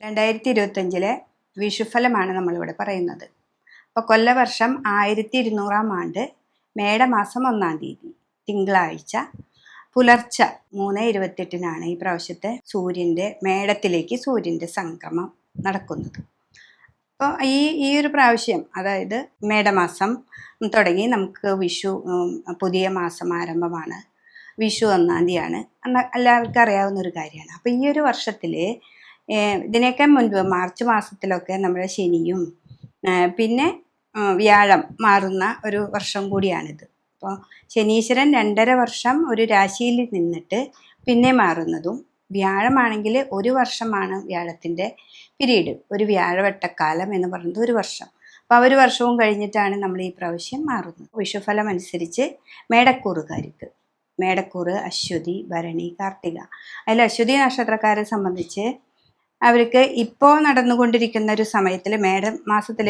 2025 വിഷുഫലമാണ് നമ്മളിവിടെ പറയുന്നത്. അപ്പോൾ കൊല്ലവർഷം 1200 ആണ്ട് മേടമാസം 1-ാം തീയതി തിങ്കളാഴ്ച പുലർച്ചെ 3:28 ഈ പ്രാവശ്യത്തെ മേടത്തിലേക്ക് സൂര്യൻ്റെ സംക്രമം നടക്കുന്നത്. അപ്പോൾ ഈ ഒരു പ്രാവശ്യം, അതായത് മേടമാസം തുടങ്ങി നമുക്ക് വിഷു, പുതിയ മാസം ആരംഭമാണ്. വിഷു 1-ാം തീയതിയാണ്, എല്ലാവർക്കും അറിയാവുന്ന ഒരു കാര്യമാണ്. അപ്പോൾ ഈ ഒരു വർഷത്തിൽ ഇതിനൊക്കെ മുൻപ് മാർച്ച് മാസത്തിലൊക്കെ നമ്മുടെ ശനിയും പിന്നെ വ്യാഴം മാറുന്ന ഒരു വർഷം കൂടിയാണിത്. അപ്പോൾ ശനീശ്വരൻ 2.5 വർഷം ഒരു രാശിയിൽ നിന്നിട്ട് പിന്നെ മാറുന്നതും, വ്യാഴമാണെങ്കിൽ 1 വർഷമാണ് വ്യാഴത്തിൻ്റെ പീരീഡ്. ഒരു വ്യാഴവട്ടക്കാലം എന്ന് പറയുന്നത് 1 വർഷം. അപ്പോൾ 1 വർഷവും കഴിഞ്ഞിട്ടാണ് നമ്മൾ ഈ പ്രാവശ്യം മാറുന്നത്. വിഷുഫലം അനുസരിച്ച് മേടക്കൂറുകാർക്ക്, മേടക്കൂറ് അശ്വതി, ഭരണി, കാർത്തിക. അതിൽ അശ്വതി നക്ഷത്രക്കാരെ സംബന്ധിച്ച് അവർക്ക് ഇപ്പോൾ നടന്നുകൊണ്ടിരിക്കുന്ന ഒരു സമയത്തിൽ, മേടമാസത്തിൽ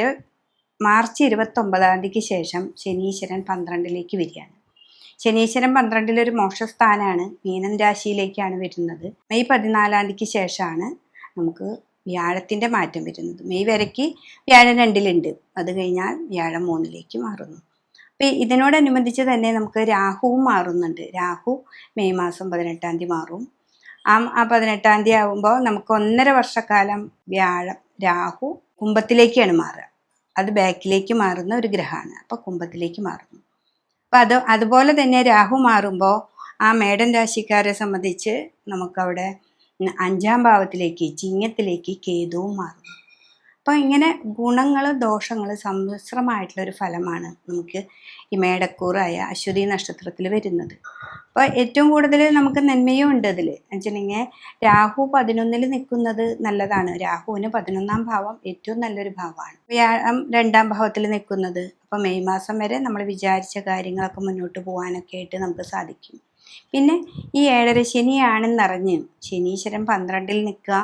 മാർച്ച് 29-ാം തീയതിക്ക് ശേഷം ശനീശ്വരൻ 12-ലേക്ക് വരികയാണ്. ശനീശ്വരൻ 12-ലൊരു മോക്ഷസ്ഥാനമാണ്, മീനൻ രാശിയിലേക്കാണ് വരുന്നത്. മെയ് 14-ാം തീയതിക്ക് ശേഷമാണ് നമുക്ക് വ്യാഴത്തിൻ്റെ മാറ്റം വരുന്നത്. മെയ് വരയ്ക്ക് വ്യാഴം 2-ലുണ്ട്, അത് കഴിഞ്ഞാൽ വ്യാഴം 3-ലേക്ക് മാറുന്നു. അപ്പോൾ ഇതിനോടനുബന്ധിച്ച് തന്നെ നമുക്ക് രാഹുവും മാറുന്നുണ്ട്. രാഹു മെയ് മാസം 18-ാം തീയതി മാറും. ആ 18-ാം തീയതി ആകുമ്പോൾ നമുക്ക് 1.5 വർഷക്കാലം രാഹു കുംഭത്തിലേക്കാണ് മാറുക. അത് ബാക്കിലേക്ക് മാറുന്ന ഒരു ഗ്രഹമാണ്. അപ്പോൾ കുംഭത്തിലേക്ക് മാറുന്നു. അപ്പോൾ അതുപോലെ തന്നെ രാഹു മാറുമ്പോൾ ആ മേടൻ രാശിക്കാരെ സംബന്ധിച്ച് നമുക്കവിടെ 5-ാം ഭാവത്തിലേക്ക്, ചിങ്ങത്തിലേക്ക് കേതുവും മാറുന്നു. അപ്പോൾ ഇങ്ങനെ ഗുണങ്ങളും ദോഷങ്ങളും സമ്മിശ്രമായിട്ടുള്ളൊരു ഫലമാണ് നമുക്ക് ഈ മേടക്കൂറായ അശ്വതി നക്ഷത്രത്തിൽ വരുന്നത്. അപ്പോൾ ഏറ്റവും കൂടുതൽ നമുക്ക് നന്മയും ഉണ്ട് അതിൽ. വെച്ചിട്ടുണ്ടെങ്കിൽ രാഹു 11-ൽ നിൽക്കുന്നത് നല്ലതാണ്. രാഹുവിന് 11-ാം ഭാവം ഏറ്റവും നല്ലൊരു ഭാവമാണ്. വ്യാഴം 2-ാം ഭാവത്തിൽ നിൽക്കുന്നത്, അപ്പോൾ മെയ് മാസം വരെ നമ്മൾ വിചാരിച്ച കാര്യങ്ങളൊക്കെ മുന്നോട്ട് പോകാനൊക്കെ ആയിട്ട് നമുക്ക് സാധിക്കും. പിന്നെ ഈ 7.5 ശനിയാണെന്നറിഞ്ഞ് ശനീശ്വരൻ 12-ൽ നിൽക്കുക,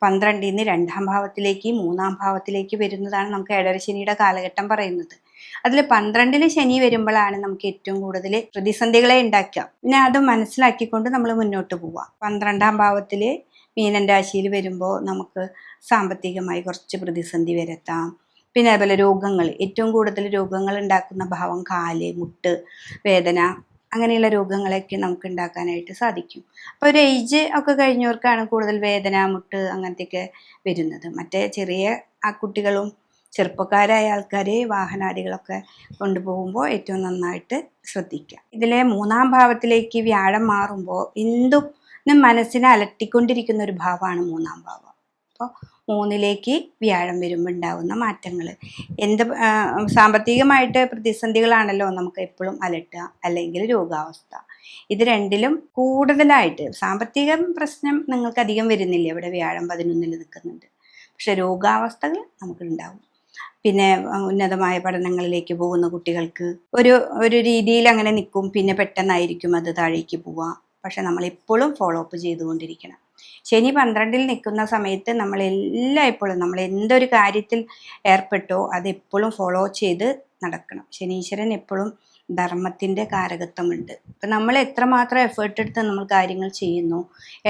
12-ൽ നിന്ന് 2-ാം ഭാവത്തിലേക്ക്, 3-ാം ഭാവത്തിലേക്ക് വരുന്നതാണ് നമുക്ക് 7.5 ശനിയുടെ കാലഘട്ടം പറയുന്നത്. അതിൽ 12-ൽ ശനി വരുമ്പോഴാണ് നമുക്ക് ഏറ്റവും കൂടുതൽ പ്രതിസന്ധികളെ ഉണ്ടാക്കുക. പിന്നെ അത് മനസ്സിലാക്കിക്കൊണ്ട് നമ്മൾ മുന്നോട്ട് പോവുക. 12-ാം ഭാവത്തിൽ മീനൻ രാശിയിൽ വരുമ്പോൾ നമുക്ക് സാമ്പത്തികമായി കുറച്ച് പ്രതിസന്ധി വരുത്താം. പിന്നെ അതുപോലെ രോഗങ്ങൾ, ഏറ്റവും കൂടുതൽ രോഗങ്ങൾ ഉണ്ടാക്കുന്ന ഭാവം കാല്, മുട്ട് വേദന, അങ്ങനെയുള്ള രോഗങ്ങളൊക്കെ നമുക്ക് ഉണ്ടാക്കാനായിട്ട് സാധിക്കും. അപ്പോൾ ഒരു ഏജ് ഒക്കെ കഴിഞ്ഞവർക്കാണ് കൂടുതൽ വേദന, മുട്ട് അങ്ങനത്തെയൊക്കെ വരുന്നത്. മറ്റേ ചെറിയ ആ കുട്ടികളും ചെറുപ്പക്കാരായ ആൾക്കാർ വാഹനാദികളൊക്കെ കൊണ്ടുപോകുമ്പോൾ ഏറ്റവും നന്നായിട്ട് ശ്രദ്ധിക്കുക. ഇതിലെ 3-ാം ഭാവത്തിലേക്ക് വ്യാഴം മാറുമ്പോൾ എന്തും മനസ്സിനെ അലട്ടിക്കൊണ്ടിരിക്കുന്ന ഒരു ഭാവമാണ് 3-ാം ഭാവം. അപ്പോൾ 3-ലേക്ക് വ്യാഴം വരുമ്പോൾ ഉണ്ടാകുന്ന മാറ്റങ്ങൾ, സാമ്പത്തികമായിട്ട് പ്രതിസന്ധികളാണല്ലോ നമുക്ക് എപ്പോഴും അലട്ടുക, അല്ലെങ്കിൽ രോഗാവസ്ഥ. ഇത് 2-ലും കൂടുതലായിട്ട് സാമ്പത്തിക പ്രശ്നം നിങ്ങൾക്ക് അധികം വരുന്നില്ല. ഇവിടെ വ്യാഴം 11-ൽ നിൽക്കുന്നുണ്ട്, പക്ഷെ രോഗാവസ്ഥകൾ നമുക്കുണ്ടാവും. പിന്നെ ഉന്നതമായ പഠനങ്ങളിലേക്ക് പോകുന്ന കുട്ടികൾക്ക് ഒരു രീതിയിൽ അങ്ങനെ നിൽക്കും, പിന്നെ പെട്ടെന്നായിരിക്കും അത് താഴേക്ക് പോവുക. പക്ഷെ നമ്മളെപ്പോഴും ഫോളോ അപ്പ് ചെയ്തുകൊണ്ടിരിക്കണം. ശനി 12-ൽ നിൽക്കുന്ന സമയത്ത് നമ്മൾ എന്തൊരു കാര്യത്തിൽ ഏർപ്പെട്ടോ അതെപ്പോഴും ഫോളോ ചെയ്ത് നടക്കണം. ശനീശ്വരൻ എപ്പോഴും ധർമ്മത്തിൻ്റെ കാരകത്വമുണ്ട്. അപ്പം നമ്മൾ എത്രമാത്രം എഫേർട്ട് എടുത്ത് നമ്മൾ കാര്യങ്ങൾ ചെയ്യുന്നു,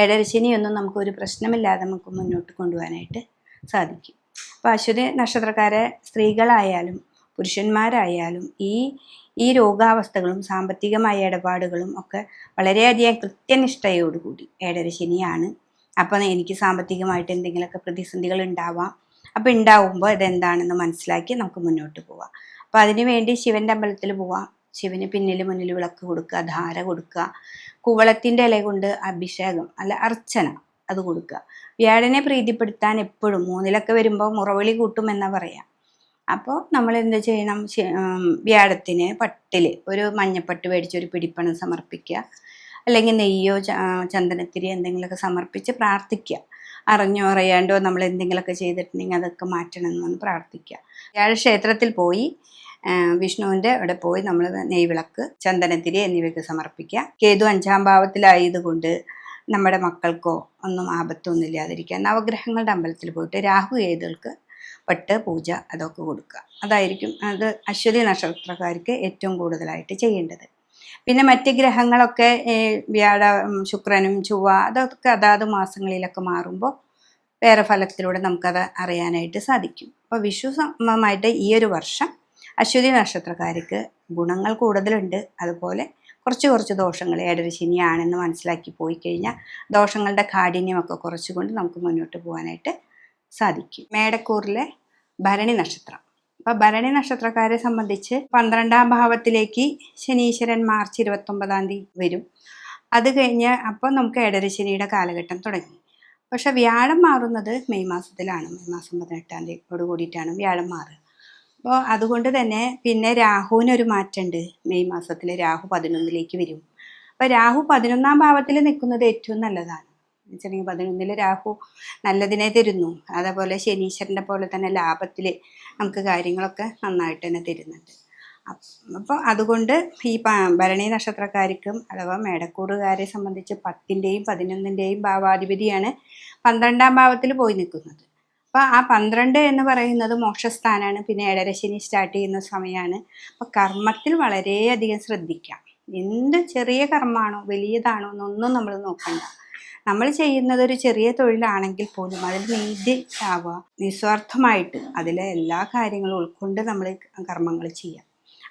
7.5 ശനിയൊന്നും നമുക്കൊരു പ്രശ്നമില്ലാതെ നമുക്ക് മുന്നോട്ട് കൊണ്ടുപോകാനായിട്ട് സാധിക്കും. അപ്പോൾ അശ്വതി നക്ഷത്രക്കാരെ സ്ത്രീകളായാലും പുരുഷന്മാരായാലും ഈ രോഗാവസ്ഥകളും സാമ്പത്തികമായ ഇടപാടുകളും ഒക്കെ വളരെയധികം കൃത്യനിഷ്ഠയോടുകൂടി, 7.5 ശനിയാണ്, അപ്പോൾ എനിക്ക് സാമ്പത്തികമായിട്ട് എന്തെങ്കിലുമൊക്കെ പ്രതിസന്ധികൾ ഉണ്ടാവാം. അപ്പോൾ ഉണ്ടാവുമ്പോൾ ഇതെന്താണെന്ന് മനസ്സിലാക്കി നമുക്ക് മുന്നോട്ട് പോവാം. അപ്പോൾ അതിനുവേണ്ടി ശിവൻ്റെ അമ്പലത്തിൽ പോവാം. ശിവന് മുന്നിൽ വിളക്ക് കൊടുക്കുക, ധാര കൊടുക്കുക, കുവളത്തിൻ്റെ ഇല കൊണ്ട് അഭിഷേകം അർച്ചന അത് കൊടുക്കുക. വ്യാഴനെ പ്രീതിപ്പെടുത്താൻ എപ്പോഴും 3-ലൊക്കെ വരുമ്പോൾ മുറവിളി കൂട്ടും എന്നാ പറയാം. അപ്പോൾ നമ്മൾ എന്ത് ചെയ്യണം, വ്യാഴത്തിന് പട്ടിൽ ഒരു മഞ്ഞപ്പട്ട് മേടിച്ച് ഒരു പിടിപ്പണം സമർപ്പിക്കുക, അല്ലെങ്കിൽ നെയ്യോ ചന്ദനത്തിരി എന്തെങ്കിലുമൊക്കെ സമർപ്പിച്ച് പ്രാർത്ഥിക്കുക. അറിഞ്ഞോ അറിയാണ്ടോ നമ്മൾ എന്തെങ്കിലുമൊക്കെ ചെയ്തിട്ടുണ്ടെങ്കിൽ അതൊക്കെ മാറ്റണം എന്ന് പ്രാർത്ഥിക്കുക. വ്യാഴ ക്ഷേത്രത്തിൽ പോയി വിഷ്ണുവിൻ്റെ അവിടെ പോയി നമ്മൾ നെയ്വിളക്ക്, ചന്ദനത്തിരി എന്നിവയൊക്കെ സമർപ്പിക്കുക. കേതു 5-ാം ഭാവത്തിലായതുകൊണ്ട് നമ്മുടെ മക്കൾക്കോ ഒന്നും ആപത്തൊന്നും ഇല്ലാതിരിക്കുക. നവഗ്രഹങ്ങളുടെ അമ്പലത്തിൽ പോയിട്ട് രാഹു കേതുകൾക്ക് പട്ട് പൂജ അതൊക്കെ കൊടുക്കുക. അതായിരിക്കും അത് അശ്വതി നക്ഷത്രക്കാർക്ക് ഏറ്റവും കൂടുതലായിട്ട് ചെയ്യേണ്ടത്. പിന്നെ മറ്റ് ഗ്രഹങ്ങളൊക്കെ ശുക്രനും ചൊവ്വ അതൊക്കെ അതാത് മാസങ്ങളിലൊക്കെ മാറുമ്പോൾ വേറെ ഫലത്തിലൂടെ നമുക്കത് അറിയാനായിട്ട് സാധിക്കും. അപ്പോൾ വിഷു സമമായിട്ട് ഈ ഒരു വർഷം അശ്വതി നക്ഷത്രക്കാർക്ക് ഗുണങ്ങൾ കൂടുതലുണ്ട്, അതുപോലെ കുറച്ച് ദോഷങ്ങൾ ഏഴര ശനിയാണെന്ന് മനസ്സിലാക്കി പോയി കഴിഞ്ഞാൽ ദോഷങ്ങളുടെ കാഠിന്യമൊക്കെ കുറച്ചുകൊണ്ട് നമുക്ക് മുന്നോട്ട് പോകാനായിട്ട് സാധിക്കും. മേടക്കൂറിലെ ഭരണി നക്ഷത്രം. അപ്പോൾ ഭരണി നക്ഷത്രക്കാരെ സംബന്ധിച്ച് 12ാം ഭാവത്തിലേക്ക് ശനീശ്വരൻ മാർച്ച് 29 വരും. അത് കഴിഞ്ഞ് അപ്പോൾ നമുക്ക് ഏഴര ശനിയുടെ കാലഘട്ടം തുടങ്ങി. പക്ഷെ വ്യാഴം മാറുന്നത് മെയ് മാസത്തിലാണ്. മെയ് മാസം 18 കൂടിയിട്ടാണ് വ്യാഴം മാറുക. അപ്പോൾ അതുകൊണ്ട് തന്നെ പിന്നെ രാഹുവിനൊരു മാറ്റമുണ്ട്. മെയ് മാസത്തിൽ രാഹു 11ലേക്ക് വരും. അപ്പോൾ രാഹു 11ാം ഭാവത്തിൽ നിൽക്കുന്നത് ഏറ്റവും നല്ലതാണ്. വെച്ചിട്ടുണ്ടെങ്കിൽ 11ൽ രാഹു നല്ലതിനെ തരുന്നു. അതേപോലെ ശനീശ്വരൻ്റെ പോലെ തന്നെ ലാഭത്തിൽ നമുക്ക് കാര്യങ്ങളൊക്കെ നന്നായിട്ട് തന്നെ തരുന്നുണ്ട്. അപ്പോൾ അതുകൊണ്ട് ഈ ഭരണി നക്ഷത്രക്കാർക്കും അഥവാ മേടക്കൂറുകാരെ സംബന്ധിച്ച് 10ൻ്റെയും 11ൻ്റെയും ഭാവാധിപതിയാണ് 12ാം ഭാവത്തിൽ പോയി നിൽക്കുന്നത്. അപ്പോൾ ആ 12 എന്ന് പറയുന്നത് മോക്ഷസ്ഥാനാണ്. പിന്നെ ഏഴര ശനി സ്റ്റാർട്ട് ചെയ്യുന്ന സമയമാണ്. അപ്പോൾ കർമ്മത്തിൽ വളരെയധികം ശ്രദ്ധിക്കാം. എന്ത് ചെറിയ കർമ്മമാണോ വലിയതാണോ എന്നൊന്നും നമ്മൾ നോക്കണ്ട. നമ്മൾ ചെയ്യുന്നത് ഒരു ചെറിയ തൊഴിലാണെങ്കിൽ പോലും അതിൽ നീതി ആവുക, നിസ്വാർത്ഥമായിട്ട് അതിലെ എല്ലാ കാര്യങ്ങളും ഉൾക്കൊണ്ട് നമ്മൾ കർമ്മങ്ങൾ ചെയ്യാം.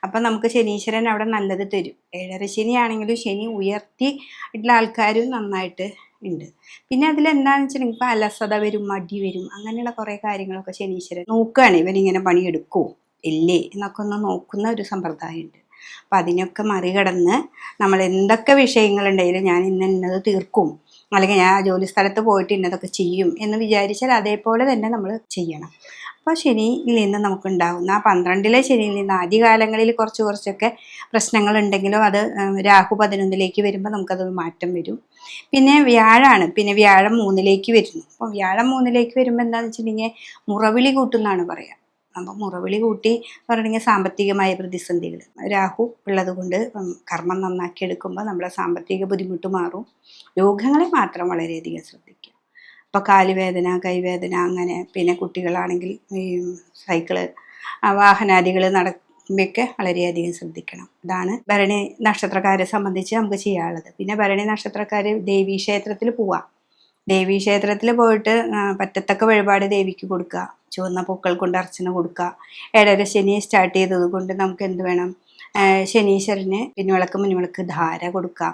അപ്പം നമുക്ക് ശനീശ്വരൻ അവിടെ നല്ലത് തരും. ഏഴര ശനിയാണെങ്കിലും ശനി ഉയർത്തി ഇട്ടുള്ള ആൾക്കാരും നന്നായിട്ട് ഉണ്ട്. പിന്നെ അതിലെന്താണെന്ന് വെച്ചിട്ടുണ്ടെങ്കിൽ ഇപ്പം അലസത വരും, മടി വരും, അങ്ങനെയുള്ള കുറേ കാര്യങ്ങളൊക്കെ ശനീശ്വരൻ നോക്കുകയാണ്. ഇവനിങ്ങനെ പണിയെടുക്കുമോ ഇല്ലേ എന്നൊക്കെ ഒന്ന് നോക്കുന്ന ഒരു സമ്പ്രദായമുണ്ട്. അപ്പം അതിനൊക്കെ മറികടന്ന് നമ്മൾ എന്തൊക്കെ വിഷയങ്ങളുണ്ടെങ്കിലും ഞാൻ ഇന്നത് തീർക്കും, അല്ലെങ്കിൽ ഞാൻ ജോലി സ്ഥലത്ത് പോയിട്ട് ഇന്നതൊക്കെ ചെയ്യും എന്ന് വിചാരിച്ചാൽ അതേപോലെ തന്നെ നമ്മൾ ചെയ്യണം. അപ്പോൾ ശനിയിൽ നിന്ന് നമുക്കുണ്ടാകുന്ന ആ 12ലെ ശനിയിൽ നിന്ന് ആദ്യകാലങ്ങളിൽ കുറച്ചൊക്കെ പ്രശ്നങ്ങളുണ്ടെങ്കിലും അത് രാഹു 11ലേക്ക് വരുമ്പോൾ നമുക്കത് മാറ്റം വരും. പിന്നെ വ്യാഴാണ്. പിന്നെ വ്യാഴം 3ലേക്ക് വരുന്നു. അപ്പോൾ വ്യാഴം 3ലേക്ക് വരുമ്പോൾ എന്താണെന്ന് വെച്ചിട്ടുണ്ടെങ്കിൽ മുറവിളി കൂട്ടുന്നാണ് പറയുക. അപ്പോൾ മുറവിളി കൂട്ടി പറഞ്ഞിട്ടുണ്ടെങ്കിൽ സാമ്പത്തികമായ പ്രതിസന്ധികൾ രാഹു ഉള്ളത് കൊണ്ട് കർമ്മം നന്നാക്കി എടുക്കുമ്പോൾ നമ്മുടെ സാമ്പത്തിക ബുദ്ധിമുട്ട് മാറും. രോഗങ്ങളെ മാത്രം വളരെയധികം ശ്രദ്ധിക്കുക. അപ്പോൾ കാലുവേദന, കൈവേദന, അങ്ങനെ പിന്നെ കുട്ടികളാണെങ്കിൽ ഈ സൈക്കിള് വാഹനാദികൾ നടക്കുമ്പോഴൊക്കെ വളരെയധികം ശ്രദ്ധിക്കണം. ഇതാണ് ഭരണി നക്ഷത്രക്കാരെ സംബന്ധിച്ച് നമുക്ക് ചെയ്യാനുള്ളത്. പിന്നെ ഭരണി നക്ഷത്രക്കാർ ദേവീക്ഷേത്രത്തിൽ പോവാം. ദേവീക്ഷേത്രത്തിൽ പോയിട്ട് പറ്റത്തക്ക വഴിപാട് ദേവിക്ക് കൊടുക്കുക, ചുവന്ന പൂക്കൾ കൊണ്ട് അർച്ചന കൊടുക്കുക. ഏഴര ശനി സ്റ്റാർട്ട് ചെയ്തത് കൊണ്ട് നമുക്ക് എന്ത് വേണം, ശനീശ്വരന് പിൻവിളക്ക് മുൻവിളക്ക് ധാര കൊടുക്കുക,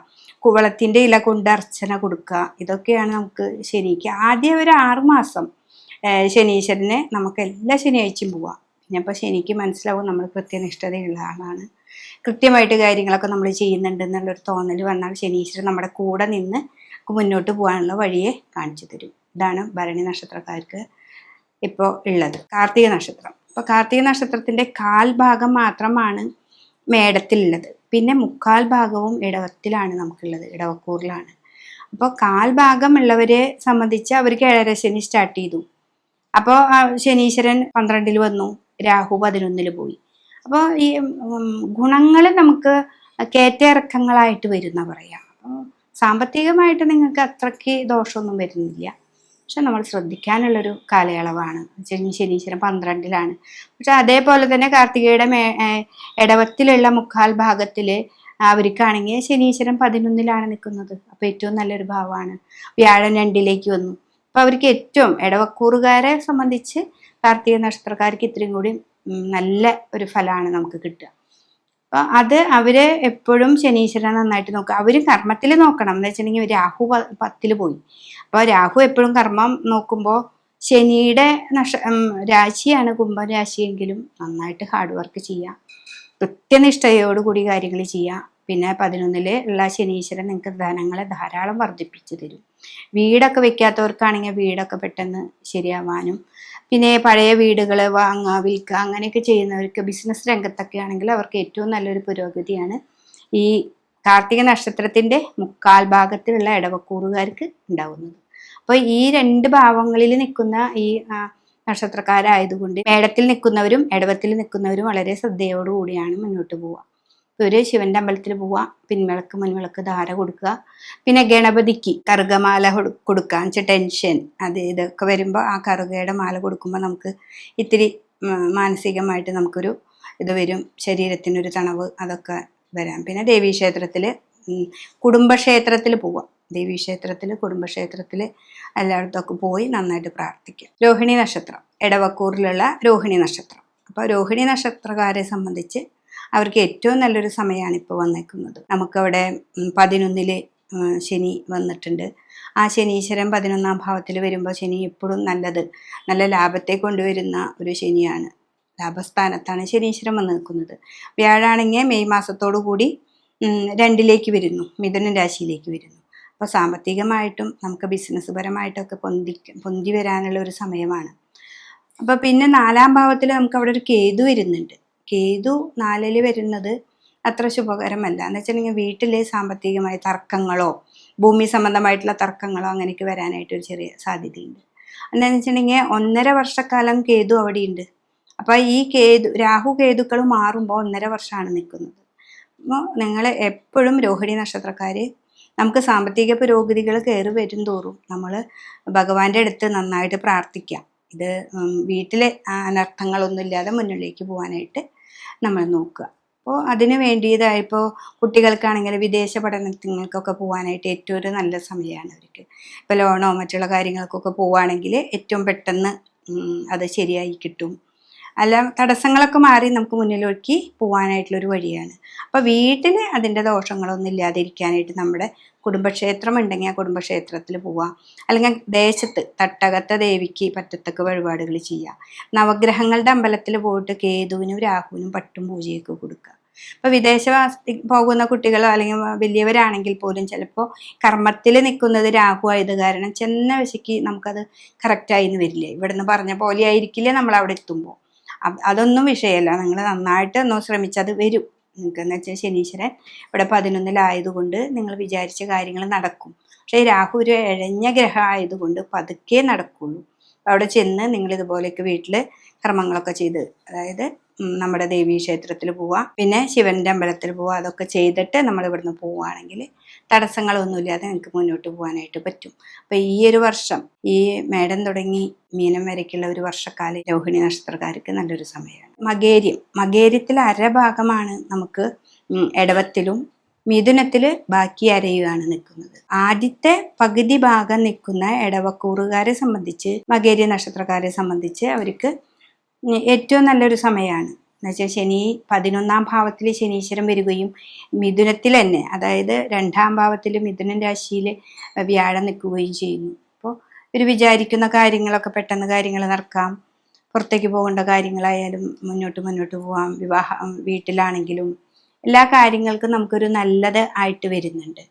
കുവളത്തിൻ്റെ ഇല കൊണ്ട് അർച്ചന കൊടുക്കുക. ഇതൊക്കെയാണ് നമുക്ക് ശനിക്ക് ആദ്യം ഒരു 6 മാസം ശനീശ്വരന് നമുക്ക് എല്ലാ ശനിയാഴ്ചയും പോവാം. പിന്നെ അപ്പോൾ ശനിക്ക് മനസ്സിലാവും നമ്മൾ കൃത്യനിഷ്ഠതയുള്ള ആളാണ്, കൃത്യമായിട്ട് കാര്യങ്ങളൊക്കെ നമ്മൾ ചെയ്യുന്നുണ്ട് എന്നുള്ളൊരു തോന്നൽ വന്നാൽ ശനീശ്വരൻ നമ്മുടെ കൂടെ നിന്ന് മുന്നോട്ട് പോകാനുള്ള വഴിയെ കാണിച്ചു തരും. ഇതാണ് ഭരണി നക്ഷത്രക്കാർക്ക് ഇപ്പോൾ ഉള്ളത്. കാർത്തിക നക്ഷത്രം. അപ്പോൾ കാർത്തിക നക്ഷത്രത്തിൻ്റെ 1/4 ഭാഗം മാത്രമാണ് മേടത്തിലുള്ളത്. പിന്നെ 3/4 ഭാഗവും ഇടവത്തിലാണ് നമുക്കുള്ളത്, ഇടവക്കൂറിലാണ്. അപ്പോൾ 1/4 ഭാഗം ഉള്ളവരെ സംബന്ധിച്ച് അവർക്ക് ഏഴര ശനി സ്റ്റാർട്ട് ചെയ്തു. അപ്പോൾ ശനീശ്വരൻ 12ൽ വന്നു, രാഹു 11ൽ പോയി. അപ്പോൾ ഈ ഗുണങ്ങൾ നമുക്ക് കയറ്റിറക്കങ്ങളായിട്ട് വരുന്ന പറയാം. അപ്പോൾ സാമ്പത്തികമായിട്ട് നിങ്ങൾക്ക് അത്രയ്ക്ക് ദോഷമൊന്നും വരുന്നില്ല. പക്ഷെ നമ്മൾ ശ്രദ്ധിക്കാനുള്ളൊരു കാലയളവാണ്. ശനീശ്വരൻ 12ലാണ്. പക്ഷെ അതേപോലെ തന്നെ കാർത്തികയുടെ ഇടവത്തിലുള്ള 3/4 ഭാഗത്തിൽ അവർക്കാണെങ്കിൽ ശനീശ്വരൻ 11ലാണ് നിൽക്കുന്നത്. അപ്പോൾ ഏറ്റവും നല്ലൊരു ഭാവമാണ്. വ്യാഴം 2ലേക്ക് വന്നു. അപ്പോൾ അവർക്ക് ഏറ്റവും ഇടവക്കൂറുകാരെ സംബന്ധിച്ച് കാർത്തിക നക്ഷത്രക്കാർക്ക് ഇത്രയും കൂടി നല്ല ഒരു ഫലമാണ് നമുക്ക് കിട്ടുക. അപ്പോൾ അത് അവര് എപ്പോഴും ശനീശ്വരനെ നന്നായിട്ട് നോക്കുക. അവരും കർമ്മത്തിൽ നോക്കണം. എന്ന് വെച്ചിട്ടുണ്ടെങ്കിൽ രാഹു 10ൽ പോയി. അപ്പോൾ രാഹു എപ്പോഴും കർമ്മം നോക്കുമ്പോൾ ശനിയുടെ രാശിയാണ് കുംഭം രാശിയെങ്കിലും നന്നായിട്ട് ഹാർഡ് വർക്ക് ചെയ്യുക, കൃത്യനിഷ്ഠയോടുകൂടി കാര്യങ്ങൾ ചെയ്യുക. പിന്നെ 11ൽ ഉള്ള ശനീശ്വരൻ നിങ്ങൾക്ക് ധനങ്ങളെ ധാരാളം വർദ്ധിപ്പിച്ചു തരും. വീടൊക്കെ വെക്കാത്തവർക്കാണെങ്കിൽ വീടൊക്കെ പെട്ടെന്ന് ശരിയാവാനും, പിന്നെ പഴയ വീടുകൾ വാങ്ങുക, വിൽക്കുക, അങ്ങനെയൊക്കെ ചെയ്യുന്നവർക്ക് ബിസിനസ് രംഗത്തൊക്കെ ആണെങ്കിൽ അവർക്ക് ഏറ്റവും നല്ലൊരു പുരോഗതിയാണ് ഈ കാർത്തിക നക്ഷത്രത്തിൻ്റെ 3/4 ഭാഗത്തിലുള്ള ഇടവക്കൂറുകാർക്ക് ഉണ്ടാവുന്നത്. അപ്പോൾ ഈ 2 ഭാവങ്ങളിൽ നിൽക്കുന്ന ഈ നക്ഷത്രക്കാരായതുകൊണ്ട് മേടത്തിൽ നിൽക്കുന്നവരും ഇടവത്തിൽ നിൽക്കുന്നവരും വളരെ ശ്രദ്ധയോടുകൂടിയാണ് മുന്നോട്ട് പോവുക. ഒരു ശിവന്റെ അമ്പലത്തിൽ പോവുക, പിൻവിളക്ക് മുൻവിളക്ക് ധാര കൊടുക്കുക. പിന്നെ ഗണപതിക്ക് കറുകമാല കൊടുക്കുക. എന്നുവെച്ചാൽ ടെൻഷൻ ഇതൊക്കെ വരുമ്പോൾ ആ കറുകയുടെ മാല കൊടുക്കുമ്പോൾ നമുക്ക് ഇത്തിരി മാനസികമായിട്ട് നമുക്കൊരു ഇത് വരും, ശരീരത്തിനൊരു തണവ് അതൊക്കെ വരാം. പിന്നെ ദേവീക്ഷേത്രത്തിൽ കുടുംബക്ഷേത്രത്തിൽ പോവുക. ദേവീക്ഷേത്രത്തിൽ, കുടുംബക്ഷേത്രത്തിൽ എല്ലായിടത്തൊക്കെ പോയി നന്നായിട്ട് പ്രാർത്ഥിക്കുക. രോഹിണി നക്ഷത്രം, എടവക്കൂറിലുള്ള രോഹിണി നക്ഷത്രം. അപ്പോൾ രോഹിണി നക്ഷത്രക്കാരെ സംബന്ധിച്ച് അവർക്ക് ഏറ്റവും നല്ലൊരു സമയമാണ് ഇപ്പോൾ വന്നേക്കുന്നത്. നമുക്കവിടെ 11 ശനി വന്നിട്ടുണ്ട്. ആ ശനീശ്വരൻ 11ാം ഭാവത്തിൽ വരുമ്പോൾ ശനി എപ്പോഴും നല്ല ലാഭത്തെ കൊണ്ടുവരുന്ന ഒരു ശനിയാണ്. ലാഭസ്ഥാനത്താണ് ശനീശ്വരൻ വന്ന് നിൽക്കുന്നത്. വ്യാഴാണെങ്കിൽ മെയ് മാസത്തോടു കൂടി 2ലേക്ക് വരുന്നു, മിഥുന രാശിയിലേക്ക് വരുന്നു. അപ്പോൾ സാമ്പത്തികമായിട്ടും നമുക്ക് ബിസിനസ് പരമായിട്ടൊക്കെ പൊന്തി വരാനുള്ള ഒരു സമയമാണ്. അപ്പോൾ പിന്നെ 4ാം ഭാവത്തിൽ നമുക്ക് അവിടെ ഒരു കേതു വരുന്നുണ്ട്. കേതു 4ൽ വരുന്നത് അത്ര ശുഭകരമല്ല. എന്ന് വെച്ചിട്ടുണ്ടെങ്കിൽ വീട്ടിലെ സാമ്പത്തികമായ തർക്കങ്ങളോ ഭൂമി സംബന്ധമായിട്ടുള്ള തർക്കങ്ങളോ അങ്ങനെയൊക്കെ വരാനായിട്ടൊരു ചെറിയ സാധ്യതയുണ്ട്. എന്താണെന്ന് വെച്ചിട്ടുണ്ടെങ്കിൽ 1.5 വർഷക്കാലം കേതു അവിടെയുണ്ട്. അപ്പോൾ ഈ രാഹു കേതുക്കൾ മാറുമ്പോൾ 1.5 വർഷമാണ് നിൽക്കുന്നത്. അപ്പോൾ നിങ്ങൾ എപ്പോഴും രോഹിണി നക്ഷത്രക്കാർ, നമുക്ക് സാമ്പത്തിക പുരോഗതികൾ കയറി വരും തോറും നമ്മൾ ഭഗവാന്റെ അടുത്ത് നന്നായിട്ട് പ്രാർത്ഥിക്കാം. ഇത് വീട്ടിലെ അനർത്ഥങ്ങളൊന്നും ഇല്ലാതെ മുന്നിലേക്ക് പോകാനായിട്ട് നമ്മൾ നോക്കുക. അപ്പോൾ അതിന് വേണ്ടിയതായിപ്പോൾ കുട്ടികൾക്കാണെങ്കിൽ വിദേശ പഠനങ്ങൾക്കൊക്കെ പോകാനായിട്ട് ഏറ്റവും ഒരു നല്ല സമയമാണ് അവർക്ക്. ഇപ്പോൾ ലോണോ മറ്റുള്ള കാര്യങ്ങൾക്കൊക്കെ പോവുകയാണെങ്കിൽ ഏറ്റവും പെട്ടെന്ന് അത് ശരിയായി കിട്ടും. അല്ല, തടസ്സങ്ങളൊക്കെ മാറി നമുക്ക് മുന്നിലേക്ക് പോകാനായിട്ടുള്ളൊരു വഴിയാണ്. അപ്പോൾ വീട്ടിൽ അതിൻ്റെ ദോഷങ്ങളൊന്നും ഇല്ലാതിരിക്കാനായിട്ട് നമ്മുടെ കുടുംബക്ഷേത്രം ഉണ്ടെങ്കിൽ ആ കുടുംബക്ഷേത്രത്തിൽ പോവാം. അല്ലെങ്കിൽ ദേശത്ത് തട്ടകത്തെ ദേവിക്ക് പറ്റത്തക്ക വഴിപാടുകൾ ചെയ്യുക. നവഗ്രഹങ്ങളുടെ അമ്പലത്തിൽ പോയിട്ട് കേതുവിനും രാഹുവിനും പട്ടും പൂജയൊക്കെ കൊടുക്കുക. അപ്പോൾ വിദേശവാസത്തിൽ പോകുന്ന കുട്ടികളോ അല്ലെങ്കിൽ വലിയവരാണെങ്കിൽ പോലും ചിലപ്പോൾ കർമ്മത്തിൽ നിൽക്കുന്നത് രാഹു ആയത് കാരണം ചെന്ന വശയ്ക്ക് നമുക്കത് കറക്റ്റായിന്ന് വരില്ലേ, ഇവിടുന്ന് പറഞ്ഞ പോലെ ആയിരിക്കില്ലേ നമ്മൾ അവിടെ എത്തുമ്പോൾ. അതൊന്നും വിഷയമല്ല, നിങ്ങൾ നന്നായിട്ട് ഒന്ന് ശ്രമിച്ചത് വരും. നിങ്ങൾക്കെന്ന് വെച്ചാൽ ശനീശ്വരൻ ഇവിടെ 11-ലായതുകൊണ്ട് നിങ്ങൾ വിചാരിച്ച കാര്യങ്ങൾ നടക്കും. പക്ഷേ രാഹു ഒരു ഇഴഞ്ഞ ഗ്രഹം ആയതുകൊണ്ട് പതുക്കെ നടക്കുള്ളൂ. അവിടെ ചെന്ന് നിങ്ങൾ ഇതുപോലെയൊക്കെ വീട്ടിൽ കർമ്മങ്ങളൊക്കെ ചെയ്ത്, അതായത് നമ്മുടെ ദേവീക്ഷേത്രത്തിൽ പോവുക, പിന്നെ ശിവൻ്റെ അമ്പലത്തിൽ പോവുക, അതൊക്കെ ചെയ്തിട്ട് നമ്മൾ ഇവിടുന്ന് പോവുകയാണെങ്കിൽ തടസ്സങ്ങളൊന്നുമില്ലാതെ നിങ്ങൾക്ക് മുന്നോട്ട് പോകാനായിട്ട് പറ്റും. അപ്പോൾ ഈ ഒരു വർഷം, ഈ മേടം തുടങ്ങി മീനം വരയ്ക്കുള്ള ഒരു വർഷക്കാലം രോഹിണി നക്ഷത്രക്കാർക്ക് നല്ലൊരു സമയമാണ്. മകേര്യത്തിൽ അരഭാഗമാണ് നമുക്ക് എടവത്തിലും മിഥുനത്തിൽ ബാക്കി അരയുകയാണ് നിൽക്കുന്നത്. ആദ്യത്തെ പകുതി ഭാഗം നിൽക്കുന്ന എടവക്കൂറുകാരെ സംബന്ധിച്ച്, മകേര്യ നക്ഷത്രക്കാരെ സംബന്ധിച്ച് അവർക്ക് ഏറ്റവും നല്ലൊരു സമയമാണ്. എന്നുവെച്ചാൽ ശനി 11ാം ഭാവത്തിൽ ശനീശ്വരൻ വരികയും മിഥുനത്തിൽ തന്നെ, അതായത് 2ാം ഭാവത്തിൽ മിഥുനൻ രാശിയിൽ വ്യാഴം നിൽക്കുകയും ചെയ്യുന്നു. അപ്പോൾ ഇവർ വിചാരിക്കുന്ന കാര്യങ്ങളൊക്കെ പെട്ടെന്ന് കാര്യങ്ങൾ നടക്കാം. പുറത്തേക്ക് പോകേണ്ട കാര്യങ്ങളായാലും മുന്നോട്ട് പോകാം. വീട്ടിലാണെങ്കിലും എല്ലാ കാര്യങ്ങൾക്കും നമുക്കൊരു നല്ലത് ആയിട്ട് വരുന്നുണ്ട്.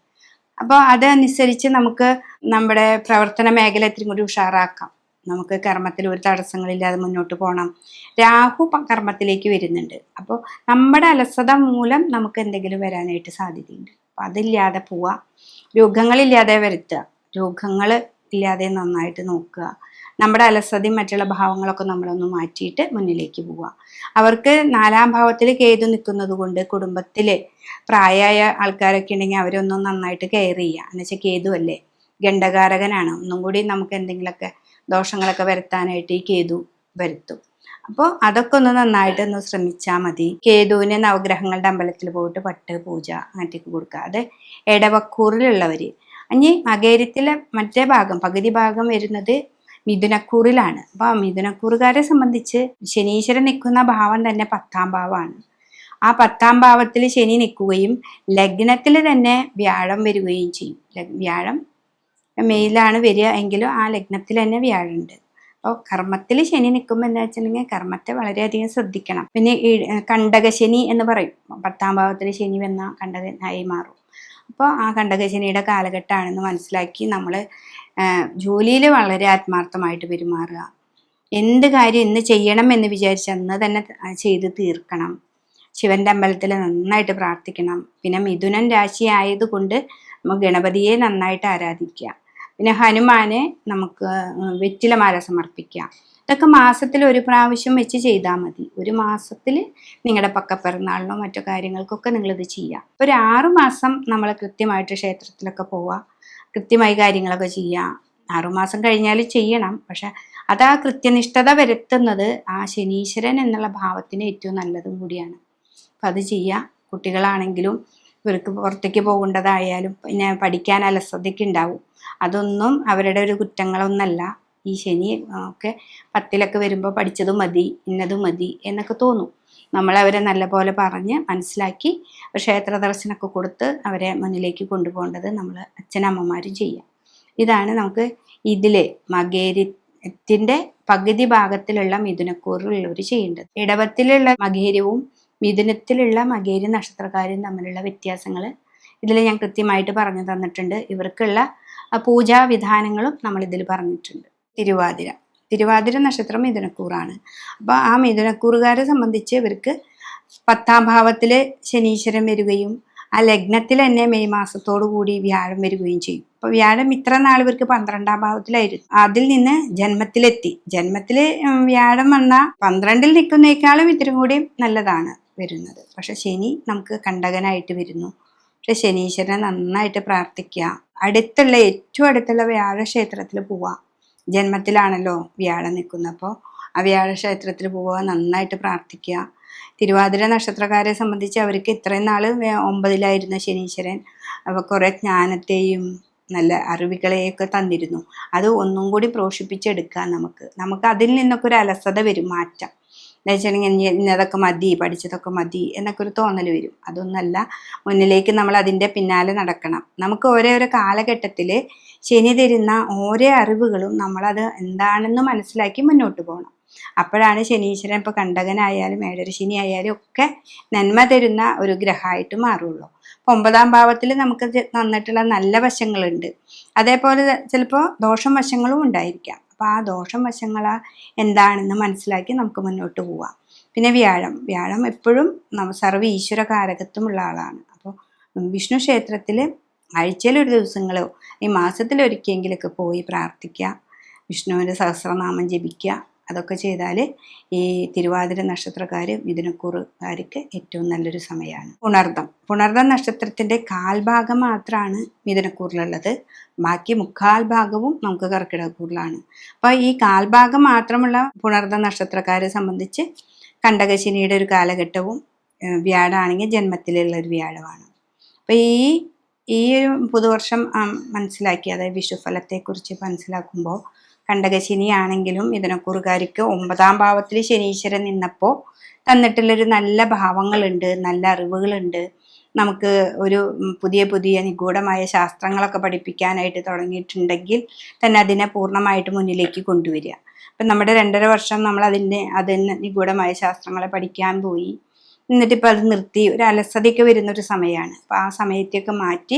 അപ്പോൾ അതനുസരിച്ച് നമുക്ക് നമ്മുടെ പ്രവർത്തന മേഖല ഇത്തിരി കൂടി ഉഷാറാക്കാം. നമുക്ക് കർമ്മത്തിൽ ഒരു തടസ്സങ്ങളില്ലാതെ മുന്നോട്ട് പോകണം. രാഹു കർമ്മത്തിലേക്ക് വരുന്നുണ്ട്. അപ്പോൾ നമ്മുടെ അലസത മൂലം നമുക്ക് എന്തെങ്കിലും വരാനായിട്ട് സാധ്യതയുണ്ട്. അപ്പം അതില്ലാതെ പോവുക, രോഗങ്ങളില്ലാതെ വരുത്തുക, രോഗങ്ങൾ ഇല്ലാതെ നന്നായിട്ട് നോക്കുക. നമ്മുടെ അലസതയും മറ്റുള്ള ഭാവങ്ങളൊക്കെ നമ്മളൊന്ന് മാറ്റിയിട്ട് മുന്നിലേക്ക് പോവുക. അവർക്ക് 4ാം ഭാവത്തിൽ കേതു നിൽക്കുന്നത് കൊണ്ട് കുടുംബത്തിൽ പ്രായമായ ആൾക്കാരൊക്കെ ഉണ്ടെങ്കിൽ അവരൊന്നും നന്നായിട്ട് കെയർ ചെയ്യുക. എന്നുവെച്ചാൽ കേതു അല്ലേ, ഗണ്ഡകാരകനാണ്. ഒന്നും കൂടി നമുക്ക് എന്തെങ്കിലുമൊക്കെ ദോഷങ്ങളൊക്കെ വരുത്താനായിട്ട് ഈ കേതു വരുത്തും. അപ്പോൾ അതൊക്കെ ഒന്ന് നന്നായിട്ടൊന്ന് ശ്രമിച്ചാൽ മതി. കേതുവിന് നവഗ്രഹങ്ങളുടെ അമ്പലത്തിൽ പോയിട്ട് പട്ട് പൂജ അങ്ങനത്തേക്ക് കൊടുക്കുക. അത് എടവക്കൂറിലുള്ളവർ. ഇനി മകേര്യത്തിലെ മറ്റേ ഭാഗം, പകുതി ഭാഗം വരുന്നത് മിഥുനക്കൂറിലാണ്. അപ്പോൾ മിഥുനക്കൂറുകാരെ സംബന്ധിച്ച് ശനീശ്വരൻ നിൽക്കുന്ന ഭാവം തന്നെ 10ാം ഭാവമാണ്. ആ 10ാം ഭാവത്തിൽ ശനി നിൽക്കുകയും ലഗ്നത്തിൽ തന്നെ വ്യാഴം വരികയും ചെയ്യും. വ്യാഴം മെയിലാണ് വരിക എങ്കിലും ആ ലഗ്നത്തിൽ തന്നെ വ്യാഴമുണ്ട്. അപ്പോൾ കർമ്മത്തിൽ ശനി നിൽക്കുമ്പോൾ എന്താ വെച്ചിട്ടുണ്ടെങ്കിൽ കർമ്മത്തെ വളരെയധികം ശ്രദ്ധിക്കണം. പിന്നെ ഈ കണ്ടകശനി എന്ന് പറയും, 10ാം ഭാവത്തിൽ ശനി വന്ന കണ്ടകനായി മാറും. അപ്പോൾ ആ കണ്ടകശനിയുടെ കാലഘട്ടമാണെന്ന് മനസ്സിലാക്കി നമ്മൾ ജോലിയിൽ വളരെ ആത്മാർത്ഥമായിട്ട് പെരുമാറുക. എന്ത് കാര്യം ഇന്ന് ചെയ്യണം എന്ന് വിചാരിച്ച് അന്ന് തന്നെ ചെയ്ത് തീർക്കണം. ശിവൻ്റെ അമ്പലത്തിൽ നന്നായിട്ട് പ്രാർത്ഥിക്കണം. പിന്നെ മിഥുനൻ രാശി ആയതുകൊണ്ട് നമുക്ക് ഗണപതിയെ നന്നായിട്ട് ആരാധിക്കുക. പിന്നെ ഹനുമാനെ നമുക്ക് വെറ്റിലമാല സമർപ്പിക്കാം. ഇതൊക്കെ മാസത്തിൽ ഒരു പ്രാവശ്യം വെച്ച് ചെയ്താൽ മതി. ഒരു മാസത്തിൽ നിങ്ങളുടെ പക്കപ്പിറന്നാളിനോ മറ്റു കാര്യങ്ങൾക്കൊക്കെ നിങ്ങളിത് ചെയ്യാം. ഒരു 6 മാസം നമ്മൾ കൃത്യമായിട്ട് ക്ഷേത്രത്തിലൊക്കെ പോവുക, കൃത്യമായി കാര്യങ്ങളൊക്കെ ചെയ്യുക. 6 മാസം കഴിഞ്ഞാൽ ചെയ്യണം. പക്ഷെ അത് ആ കൃത്യനിഷ്ഠത വരുത്തുന്നത് ആ ശനീശ്വരൻ എന്നുള്ള ഭാവത്തിന് ഏറ്റവും നല്ലതും കൂടിയാണ്. അപ്പം അത് ചെയ്യുക. കുട്ടികളാണെങ്കിലും ഇവർക്ക് പുറത്തേക്ക് പോകേണ്ടതായാലും പിന്നെ പഠിക്കാൻ അലസതയ്ക്ക് ഉണ്ടാവും. അതൊന്നും അവരുടെ ഒരു കുറ്റങ്ങളൊന്നല്ല. ഈ ശനി ഒക്കെ 10ലൊക്കെ വരുമ്പോൾ പഠിച്ചത് മതി, ഇന്നത് മതി എന്നൊക്കെ തോന്നും. നമ്മളവരെ നല്ല പോലെ പറഞ്ഞ് മനസ്സിലാക്കി ക്ഷേത്ര ദർശനമൊക്കെ കൊടുത്ത് അവരെ മുന്നിലേക്ക് കൊണ്ടുപോകേണ്ടത് നമ്മൾ അച്ഛനമ്മമാരും ചെയ്യാം. ഇതാണ് നമുക്ക് ഇതിലെ മകേര്യത്തിൻ്റെ പകുതി ഭാഗത്തിലുള്ള മിഥുനക്കൂറിലുള്ളവർ ചെയ്യേണ്ടത്. ഇടവത്തിലുള്ള മകേര്യവും മിഥുനത്തിലുള്ള മകേര്യ നക്ഷത്രക്കാരും തമ്മിലുള്ള വ്യത്യാസങ്ങൾ ഇതിൽ ഞാൻ കൃത്യമായിട്ട് പറഞ്ഞു തന്നിട്ടുണ്ട്. ഇവർക്കുള്ള പൂജാവിധാനങ്ങളും നമ്മളിതിൽ പറഞ്ഞിട്ടുണ്ട്. തിരുവാതിര നക്ഷത്രം മിഥുനക്കൂറാണ്. അപ്പോൾ ആ മിഥുനക്കൂറുകാരെ സംബന്ധിച്ച് ഇവർക്ക് 10ാം ഭാവത്തിൽ ശനീശ്വരൻ വരികയും ആ ലഗ്നത്തിൽ തന്നെ മെയ് മാസത്തോടു കൂടി വ്യാഴം വരികയും ചെയ്യും. അപ്പോൾ വ്യാഴം ഇത്ര നാൾ ഇവർക്ക് 12ാം ഭാവത്തിലായിരുന്നു. അതിൽ നിന്ന് ജന്മത്തിലെത്തി. ജന്മത്തിൽ വ്യാഴം വന്ന 12ൽ നിൽക്കുന്നേക്കാളും ഇത്തിരി കൂടി നല്ലതാണ് വരുന്നത്. പക്ഷെ ശനി നമുക്ക് കണ്ടകനായിട്ട് വരുന്നു. പക്ഷെ ശനീശ്വരനെ നന്നായിട്ട് പ്രാർത്ഥിക്കുക. ഏറ്റവും അടുത്തുള്ള വ്യാഴക്ഷേത്രത്തിൽ പോവുക. ജന്മത്തിലാണല്ലോ വ്യാഴം നിൽക്കുന്നത്. അപ്പോൾ ആ വ്യാഴക്ഷേത്രത്തിൽ പോവുക, നന്നായിട്ട് പ്രാർത്ഥിക്കുക. തിരുവാതിര നക്ഷത്രക്കാരെ സംബന്ധിച്ച് അവർക്ക് ഇത്രയും നാൾ 9ലായിരുന്ന ശനീശ്വരൻ അപ്പോൾ കുറേ ജ്ഞാനത്തെയും നല്ല അറിവുകളെയൊക്കെ തന്നിരുന്നു. അത് ഒന്നും കൂടി പോഷിപ്പിച്ചെടുക്കുക. നമുക്ക് അതിൽ നിന്നൊക്കെ ഒരു അലസത വരും, മാറ്റം. എന്താ വെച്ചിട്ടുണ്ടെങ്കിൽ ഇന്നതൊക്കെ മതി, പഠിച്ചതൊക്കെ മതി എന്നൊക്കെ ഒരു തോന്നൽ വരും. അതൊന്നല്ല, മുന്നിലേക്ക് നമ്മൾ അതിൻ്റെ പിന്നാലെ നടക്കണം. നമുക്ക് ഓരോ കാലഘട്ടത്തിൽ ശനി തരുന്ന ഓരോ അറിവുകളും നമ്മളത് എന്താണെന്ന് മനസ്സിലാക്കി മുന്നോട്ട് പോകണം. അപ്പോഴാണ് ശനീശ്വരൻ ഇപ്പോൾ കണ്ടകനായാലും ഏഴര ശനി ആയാലും ഒക്കെ നന്മ തരുന്ന ഒരു ഗ്രഹമായിട്ട് മാറുള്ളൂ. അപ്പോൾ 9ാം ഭാവത്തിൽ നമുക്ക് തന്നിട്ടുള്ള നല്ല വശങ്ങളുണ്ട്, അതേപോലെ ചിലപ്പോൾ ദോഷം വശങ്ങളും ഉണ്ടായിരിക്കാം. അപ്പോൾ ആ ദോഷം വശങ്ങൾ എന്താണെന്ന് മനസ്സിലാക്കി നമുക്ക് മുന്നോട്ട് പോവാം. പിന്നെ വ്യാഴം എപ്പോഴും സർവ്വ ഈശ്വര കാരകത്വമുള്ള ആളാണ്. അപ്പോൾ വിഷ്ണു ക്ഷേത്രത്തിൽ ആഴ്ചയിലൊരു ദിവസങ്ങളോ ഈ മാസത്തിലൊരിക്കലെങ്കിലൊക്കെ പോയി പ്രാർത്ഥിക്കുക, വിഷ്ണുവിൻ്റെ സഹസ്രനാമം ജപിക്കുക. അതൊക്കെ ചെയ്താൽ ഈ തിരുവാതിര നക്ഷത്രക്കാർ മിഥുനക്കൂറുകാർക്ക് ഏറ്റവും നല്ലൊരു സമയമാണ്. പുണർദം നക്ഷത്രത്തിൻ്റെ കാൽഭാഗം മാത്രമാണ് മിഥുനക്കൂറിലുള്ളത്. ബാക്കി 3/4 ഭാഗവും നമുക്ക് കർക്കിടകക്കൂറിലാണ്. അപ്പോൾ ഈ കാൽഭാഗം മാത്രമുള്ള പുണർദം നക്ഷത്രക്കാരെ സംബന്ധിച്ച് കണ്ടകശനിയുടെ ഒരു കാലഘട്ടവും വ്യാഴമാണെങ്കിൽ ജന്മത്തിലുള്ള ഒരു വ്യാഴമാണ്. അപ്പോൾ ഈ ഒരു പുതുവർഷം മനസ്സിലാക്കി, അതായത് വിഷുഫലത്തെക്കുറിച്ച് മനസ്സിലാക്കുമ്പോൾ കണ്ടകശനിയാണെങ്കിലും മിഥുനക്കൂറുകാർക്ക് 9ാം ഭാവത്തിൽ ശനീശ്വരൻ നിന്നപ്പോൾ തന്നിട്ടുള്ളൊരു നല്ല ഭാവങ്ങളുണ്ട്, നല്ല അറിവുകളുണ്ട്. നമുക്ക് ഒരു പുതിയ നിഗൂഢമായ ശാസ്ത്രങ്ങളൊക്കെ പഠിപ്പിക്കാനായിട്ട് തുടങ്ങിയിട്ടുണ്ടെങ്കിൽ തന്നെ അതിനെ പൂർണ്ണമായിട്ട് മുന്നിലേക്ക് കൊണ്ടുവരിക. അപ്പം നമ്മുടെ 2.5 വർഷം നമ്മൾ അതിന് നിഗൂഢമായ ശാസ്ത്രങ്ങളെ പഠിക്കാൻ പോയി, എന്നിട്ടിപ്പോൾ അത് നിർത്തി ഒരു അലസതയൊക്കെ വരുന്നൊരു സമയമാണ്. അപ്പോൾ ആ സമയത്തെയൊക്കെ മാറ്റി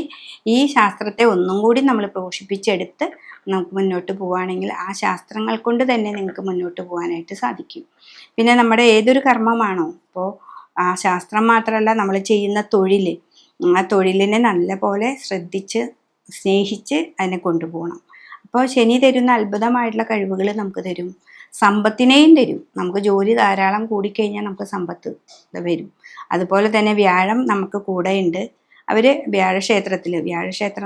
ഈ ശാസ്ത്രത്തെ ഒന്നും കൂടി നമ്മൾ പോഷിപ്പിച്ചെടുത്ത് നമുക്ക് മുന്നോട്ട് പോവുകയാണെങ്കിൽ ആ ശാസ്ത്രങ്ങൾ കൊണ്ട് തന്നെ നിങ്ങൾക്ക് മുന്നോട്ട് പോകാനായിട്ട് സാധിക്കും. പിന്നെ നമ്മുടെ ഏതൊരു കർമ്മമാണോ, ഇപ്പോൾ ആ ശാസ്ത്രം മാത്രമല്ല നമ്മൾ ചെയ്യുന്ന തൊഴിൽ, ആ തൊഴിലിനെ നല്ല പോലെ ശ്രദ്ധിച്ച് സ്നേഹിച്ച് അതിനെ കൊണ്ടുപോകണം. അപ്പോൾ ശനി തരുന്ന അത്ഭുതമായിട്ടുള്ള കഴിവുകൾ നമുക്ക് തരും, സമ്പത്തിനെയും തരും. നമുക്ക് ജോലി ധാരാളം കൂടിക്കഴിഞ്ഞാൽ നമുക്ക് സമ്പത്ത് വരും. അതുപോലെ തന്നെ വ്യാഴം നമുക്ക് കൂടെയുണ്ട്. അവർ വ്യാഴക്ഷേത്രം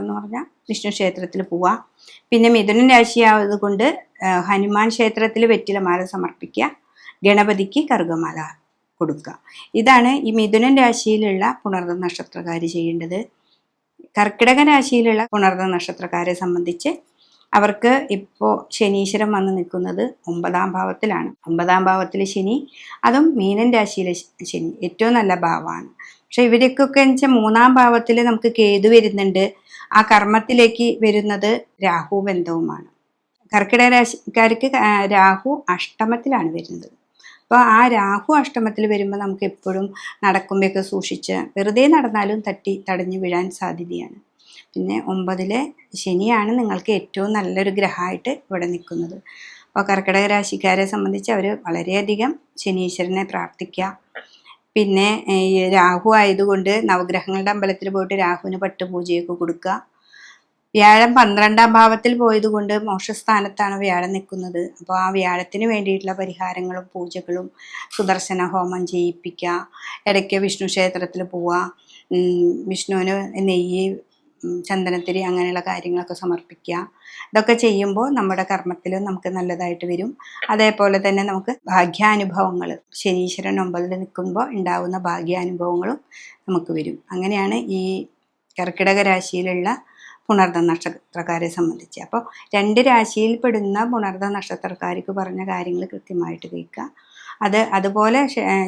എന്ന് പറഞ്ഞാൽ വിഷ്ണു ക്ഷേത്രത്തിൽ പോവുക. പിന്നെ മിഥുനൻ രാശിയായത് കൊണ്ട് ഹനുമാൻ ക്ഷേത്രത്തിൽ വെറ്റിലമാല സമർപ്പിക്കുക, ഗണപതിക്ക് കറുകമാല കൊടുക്കുക. ഇതാണ് ഈ മിഥുനൻ രാശിയിലുള്ള പുണർദം നക്ഷത്രക്കാർ ചെയ്യേണ്ടത്. കർക്കിടക രാശിയിലുള്ള പുണർദം നക്ഷത്രക്കാരെ സംബന്ധിച്ച് അവർക്ക് ഇപ്പോൾ ശനീശ്വരൻ വന്ന് നിൽക്കുന്നത് 9ാം ഭാവത്തിലാണ്. 9ാം ഭാവത്തിൽ ശനി, അതും മീനൻ രാശിയിലെ ശനി ഏറ്റവും നല്ല ഭാവമാണ്. പക്ഷെ ഇവർക്കൊക്കെ എന്ന് വെച്ചാൽ 3ാം ഭാവത്തിൽ നമുക്ക് കേതു വരുന്നുണ്ട്. ആ കർമ്മത്തിലേക്ക് വരുന്നത് രാഹു ബന്ധവുമാണ്. കർക്കിടക രാശിക്കാർക്ക് രാഹു അഷ്ടമത്തിലാണ് വരുന്നത്. അപ്പോൾ ആ രാഹു അഷ്ടമത്തിൽ വരുമ്പോൾ നമുക്ക് എപ്പോഴും നടക്കുമ്പോഴൊക്കെ സൂക്ഷിച്ച്, വെറുതെ നടന്നാലും തടഞ്ഞു വീഴാൻ സാധ്യതയാണ്. പിന്നെ 9ലെ ശനിയാണ് നിങ്ങൾക്ക് ഏറ്റവും നല്ലൊരു ഗ്രഹമായിട്ട് ഇവിടെ നിൽക്കുന്നത്. അപ്പോൾ കർക്കിടക രാശിക്കാരെ സംബന്ധിച്ച് അവർ വളരെയധികം ശനീശ്വരനെ പ്രാർത്ഥിക്കുക. പിന്നെ ഈ രാഹു ആയതുകൊണ്ട് നവഗ്രഹങ്ങളുടെ അമ്പലത്തിൽ പോയിട്ട് രാഹുവിന് പട്ടുപൂജയൊക്കെ കൊടുക്കുക. വ്യാഴം 12ാം ഭാവത്തിൽ പോയതുകൊണ്ട് മോക്ഷസ്ഥാനത്താണ് വ്യാഴം നിൽക്കുന്നത്. അപ്പോൾ ആ വ്യാഴത്തിന് വേണ്ടിയിട്ടുള്ള പരിഹാരങ്ങളും പൂജകളും, സുദർശന ഹോമം ചെയ്യിപ്പിക്കുക, ഇടയ്ക്ക് വിഷ്ണു ക്ഷേത്രത്തിൽ പോവുക, വിഷ്ണുവിന് നെയ്യ് ചന്ദനത്തിരി അങ്ങനെയുള്ള കാര്യങ്ങളൊക്കെ സമർപ്പിക്കുക. ഇതൊക്കെ ചെയ്യുമ്പോൾ നമ്മുടെ കർമ്മത്തിൽ നമുക്ക് നല്ലതായിട്ട് വരും. അതേപോലെ തന്നെ നമുക്ക് ഭാഗ്യാനുഭവങ്ങൾ, ശനീശ്വരൻ 9-ൽ നിൽക്കുമ്പോൾ ഉണ്ടാവുന്ന ഭാഗ്യാനുഭവങ്ങളും നമുക്ക് വരും. അങ്ങനെയാണ് ഈ കർക്കിടക രാശിയിലുള്ള പുണർദ നക്ഷത്രക്കാരെ സംബന്ധിച്ച്. അപ്പോൾ 2 രാശിയിൽ പെടുന്ന പുണർദ നക്ഷത്രക്കാർക്ക് പറഞ്ഞ കാര്യങ്ങൾ കൃത്യമായിട്ട് കേൾക്കുക. അതുപോലെ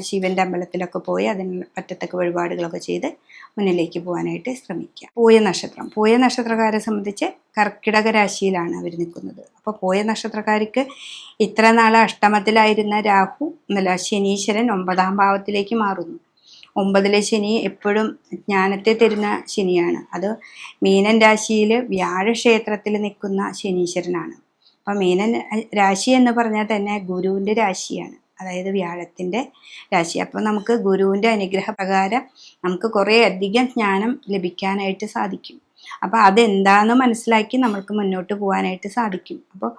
ശിവൻ്റെ അമ്പലത്തിലൊക്കെ പോയി അതിന് പറ്റത്തക്ക വഴിപാടുകളൊക്കെ ചെയ്ത് മുന്നിലേക്ക് പോകാനായിട്ട് ശ്രമിക്കുക. പൂയ നക്ഷത്രക്കാരെ സംബന്ധിച്ച് കർക്കിടക രാശിയിലാണ് അവർ നിൽക്കുന്നത്. അപ്പോൾ പൂയ നക്ഷത്രക്കാർക്ക് ഇത്ര നാൾ അഷ്ടമത്തിലായിരുന്ന ശനീശ്വരൻ 9-ാം ഭാവത്തിലേക്ക് മാറുന്നു. 9-ലെ ശനി എപ്പോഴും ജ്ഞാനത്തെ തരുന്ന ശനിയാണ്. അത് മീനൻ രാശിയിൽ വ്യാഴക്ഷേത്രത്തിൽ നിൽക്കുന്ന ശനീശ്വരനാണ്. അപ്പം മീനൻ രാശി എന്ന് പറഞ്ഞാൽ തന്നെ ഗുരുവിൻ്റെ രാശിയാണ്, അതായത് വ്യാഴത്തിൻ്റെ രാശി. അപ്പോൾ നമുക്ക് ഗുരുവിൻ്റെ അനുഗ്രഹപ്രകാരം നമുക്ക് കുറേ അധികം ജ്ഞാനം ലഭിക്കാനായിട്ട് സാധിക്കും. അപ്പോൾ അതെന്താണെന്ന് മനസ്സിലാക്കി നമ്മൾക്ക് മുന്നോട്ട് പോകാനായിട്ട് സാധിക്കും. അപ്പോൾ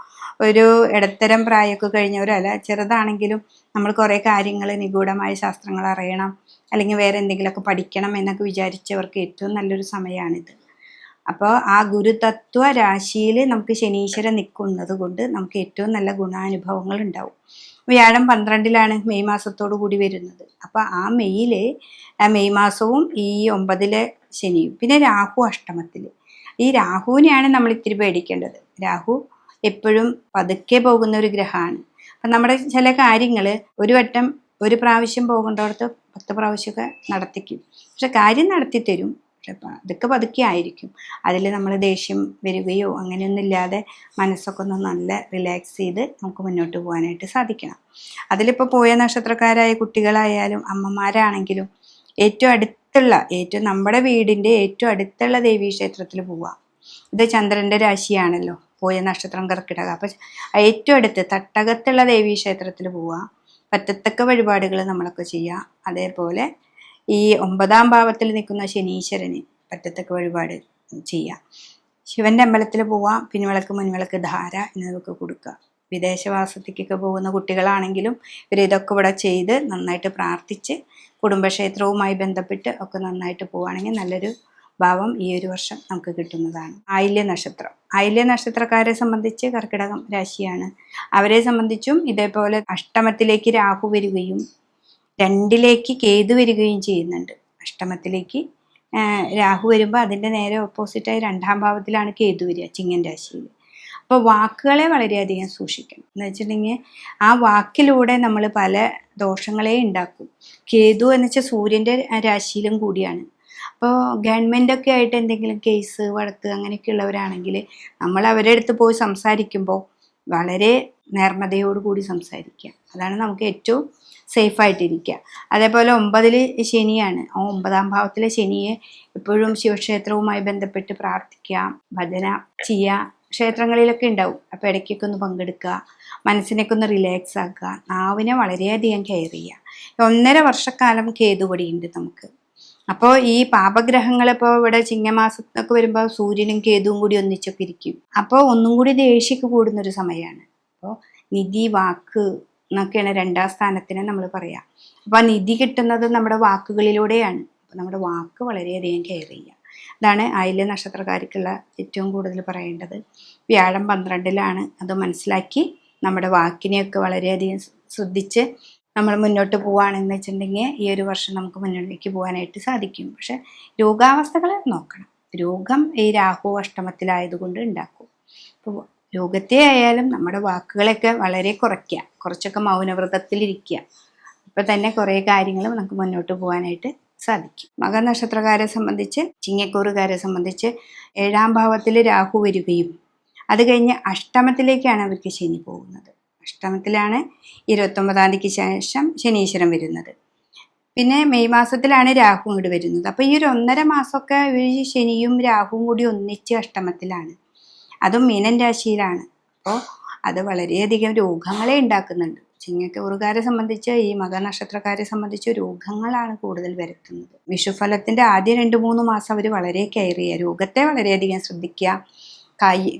ഒരു ഇടത്തരം പ്രായമൊക്കെ കഴിഞ്ഞവരല്ല, ചെറുതാണെങ്കിലും നമ്മൾ കുറേ കാര്യങ്ങൾ, നിഗൂഢമായ ശാസ്ത്രങ്ങൾ അറിയണം, അല്ലെങ്കിൽ വേറെ എന്തെങ്കിലുമൊക്കെ പഠിക്കണം എന്നൊക്കെ വിചാരിച്ചവർക്ക് ഏറ്റവും നല്ലൊരു സമയമാണിത്. അപ്പോൾ ആ ഗുരുതത്വ രാശിയിൽ നമുക്ക് ശനീശ്വരൻ നിൽക്കുന്നത് കൊണ്ട് നമുക്ക് ഏറ്റവും നല്ല ഗുണാനുഭവങ്ങൾ ഉണ്ടാവും. വ്യാഴം 12-ലാണ് മെയ് മാസത്തോടു കൂടി വരുന്നത്. അപ്പോൾ ആ മെയ് മാസവും ഈ 9-ലെ ശനിയും, പിന്നെ രാഹു അഷ്ടമത്തിൽ. ഈ രാഹുവിനെയാണ് നമ്മൾ ഇത്തിരി പേടിക്കേണ്ടത്. രാഹു എപ്പോഴും പതുക്കെ പോകുന്ന ഒരു ഗ്രഹമാണ്. അപ്പം നമ്മുടെ ചില കാര്യങ്ങൾ ഒരു പ്രാവശ്യം പോകേണ്ടടത്ത് 10 പ്രാവശ്യമൊക്കെ നടത്തിക്കും. പക്ഷെ കാര്യം നടത്തി തരും, പക്ഷെ അതൊക്കെ പതുക്കെ ആയിരിക്കും. അതിൽ നമ്മൾ ദേഷ്യം വരികയോ അങ്ങനെയൊന്നും ഇല്ലാതെ മനസ്സൊക്കെ ഒന്ന് നല്ല റിലാക്സ് ചെയ്ത് നമുക്ക് മുന്നോട്ട് പോകാനായിട്ട് സാധിക്കണം. അതിലിപ്പോൾ പോയ നക്ഷത്രക്കാരായ കുട്ടികളായാലും അമ്മമാരാണെങ്കിലും ഏറ്റവും നമ്മുടെ വീടിൻ്റെ ഏറ്റവും അടുത്തുള്ള ദേവീക്ഷേത്രത്തിൽ പോവുക. ഇത് ചന്ദ്രൻ്റെ രാശിയാണല്ലോ, പോയ നക്ഷത്രം കർക്കിടക. അപ്പം ഏറ്റവും അടുത്ത് തട്ടകത്തുള്ള ദേവീക്ഷേത്രത്തിൽ പോവുക, പറ്റത്തക്ക വഴിപാടുകൾ നമ്മളൊക്കെ ചെയ്യുക. അതേപോലെ ഈ 9-ാം ഭാവത്തിൽ നിൽക്കുന്ന ശനീശ്വരന് പറ്റത്തക്ക വഴിപാട് ചെയ്യുക. ശിവൻ്റെ അമ്പലത്തിൽ പോവുക, പിൻവിളക്ക് മുൻവിളക്ക് ധാര എന്നതൊക്കെ കൊടുക്കുക. വിദേശവാസത്തേക്കൊക്കെ പോകുന്ന കുട്ടികളാണെങ്കിലും ഇതൊക്കെ ഇവിടെ ചെയ്ത് നന്നായിട്ട് പ്രാർത്ഥിച്ച് കുടുംബക്ഷേത്രവുമായി ബന്ധപ്പെട്ട് ഒക്കെ നന്നായിട്ട് പോവുകയാണെങ്കിൽ നല്ലൊരു ഭാവം ഈ ഒരു വർഷം നമുക്ക് കിട്ടുന്നതാണ്. ആയില്യ നക്ഷത്രക്കാരെ സംബന്ധിച്ച് കർക്കിടകം രാശിയാണ്. അവരെ സംബന്ധിച്ചും ഇതേപോലെ അഷ്ടമത്തിലേക്ക് രാഹു വരികയും 2-ലേക്ക് കേതു വരികയും ചെയ്യുന്നുണ്ട്. അഷ്ടമത്തിലേക്ക് രാഹു വരുമ്പോൾ അതിൻ്റെ നേരെ ഓപ്പോസിറ്റായി 2-ാം ഭാവത്തിലാണ് കേതു വരിക, ചിങ്ങൻ രാശിയിൽ. അപ്പോൾ വാക്കുകളെ വളരെയധികം സൂക്ഷിക്കണം. എന്ന് വെച്ചിട്ടുണ്ടെങ്കിൽ ആ വാക്കിലൂടെ നമ്മൾ പല ദോഷങ്ങളെ ഉണ്ടാക്കും. കേതു എന്ന് വെച്ചാൽ സൂര്യൻ്റെ രാശിയിലും കൂടിയാണ്. അപ്പോൾ ഗവൺമെൻറ്റൊക്കെ ആയിട്ട് എന്തെങ്കിലും കേസ് വഴക്ക് അങ്ങനെയൊക്കെയുള്ളവരാണെങ്കിൽ നമ്മൾ അവരുടെ അടുത്ത് പോയി സംസാരിക്കുമ്പോൾ വളരെ നേർമതയോടുകൂടി സംസാരിക്കുക. അതാണ് നമുക്ക് ഏറ്റവും സേഫായിട്ടിരിക്കുക. അതേപോലെ 9-ൽ ശനിയാണ്. 9-ാം ഭാവത്തിലെ ശനിയെ എപ്പോഴും ശിവക്ഷേത്രവുമായി ബന്ധപ്പെട്ട് പ്രാർത്ഥിക്കുക, ഭജന ചെയ്യുക. ക്ഷേത്രങ്ങളിലൊക്കെ ഉണ്ടാവും. അപ്പോൾ ഇടയ്ക്കൊക്കെ ഒന്ന് പങ്കെടുക്കുക, മനസ്സിനൊക്കെ ഒന്ന് റിലാക്സ് ആക്കുക, നാവിനെ വളരെയധികം കെയർ ചെയ്യുക. 1.5 വർഷക്കാലം കേതുപടിയുണ്ട് നമുക്ക്. അപ്പോൾ ഈ പാപഗ്രഹങ്ങൾ ഇപ്പോൾ ഇവിടെ ചിങ്ങമാസത്തൊക്കെ വരുമ്പോൾ സൂര്യനും കേതുവും കൂടി ഒന്നിച്ചൊക്കെ ഇരിക്കും. അപ്പോൾ ഒന്നും കൂടി ദേഷ്യക്ക് കൂടുന്നൊരു സമയമാണ്. അപ്പോൾ നിധി, വാക്ക് എന്നൊക്കെയാണ് 2-ാം സ്ഥാനത്തിന് നമ്മൾ പറയാം. അപ്പോൾ ആ നിധി കിട്ടുന്നത് നമ്മുടെ വാക്കുകളിലൂടെയാണ്. അപ്പോൾ നമ്മുടെ വാക്ക് വളരെയധികം കെയർ ചെയ്യുക. ഇതാണ് ആയില്യ നക്ഷത്രക്കാർക്കുള്ള ഏറ്റവും കൂടുതൽ പറയേണ്ടത്. വ്യാഴം 12-ലാണ്. അത് മനസ്സിലാക്കി നമ്മുടെ വാക്കിനെയൊക്കെ വളരെയധികം ശ്രദ്ധിച്ച് നമ്മൾ മുന്നോട്ട് പോവുകയാണെന്ന് വെച്ചിട്ടുണ്ടെങ്കിൽ ഈ ഒരു വർഷം നമുക്ക് മുന്നിലേക്ക് പോകാനായിട്ട് സാധിക്കും. പക്ഷെ രോഗാവസ്ഥകൾ നോക്കണം. രോഗം ഈ രാഹു അഷ്ടമത്തിലായതുകൊണ്ട് ഉണ്ടാക്കും. അപ്പോൾ രോഗത്തെ ആയാലും നമ്മുടെ വാക്കുകളൊക്കെ വളരെ കുറച്ചൊക്കെ മൗനവ്രതത്തിലിരിക്കുക. അപ്പോൾ തന്നെ കുറേ കാര്യങ്ങൾ നമുക്ക് മുന്നോട്ട് പോകാനായിട്ട് സാധിക്കും. മകനക്ഷത്രക്കാരെ സംബന്ധിച്ച്, ചിങ്ങക്കൂറുകാരെ സംബന്ധിച്ച് 7-ാം ഭാവത്തിൽ രാഹു വരികയും അത് കഴിഞ്ഞ് അഷ്ടമത്തിലേക്കാണ് അവർക്ക് ശനി പോകുന്നത്. അഷ്ടമത്തിലാണ് 29-ാം തീയതിക്ക് ശേഷം ശനീശ്വരൻ വരുന്നത്. പിന്നെ മെയ് മാസത്തിലാണ് രാഹു ഇങ്ങോട്ട് വരുന്നത്. അപ്പോൾ ഈ ഒരു 1.5 മാസമൊക്കെ ശനിയും രാഹുവും കൂടി ഒന്നിച്ച് അഷ്ടമത്തിലാണ്. അതും മീനൻ രാശിയിലാണ്. അപ്പോൾ അത് വളരെയധികം രോഗങ്ങളെ ഉണ്ടാക്കുന്നുണ്ട്. ചിങ്ങക്കൂറുകാരെ സംബന്ധിച്ച്, ഈ മകനക്ഷത്രക്കാരെ സംബന്ധിച്ച് രോഗങ്ങളാണ് കൂടുതൽ വരുത്തുന്നത്. വിഷുഫലത്തിൻ്റെ ആദ്യ 2-3 മാസം അവർ വളരെ കെയർ ചെയ്യുക, രോഗത്തെ വളരെയധികം ശ്രദ്ധിക്കുക.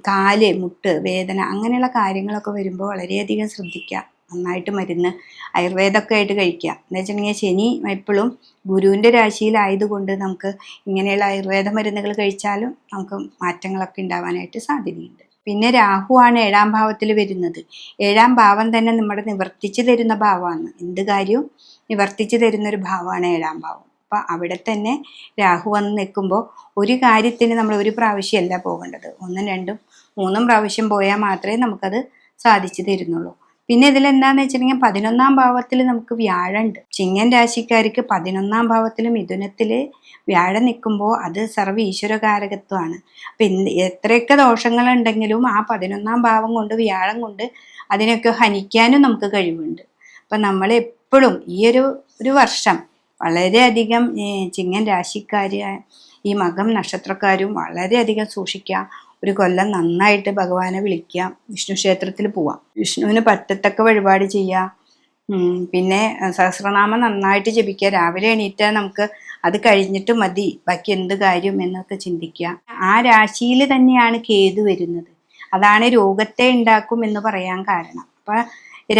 കാല്, മുട്ട് വേദന അങ്ങനെയുള്ള കാര്യങ്ങളൊക്കെ വരുമ്പോൾ വളരെയധികം ശ്രദ്ധിക്കുക. നന്നായിട്ട് മരുന്ന് ആയുർവേദമൊക്കെ ആയിട്ട് കഴിക്കുക. എന്ന് വെച്ചിട്ടുണ്ടെങ്കിൽ ശനി എപ്പോഴും ഗുരുവിൻ്റെ രാശിയിലായതുകൊണ്ട് നമുക്ക് ഇങ്ങനെയുള്ള ആയുർവേദ മരുന്നുകൾ കഴിച്ചാലും നമുക്ക് മാറ്റങ്ങളൊക്കെ ഉണ്ടാവാനായിട്ട് സാധ്യതയുണ്ട്. പിന്നെ രാഹുവാണ് 7ാം ഭാവത്തിൽ വരുന്നത്. 7ാം ഭാവം തന്നെ നമ്മുടെ നിവർത്തിച്ചു തരുന്ന ഭാവമാണ്. എന്ത് കാര്യവും നിവർത്തിച്ചു തരുന്നൊരു ഭാവമാണ് 7ാം ഭാവം. അപ്പം അവിടെ തന്നെ രാഹു വന്ന് നിൽക്കുമ്പോൾ ഒരു കാര്യത്തിന് നമ്മൾ ഒരു പ്രാവശ്യമല്ല പോകേണ്ടത്, 1, 2, 3 പ്രാവശ്യം പോയാൽ മാത്രമേ നമുക്കത് സാധിച്ചു തരുന്നുള്ളൂ. പിന്നെ ഇതിലെന്താണെന്ന് വെച്ചിട്ടുണ്ടെങ്കിൽ 11ാം ഭാവത്തിൽ നമുക്ക് വ്യാഴമുണ്ട്. ചിങ്ങൻ രാശിക്കാർക്ക് 11ാം ഭാവത്തിൽ മിഥുനത്തിൽ വ്യാഴം നിൽക്കുമ്പോൾ അത് സർവ്വ ഈശ്വരകാരകത്വമാണ്. അപ്പം എത്രയൊക്കെ ദോഷങ്ങളുണ്ടെങ്കിലും ആ 11ാം ഭാവം കൊണ്ട് വ്യാഴം കൊണ്ട് അതിനൊക്കെ ഹനിക്കാനും നമുക്ക് കഴിവുണ്ട്. അപ്പം നമ്മളെപ്പോഴും ഈ ഒരു വർഷം വളരെയധികം ചിങ്ങൻ രാശിക്കാർ, ഈ മകം നക്ഷത്രക്കാരും വളരെയധികം സൂക്ഷിക്കുക. ഒരു കൊല്ലം നന്നായിട്ട് ഭഗവാനെ വിളിക്കുക, വിഷ്ണു ക്ഷേത്രത്തിൽ പോവാം, വിഷ്ണുവിന് പറ്റത്തക്ക വഴിപാട് ചെയ്യുക, പിന്നെ സഹസ്രനാമം നന്നായിട്ട് ജപിക്കുക. രാവിലെ എണീറ്റാൽ നമുക്ക് അത് കഴിഞ്ഞിട്ട് മതി ബാക്കി എന്ത് കാര്യം എന്നൊക്കെ ചിന്തിക്കുക. ആ രാശിയിൽ തന്നെയാണ് കേതു വരുന്നത്. അതാണ് രോഗത്തെ ഉണ്ടാക്കും എന്ന് പറയാൻ കാരണം. അപ്പം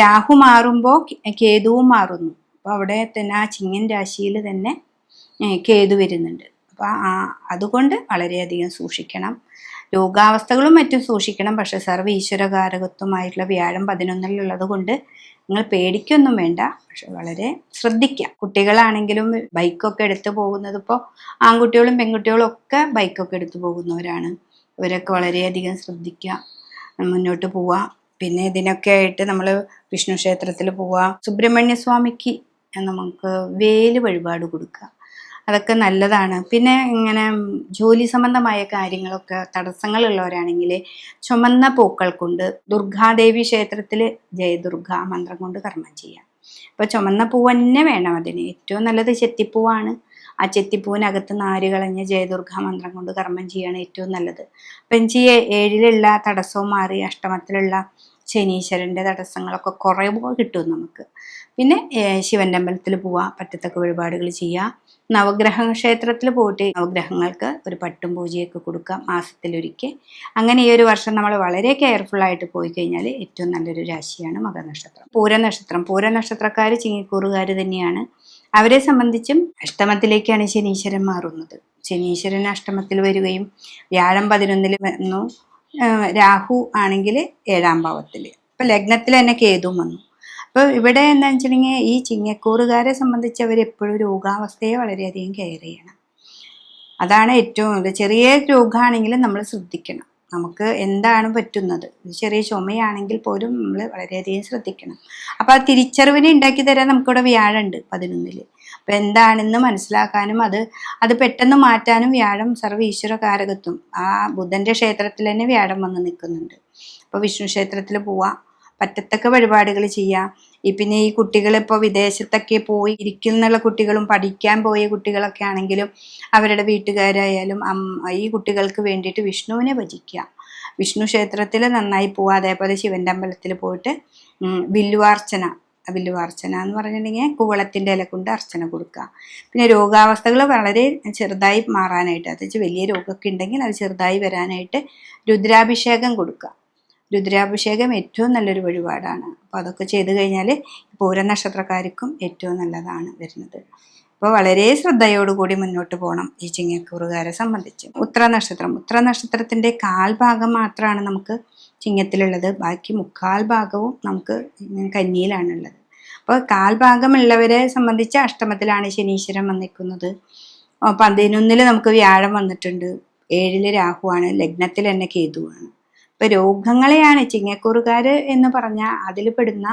രാഹു മാറുമ്പോൾ കേതുവും മാറുന്നു. അപ്പോൾ അവിടെ തന്നെ ആ ചിങ്ങൻ രാശിയിൽ തന്നെ കേതു വരുന്നുണ്ട്. അപ്പോൾ അതുകൊണ്ട് വളരെയധികം സൂക്ഷിക്കണം. രോഗാവസ്ഥകളും മറ്റും സൂക്ഷിക്കണം. പക്ഷെ സർവ്വ ഈശ്വരകാരകത്വമായിട്ടുള്ള വ്യാഴം 11-ലുള്ളത് കൊണ്ട് നിങ്ങൾ പേടിക്കൊന്നും വേണ്ട. പക്ഷെ വളരെ ശ്രദ്ധിക്കുക. കുട്ടികളാണെങ്കിലും ബൈക്കൊക്കെ എടുത്തു പോകുന്നത്, ഇപ്പോൾ ആൺകുട്ടികളും പെൺകുട്ടികളും ഒക്കെ ബൈക്കൊക്കെ എടുത്തു പോകുന്നവരാണ്. ഇവരൊക്കെ വളരെയധികം ശ്രദ്ധിക്കുക, മുന്നോട്ട് പോവുക. പിന്നെ ഇതിനൊക്കെ ആയിട്ട് നമ്മൾ വിഷ്ണു ക്ഷേത്രത്തിൽ പോവുക. സുബ്രഹ്മണ്യ സ്വാമിക്ക് നമുക്ക് വേല് വഴിപാട് കൊടുക്കുക, അതൊക്കെ നല്ലതാണ്. പിന്നെ ഇങ്ങനെ ജോലി സംബന്ധമായ കാര്യങ്ങളൊക്കെ തടസ്സങ്ങളുള്ളവരാണെങ്കിൽ ചുമന്ന പൂക്കൾ കൊണ്ട് ദുർഗാദേവി ക്ഷേത്രത്തിൽ ജയദുർഗ മന്ത്രം കൊണ്ട് കർമ്മം ചെയ്യാം. അപ്പോൾ ചുമന്ന പൂവ് തന്നെ വേണം അതിന്. ഏറ്റവും നല്ലത് ചെത്തിപ്പൂവാണ്. ആ ചെത്തിപ്പൂവിനകത്ത് നാര് കളഞ്ഞ് ജയദുർഗ മന്ത്രം കൊണ്ട് കർമ്മം ചെയ്യാണ് ഏറ്റവും നല്ലത്. അപ്പം 7-ലുള്ള തടസ്സവും മാറി അഷ്ടമത്തിലുള്ള ശനീശ്വരൻ്റെ തടസ്സങ്ങളൊക്കെ കുറേ കിട്ടും നമുക്ക്. പിന്നെ ശിവൻ്റെ അമ്പലത്തിൽ പോവുക, പറ്റത്തക്ക വഴിപാടുകൾ ചെയ്യുക. നവഗ്രഹ ക്ഷേത്രത്തിൽ പോയിട്ട് നവഗ്രഹങ്ങൾക്ക് ഒരു പട്ടും പൂജയൊക്കെ കൊടുക്കുക മാസത്തിലൊരിക്കൽ. അങ്ങനെ ഈ ഒരു വർഷം നമ്മൾ വളരെ കെയർഫുള്ളായിട്ട് പോയി കഴിഞ്ഞാൽ ഏറ്റവും നല്ലൊരു രാശിയാണ് മകനക്ഷത്രം. പൂരനക്ഷത്രക്കാർ ചിങ്ങിക്കൂറുകാർ തന്നെയാണ്. അവരെ സംബന്ധിച്ചും അഷ്ടമത്തിലേക്കാണ് ശനീശ്വരൻ മാറുന്നത്. ശനീശ്വരൻ അഷ്ടമത്തിൽ വരികയും വ്യാഴം 11-ൽ വന്നു. രാഹു ആണെങ്കിൽ 7ാം ഭാവത്തിൽ. ഇപ്പം ലഗ്നത്തിൽ തന്നെ കേതുവും വന്നു. അപ്പോൾ ഇവിടെ എന്താ വെച്ചിട്ടുണ്ടെങ്കിൽ ഈ ചിങ്ങക്കൂറുകാരെ സംബന്ധിച്ച് അവരെപ്പോഴും രോഗാവസ്ഥയെ വളരെയധികം കെയർ ചെയ്യണം. അതാണ് ഏറ്റവും ചെറിയ രോഗമാണെങ്കിലും നമ്മൾ ശ്രദ്ധിക്കണം. നമുക്ക് എന്താണ് പറ്റുന്നത്, ചെറിയ ചുമയാണെങ്കിൽ പോലും നമ്മൾ വളരെയധികം ശ്രദ്ധിക്കണം. അപ്പോൾ ആ തിരിച്ചറിവിനെ ഉണ്ടാക്കി തരാൻ നമുക്കിവിടെ വ്യാഴമുണ്ട് 11-ൽ. അപ്പോൾ എന്താണെന്ന് മനസ്സിലാക്കാനും അത് പെട്ടെന്ന് മാറ്റാനും വ്യാഴം സർവ്വ ഈശ്വരകാരകത്വം. ആ ബുധൻ്റെ ക്ഷേത്രത്തിൽ തന്നെ വ്യാഴം വന്ന് നിൽക്കുന്നുണ്ട്. അപ്പോൾ വിഷ്ണു ക്ഷേത്രത്തിൽ പോവാം, പറ്റത്തക്ക വഴിപാടുകൾ ചെയ്യാം. പിന്നെ ഈ കുട്ടികളിപ്പോൾ വിദേശത്തൊക്കെ പോയി ഇരിക്കുന്ന കുട്ടികളും പഠിക്കാൻ പോയ കുട്ടികളൊക്കെ ആണെങ്കിലും അവരുടെ വീട്ടുകാരായാലും ഈ കുട്ടികൾക്ക് വേണ്ടിയിട്ട് വിഷ്ണുവിനെ ഭജിക്കുക. വിഷ്ണു ക്ഷേത്രത്തിൽ നന്നായി പോവുക. അതേപോലെ ശിവൻ്റെ അമ്പലത്തിൽ പോയിട്ട് വില്ലുവാർച്ചന എന്ന് പറഞ്ഞിട്ടുണ്ടെങ്കിൽ കൂവളത്തിൻ്റെ ഇല കൊണ്ട് അർച്ചന കൊടുക്കുക. പിന്നെ രോഗാവസ്ഥകൾ വളരെ ചെറുതായി മാറാനായിട്ട്, അത് വലിയ രോഗമൊക്കെ ഉണ്ടെങ്കിൽ അത് ചെറുതായി വരാനായിട്ട് രുദ്രാഭിഷേകം കൊടുക്കുക. രുദ്രാഭിഷേകം ഏറ്റവും നല്ലൊരു വഴിപാടാണ്. അപ്പോൾ അതൊക്കെ ചെയ്തു കഴിഞ്ഞാൽ പൂരനക്ഷത്രക്കാർക്കും ഏറ്റവും നല്ലതാണ് വരുന്നത്. അപ്പോൾ വളരെ ശ്രദ്ധയോടുകൂടി മുന്നോട്ട് പോകണം ഈ ചിങ്ങക്കൂറുകാരെ സംബന്ധിച്ച്. ഉത്തരനക്ഷത്രത്തിൻ്റെ കാൽഭാഗം മാത്രമാണ് നമുക്ക് ചിങ്ങത്തിലുള്ളത്. ബാക്കി 3/4 ഭാഗവും നമുക്ക് കന്നിയിലാണുള്ളത്. അപ്പോൾ കാൽഭാഗമുള്ളവരെ സംബന്ധിച്ച് അഷ്ടമത്തിലാണ് ശനീശ്വരൻ വന്നിരിക്കുന്നത്. 11-ൽ നമുക്ക് വ്യാഴം വന്നിട്ടുണ്ട്. 7-ൽ രാഹുവാണ്. ലഗ്നത്തിൽ തന്നെ കേതുവാണ്. ഇപ്പം രോഗങ്ങളെയാണ് ചിങ്ങക്കൂറുകാർ എന്ന് പറഞ്ഞാൽ അതിൽ പെടുന്ന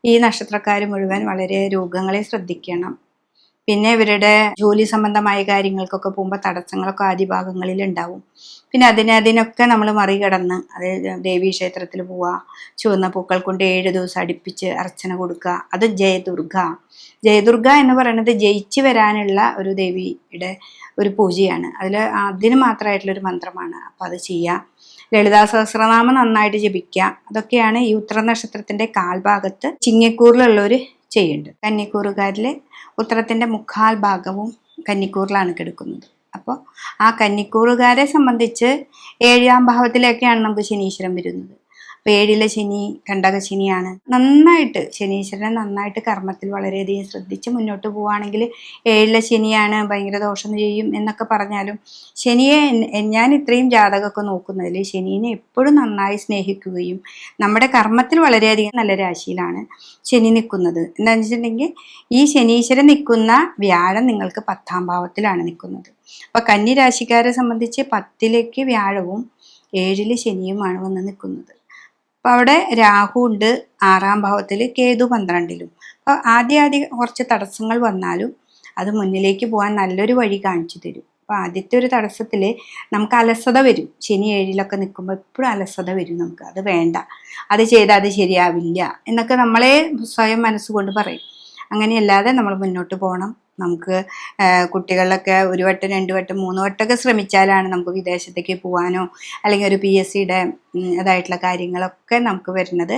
ഈ നക്ഷത്രക്കാർ മുഴുവൻ വളരെ രോഗങ്ങളെ ശ്രദ്ധിക്കണം. പിന്നെ ഇവരുടെ ജോലി സംബന്ധമായ കാര്യങ്ങൾക്കൊക്കെ പോകുമ്പോൾ തടസ്സങ്ങളൊക്കെ ആദ്യ ഭാഗങ്ങളിൽ ഉണ്ടാവും. പിന്നെ അതിനൊക്കെ നമ്മൾ മറികടന്ന് ദേവീക്ഷേത്രത്തിൽ പോവുക, ചുവന്ന പൂക്കൾ കൊണ്ട് 7 ദിവസം അടുപ്പിച്ച് അർച്ചന കൊടുക്കുക. അത് ജയദുർഗ എന്ന് പറയുന്നത് ജയിച്ചു വരാനുള്ള ഒരു ദേവിയുടെ ഒരു പൂജയാണ്. അതിന് മാത്രമായിട്ടുള്ളൊരു മന്ത്രമാണ്. അപ്പോൾ അത് ചെയ്യുക. ലളിതാ സഹസ്രനാമം നന്നായിട്ട് ജപിക്കുക. അതൊക്കെയാണ് ഈ ഉത്തരനക്ഷത്രത്തിൻ്റെ കാൽഭാഗത്ത് ചിങ്ങക്കൂറിലുള്ളവർ ചെയ്യേണ്ടത്. കന്നിക്കൂറുകാരിൽ ഉത്തരത്തിൻ്റെ 3/4 ഭാഗവും കന്നിക്കൂറിലാണ് കിടക്കുന്നത്. അപ്പോൾ ആ കന്നിക്കൂറുകാരെ സംബന്ധിച്ച് 7ാം ഭാവത്തിലേക്കാണ് നമുക്ക് ശനീശ്വരൻ വരുന്നത്. ഏഴിലെ ശനി കണ്ടകശനിയാണ്. നന്നായിട്ട് ശനീശ്വരനെ നന്നായിട്ട് കർമ്മത്തിൽ വളരെയധികം ശ്രദ്ധിച്ച് മുന്നോട്ട് പോവുകയാണെങ്കിൽ ഏഴിലെ ശനിയാണ് ഭയങ്കര ദോഷം ചെയ്യും എന്നൊക്കെ പറഞ്ഞാലും ശനിയെ ഞാൻ ഇത്രയും ജാതകമൊക്കെ നോക്കുന്നതിൽ ശനീനെ എപ്പോഴും നന്നായി സ്നേഹിക്കുകയും നമ്മുടെ കർമ്മത്തിൽ വളരെയധികം നല്ല രാശിയിലാണ് ശനി നിൽക്കുന്നത്. എന്താണെന്ന് വെച്ചിട്ടുണ്ടെങ്കിൽ ഈ ശനീശ്വരൻ നിൽക്കുന്ന വ്യാഴം നിങ്ങൾക്ക് 10ാം ഭാവത്തിലാണ് നിൽക്കുന്നത്. അപ്പൊ കന്നി രാശിക്കാരെ സംബന്ധിച്ച് 10ലേക്ക് വ്യാഴവും 7ല് ശനിയുമാണ് വന്ന് നിൽക്കുന്നത്. അപ്പൊ അവിടെ രാഹു ഉണ്ട് 6ാം ഭാവത്തിൽ, കേതു 12ലും. അപ്പൊ ആദ്യം കുറച്ച് തടസ്സങ്ങൾ വന്നാലും അത് മുന്നിലേക്ക് പോകാൻ നല്ലൊരു വഴി കാണിച്ചു തരും. അപ്പൊ ആദ്യത്തെ ഒരു തടസ്സത്തിൽ നമുക്ക് അലസത വരും. ശനി 7ലൊക്കെ നിൽക്കുമ്പോൾ എപ്പോഴും അലസത വരും. നമുക്ക് അത് വേണ്ട, അത് ചെയ്താൽ അത് ശരിയാവില്ല എന്നൊക്കെ നമ്മളെ സ്വയം മനസ്സുകൊണ്ട് പറയും. അങ്ങനെയല്ലാതെ നമ്മൾ മുന്നോട്ട് പോകണം. നമുക്ക് കുട്ടികളിലൊക്കെ 1 വട്ടം 2 വട്ടം 3 വട്ടമൊക്കെ ശ്രമിച്ചാലാണ് നമുക്ക് വിദേശത്തേക്ക് പോകാനോ അല്ലെങ്കിൽ ഒരു PSCയുടെ അതായിട്ടുള്ള കാര്യങ്ങളൊക്കെ നമുക്ക് വരുന്നത്.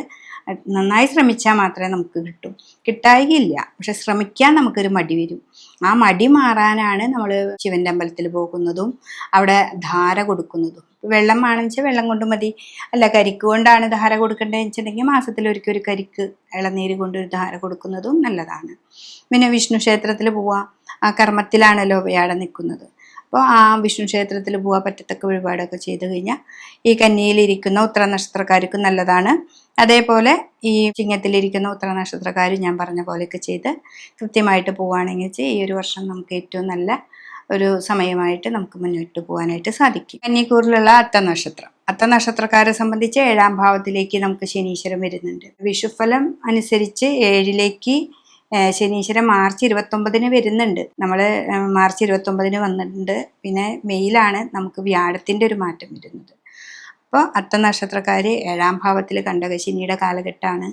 നന്നായി ശ്രമിച്ചാൽ മാത്രമേ നമുക്ക് കിട്ടും. കിട്ടായികയില്ല, പക്ഷെ ശ്രമിക്കാൻ നമുക്കൊരു മടി വരും. ആ മടി മാറാനാണ് നമ്മൾ ശിവന്റെ അമ്പലത്തിൽ പോകുന്നതും അവിടെ ധാര കൊടുക്കുന്നതും. വെള്ളം ആണെന്ന് വെച്ചാൽ വെള്ളം കൊണ്ട് മതി. അല്ല, കരിക്ക് കൊണ്ടാണ് ധാര കൊടുക്കേണ്ടതെന്ന് വെച്ചിട്ടുണ്ടെങ്കിൽ മാസത്തിലൊരിക്കൽ ഒരു കരിക്ക് ഇളനീര് കൊണ്ട് ഒരു ധാര കൊടുക്കുന്നതും നല്ലതാണ്. പിന്നെ വിഷ്ണു ക്ഷേത്രത്തിൽ പോവുക, ആ കർമ്മത്തിലാണല്ലോ വ്യാഴം നിൽക്കുന്നത്. അപ്പോൾ ആ വിഷ്ണു ക്ഷേത്രത്തിൽ പോവുക, പറ്റത്തക്ക വഴിപാടൊക്കെ ചെയ്ത് കഴിഞ്ഞാൽ ഈ കന്നിയിലിരിക്കുന്ന ഉത്തര നക്ഷത്രക്കാർക്കും നല്ലതാണ്. അതേപോലെ ഈ ചിങ്ങത്തിലിരിക്കുന്ന ഉത്തര നക്ഷത്രക്കാർ ഞാൻ പറഞ്ഞ പോലെയൊക്കെ ചെയ്ത് കൃത്യമായിട്ട് പോവുകയാണെങ്കിൽ ഈ ഒരു വർഷം നമുക്ക് ഏറ്റവും നല്ല ഒരു സമയമായിട്ട് നമുക്ക് മുന്നോട്ട് പോകാനായിട്ട് സാധിക്കും. കന്നിക്കൂറിലുള്ള അത്ത നക്ഷത്രക്കാരെ സംബന്ധിച്ച് 7ാം ഭാവത്തിലേക്ക് നമുക്ക് ശനീശ്വരൻ വരുന്നുണ്ട്. വിഷുഫലം അനുസരിച്ച് 7ലേക്ക് ശനീശ്വരൻ മാർച്ച് 29 വരുന്നുണ്ട്. നമ്മൾ മാർച്ച് 29 വന്നിട്ടുണ്ട്. പിന്നെ മെയിലാണ് നമുക്ക് വ്യാഴത്തിൻ്റെ ഒരു മാറ്റം വരുന്നത്. അപ്പോൾ അത്ത നക്ഷത്രക്കാർ 7ാം ഭാവത്തിൽ കണ്ടകശനിയുടെ കാലഘട്ടമാണ്.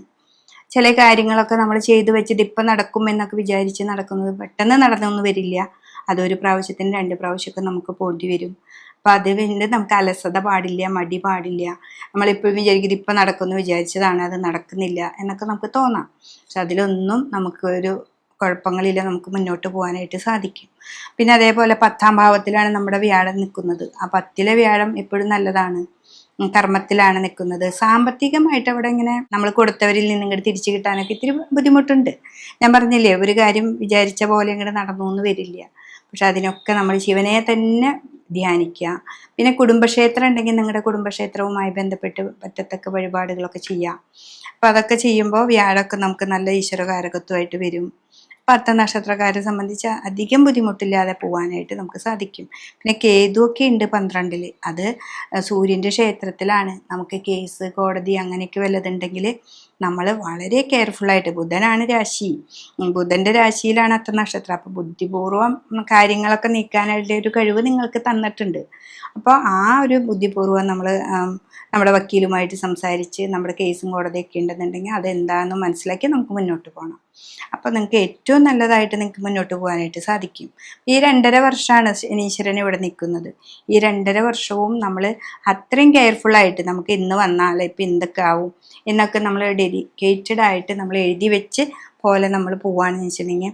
ചില കാര്യങ്ങളൊക്കെ നമ്മൾ ചെയ്തു വെച്ചത് ഇപ്പം നടക്കും എന്നൊക്കെ വിചാരിച്ച് നടക്കുന്നത് പെട്ടെന്ന് നടന്നൊന്നും വരില്ല. അതൊരു പ്രാവശ്യത്തിന് 2 പ്രാവശ്യമൊക്കെ നമുക്ക് പോണ്ടി വരും. അപ്പം അത് പിന്നെ നമുക്ക് അലസത പാടില്ല, മടി പാടില്ല. നമ്മളിപ്പോഴും വിചാരിക്കുന്നത് ഇപ്പം നടക്കുമെന്ന് വിചാരിച്ചതാണ്, അത് നടക്കുന്നില്ല എന്നൊക്കെ നമുക്ക് തോന്നാം. പക്ഷെ അതിലൊന്നും നമുക്ക് ഒരു കുഴപ്പങ്ങളില്ല, നമുക്ക് മുന്നോട്ട് പോകാനായിട്ട് സാധിക്കും. പിന്നെ അതേപോലെ 10ാം ഭാവത്തിലാണ് നമ്മുടെ വ്യാഴം നിൽക്കുന്നത്. ആ 10ലെ വ്യാഴം എപ്പോഴും നല്ലതാണ്, കർമ്മത്തിലാണ് നിൽക്കുന്നത്. സാമ്പത്തികമായിട്ട് അവിടെ ഇങ്ങനെ നമ്മൾ കൊടുത്തവരിൽ നിന്ന് ഇങ്ങോട്ട് തിരിച്ചു കിട്ടാനൊക്കെ ഇത്തിരി ബുദ്ധിമുട്ടുണ്ട്. ഞാൻ പറഞ്ഞില്ലേ, ഒരു കാര്യം വിചാരിച്ച പോലെ ഇങ്ങോട്ട് നടന്നു എന്ന് വരില്ല. പക്ഷെ അതിനൊക്കെ നമ്മൾ ശിവനെ തന്നെ ധ്യാനിക്കുക. പിന്നെ കുടുംബക്ഷേത്രം ഉണ്ടെങ്കിൽ നിങ്ങളുടെ കുടുംബക്ഷേത്രവുമായി ബന്ധപ്പെട്ട് പറ്റത്തക്ക വഴിപാടുകളൊക്കെ ചെയ്യാം. അപ്പം അതൊക്കെ ചെയ്യുമ്പോൾ വ്യാഴമൊക്കെ നമുക്ക് നല്ല ഈശ്വരകാരകത്വമായിട്ട് വരും. അപ്പം അത്ത നക്ഷത്രക്കാരെ സംബന്ധിച്ച് അധികം ബുദ്ധിമുട്ടില്ലാതെ പോകാനായിട്ട് നമുക്ക് സാധിക്കും. പിന്നെ കേതുവൊക്കെ ഉണ്ട് 12ൽ. അത് സൂര്യൻ്റെ ക്ഷേത്രത്തിലാണ്. നമുക്ക് കേസ് കോടതി അങ്ങനെയൊക്കെ വല്ലതുണ്ടെങ്കിൽ നമ്മൾ വളരെ കെയർഫുള്ളായിട്ട്, ബുധനാണ് രാശി, ബുധൻ്റെ രാശിയിലാണ് അത്ത നക്ഷത്രം. അപ്പോൾ ബുദ്ധിപൂർവ്വം കാര്യങ്ങളൊക്കെ നീക്കാനായിട്ട് ഒരു കഴിവ് നിങ്ങൾക്ക് തന്നിട്ടുണ്ട്. അപ്പോൾ ആ ഒരു ബുദ്ധിപൂർവ്വം നമ്മൾ നമ്മുടെ വക്കീലുമായിട്ട് സംസാരിച്ച് നമ്മുടെ കേസും കോടതിയൊക്കെ ഉണ്ടെന്നുണ്ടെങ്കിൽ അതെന്താണെന്ന് മനസ്സിലാക്കി നമുക്ക് മുന്നോട്ട് പോകണം. അപ്പോൾ നിങ്ങൾക്ക് ഏറ്റവും നല്ലതായിട്ട് നിങ്ങൾക്ക് മുന്നോട്ട് പോകാനായിട്ട് സാധിക്കും. ഈ 2.5 വർഷമാണ് ശനീശ്വരൻ ഇവിടെ നിൽക്കുന്നത്. ഈ 2.5 വർഷവും നമ്മൾ അത്രയും കെയർഫുള്ളായിട്ട് നമുക്ക് ഇന്ന് വന്നാൽ ഇപ്പം എന്തൊക്കെ ആവും എന്നൊക്കെ നമ്മൾ ഡെഡിക്കേറ്റഡ് ആയിട്ട് നമ്മൾ എഴുതി വെച്ച് പോലെ നമ്മൾ പോവുകയാണെന്ന് വെച്ചിട്ടുണ്ടെങ്കിൽ